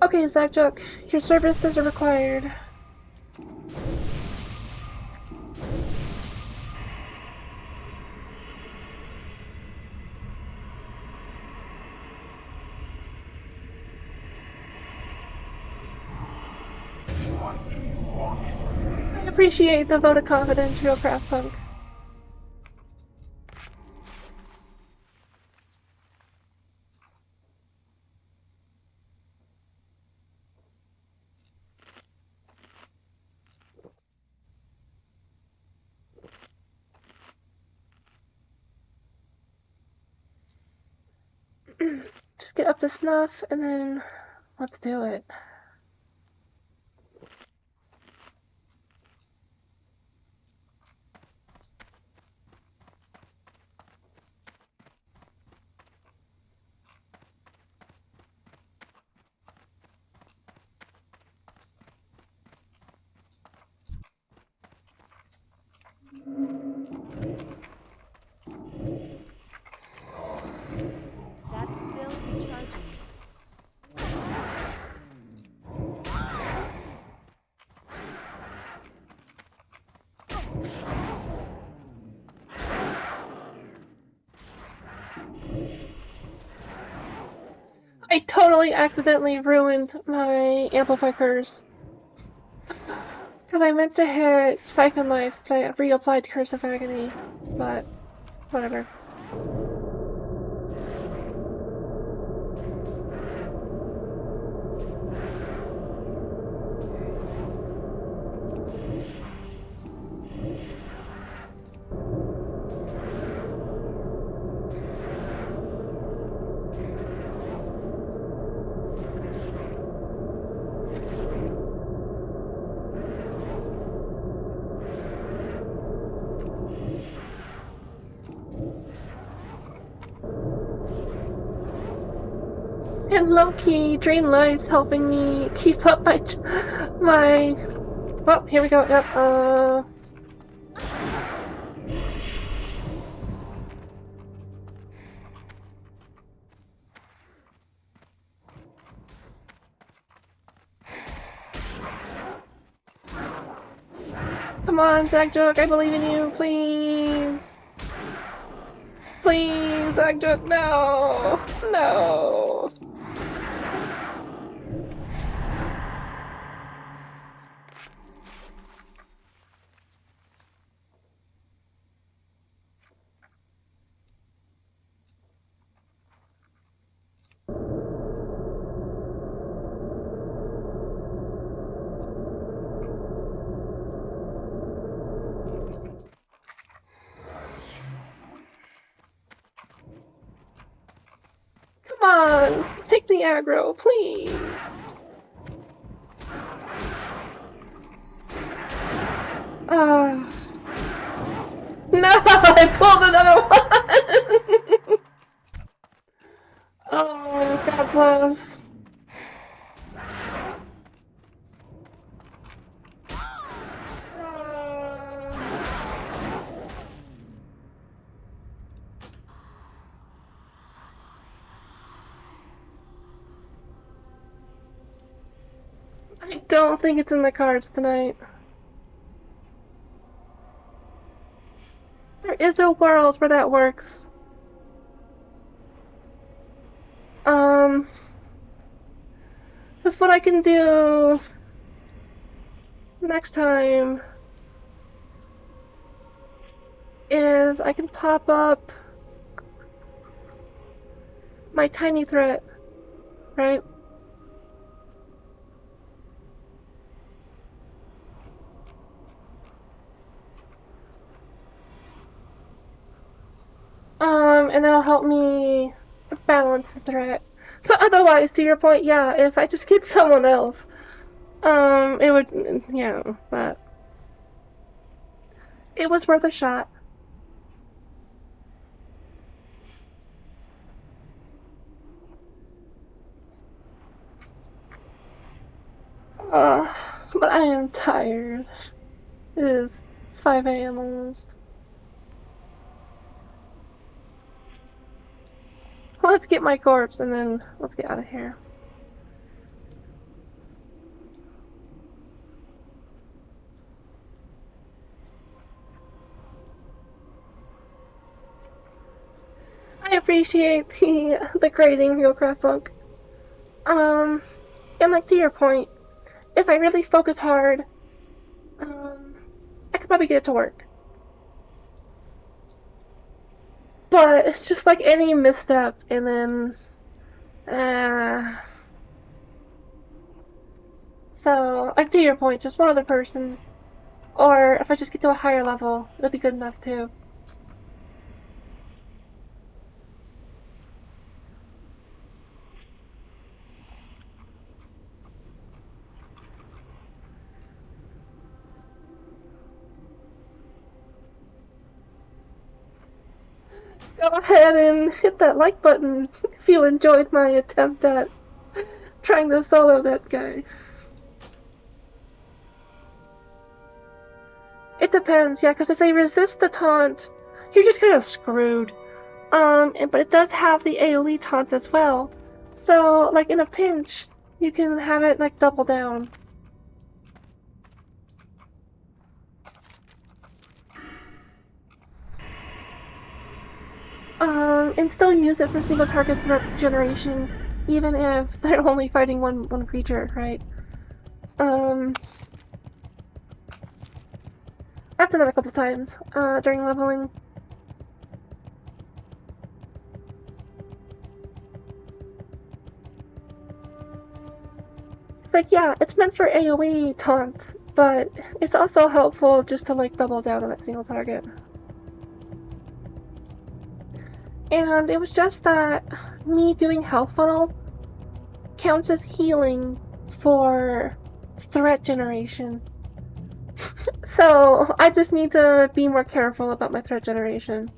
A: Okay, Zakjuk, your services are required. I appreciate the vote of confidence, Real Craft Punk. just get up to snuff, and then let's do it.
B: That's still recharging.
A: I totally accidentally ruined my amplify curse. Because I meant to hit Siphon Life, but I reapplied Curse of Agony. But, whatever. And low-key, Drain Life's helping me keep up my... Well, here we go. Yep, Come on, Zagjoke, I believe in you, please! Please, Zagjoke, no! No! Come on! Take the aggro, please! No! I pulled another one! Oh, God bless. I don't think it's in the cards tonight. There is a world where that works. That's what I can do next time is I can pop up my tiny threat, right? And that'll help me balance the threat. But otherwise, to your point, yeah, if I just get someone else, it would, yeah, but it was worth a shot. But I am tired. It is 5 a.m. almost. Let's get my corpse and then let's get out of here. I appreciate the grading, Realcraft Funk. And like to your point, if I really focus hard, I could probably get it to work. But it's just like any misstep, and then, so, like to your point, just one other person, or if I just get to a higher level, it'll be good enough too. go ahead and hit that like button if you enjoyed my attempt at trying to solo that guy. It depends, yeah, because if they resist the taunt, you're just kind of screwed. But it does have the AoE taunt as well. So, like, in a pinch, you can have it, like, double down. And still use it for single target threat generation, even if they're only fighting one creature, right? I've done that a couple times, during leveling. Like, yeah, it's meant for AoE taunts, but it's also helpful just to, like, double down on that single target. And it was just that me doing health funnel counts as healing for threat generation. So I just need to be more careful about my threat generation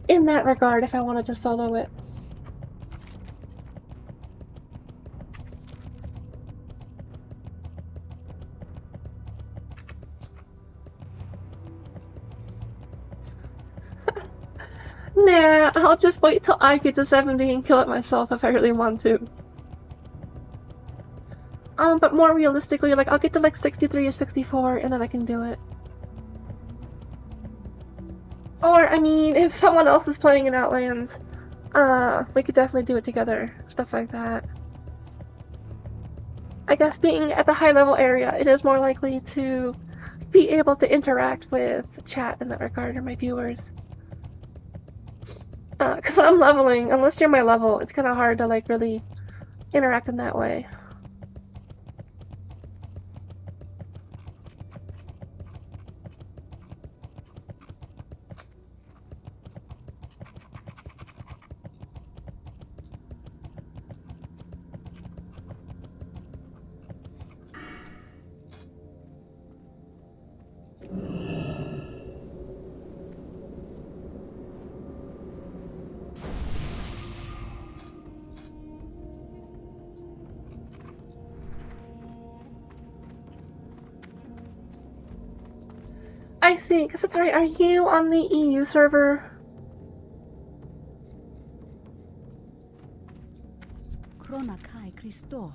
A: in that regard if I wanted to solo it. Nah, I'll just wait till I get to 70 and kill it myself if I really want to. But more realistically, like, I'll get to like 63 or 64 and then I can do it. Or, I mean, if someone else is playing in Outlands, we could definitely do it together. Stuff like that. I guess being at the high level area, it is more likely to be able to interact with chat in that regard, or my viewers. Because when I'm leveling, unless you're my level, it's kind of hard to, like, really interact in that way. I see, because that's right, are you on the EU server?
B: Chronakai Christor.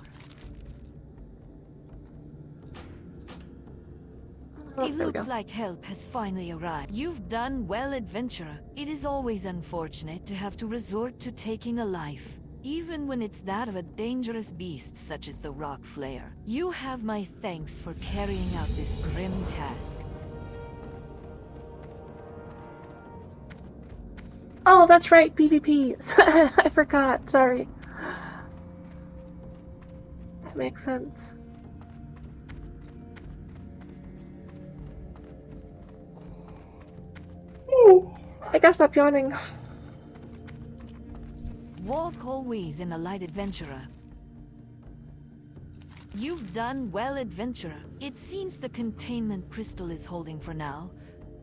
A: Oh,
F: It
A: there we
F: looks
A: go.
F: like help has finally arrived. You've done well, adventurer. It is always unfortunate to have to resort to taking a life, even when it's that of a dangerous beast such as the Rock Flayer. You have my thanks for carrying out this grim task.
A: Oh, that's right, PvP. I forgot, sorry. That makes sense. Ooh, I gotta stop yawning.
F: Walk always in a light, adventurer. You've done well, adventurer. It seems the containment crystal is holding for now,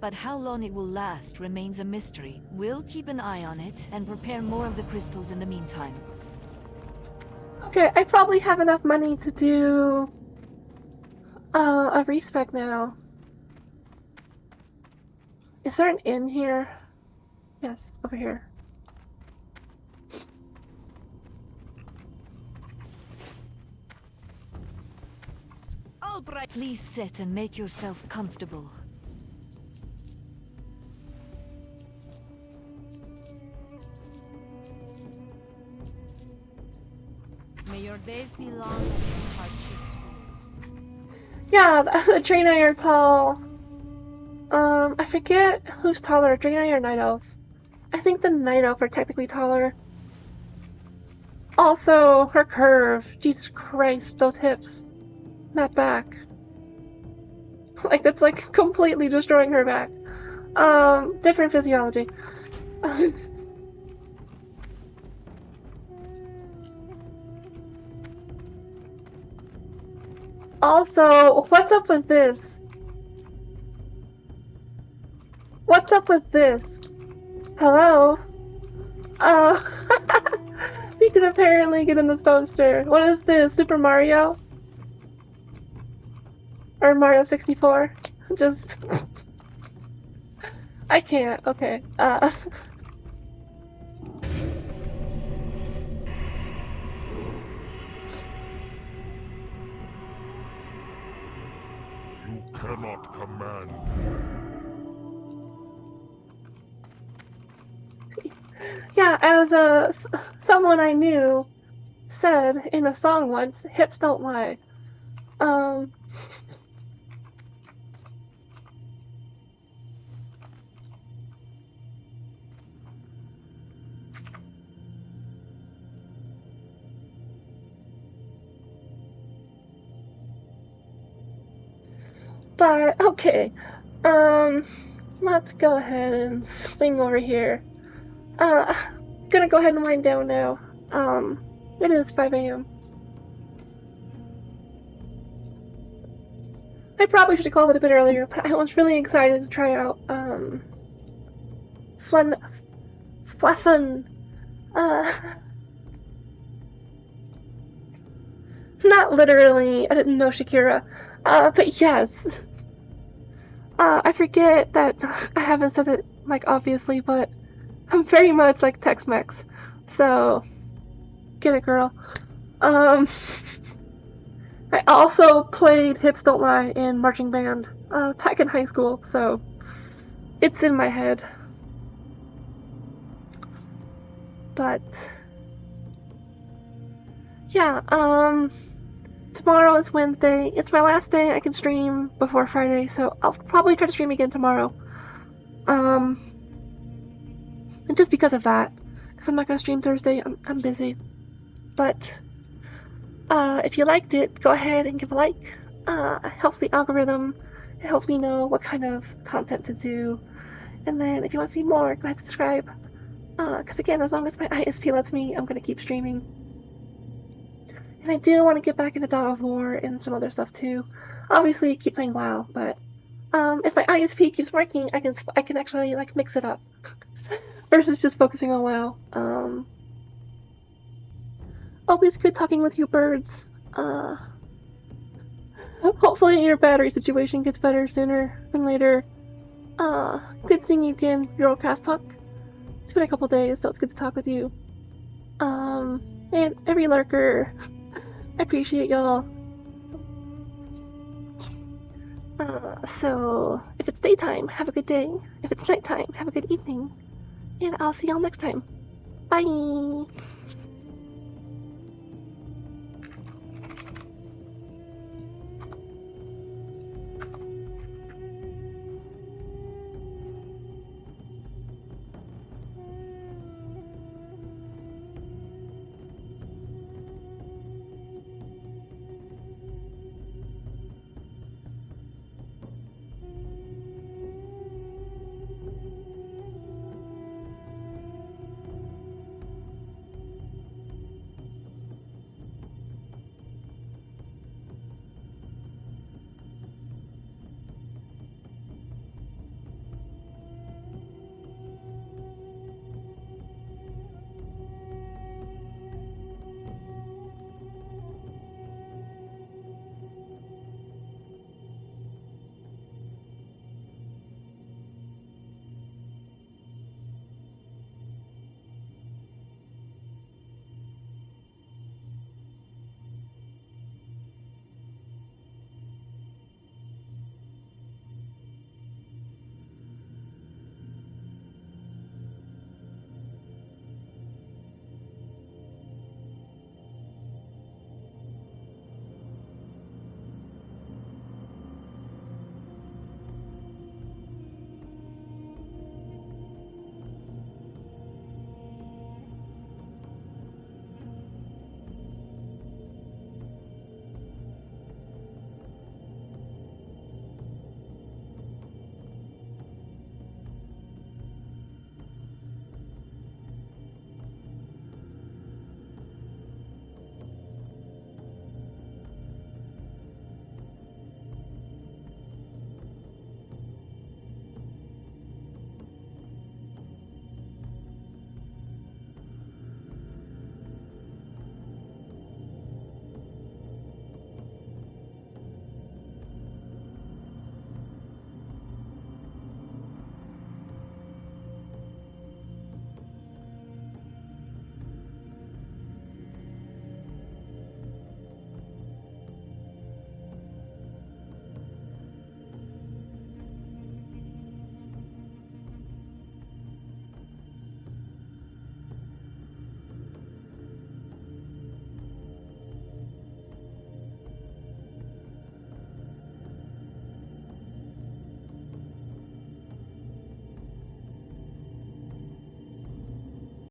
F: but how long it will last remains a mystery. We'll keep an eye on it and prepare more of the crystals in the meantime.
A: Okay, I probably have enough money to do a respec now. Is there an inn here? Yes, over here.
F: Albright, please sit and make yourself comfortable.
B: May your days be long and your hardships free.
A: Yeah, the Draenei are tall. I forget who's taller, Draenei or Night Elf. I think the Night Elf are technically taller. Also, her curve. Jesus Christ, those hips. That back. Like, that's like completely destroying her back. Different physiology. Also, what's up with this? What's up with this? Hello? You can apparently get in this poster. What is this? Super Mario? Or Mario 64? Just... I can't. Okay.
C: You cannot command.
A: Yeah, as someone I knew said in a song once, hips don't lie. But, okay, let's go ahead and swing over here. Gonna go ahead and wind down now. It is 5 a.m. I probably should have called it a bit earlier, but I was really excited to try out, Flathun, not literally, I didn't know Shakira, but yes. I forget that I haven't said it, like, obviously, but I'm very much like Tex-Mex, so get it, girl. I also played Hips Don't Lie in marching band back in high school, so it's in my head. But yeah, tomorrow is Wednesday. It's my last day I can stream before Friday, so I'll probably try to stream again tomorrow. And just because of that, because I'm not gonna stream Thursday, I'm busy. But if you liked it, go ahead and give a like. It helps the algorithm. It helps me know what kind of content to do. And then if you want to see more, go ahead and subscribe. Because again, as long as my ISP lets me, I'm gonna keep streaming. And I do want to get back into Dawn of War and some other stuff too. Obviously, keep playing WoW, but if my ISP keeps working, I can actually like mix it up versus just focusing on WoW. Always good talking with you, birds. Hopefully your battery situation gets better sooner than later. Good seeing you again, Eurocraft Puck. It's been a couple days, so it's good to talk with you. And every lurker, I appreciate y'all. So, if it's daytime, have a good day. If it's nighttime, have a good evening. And I'll see y'all next time. Bye!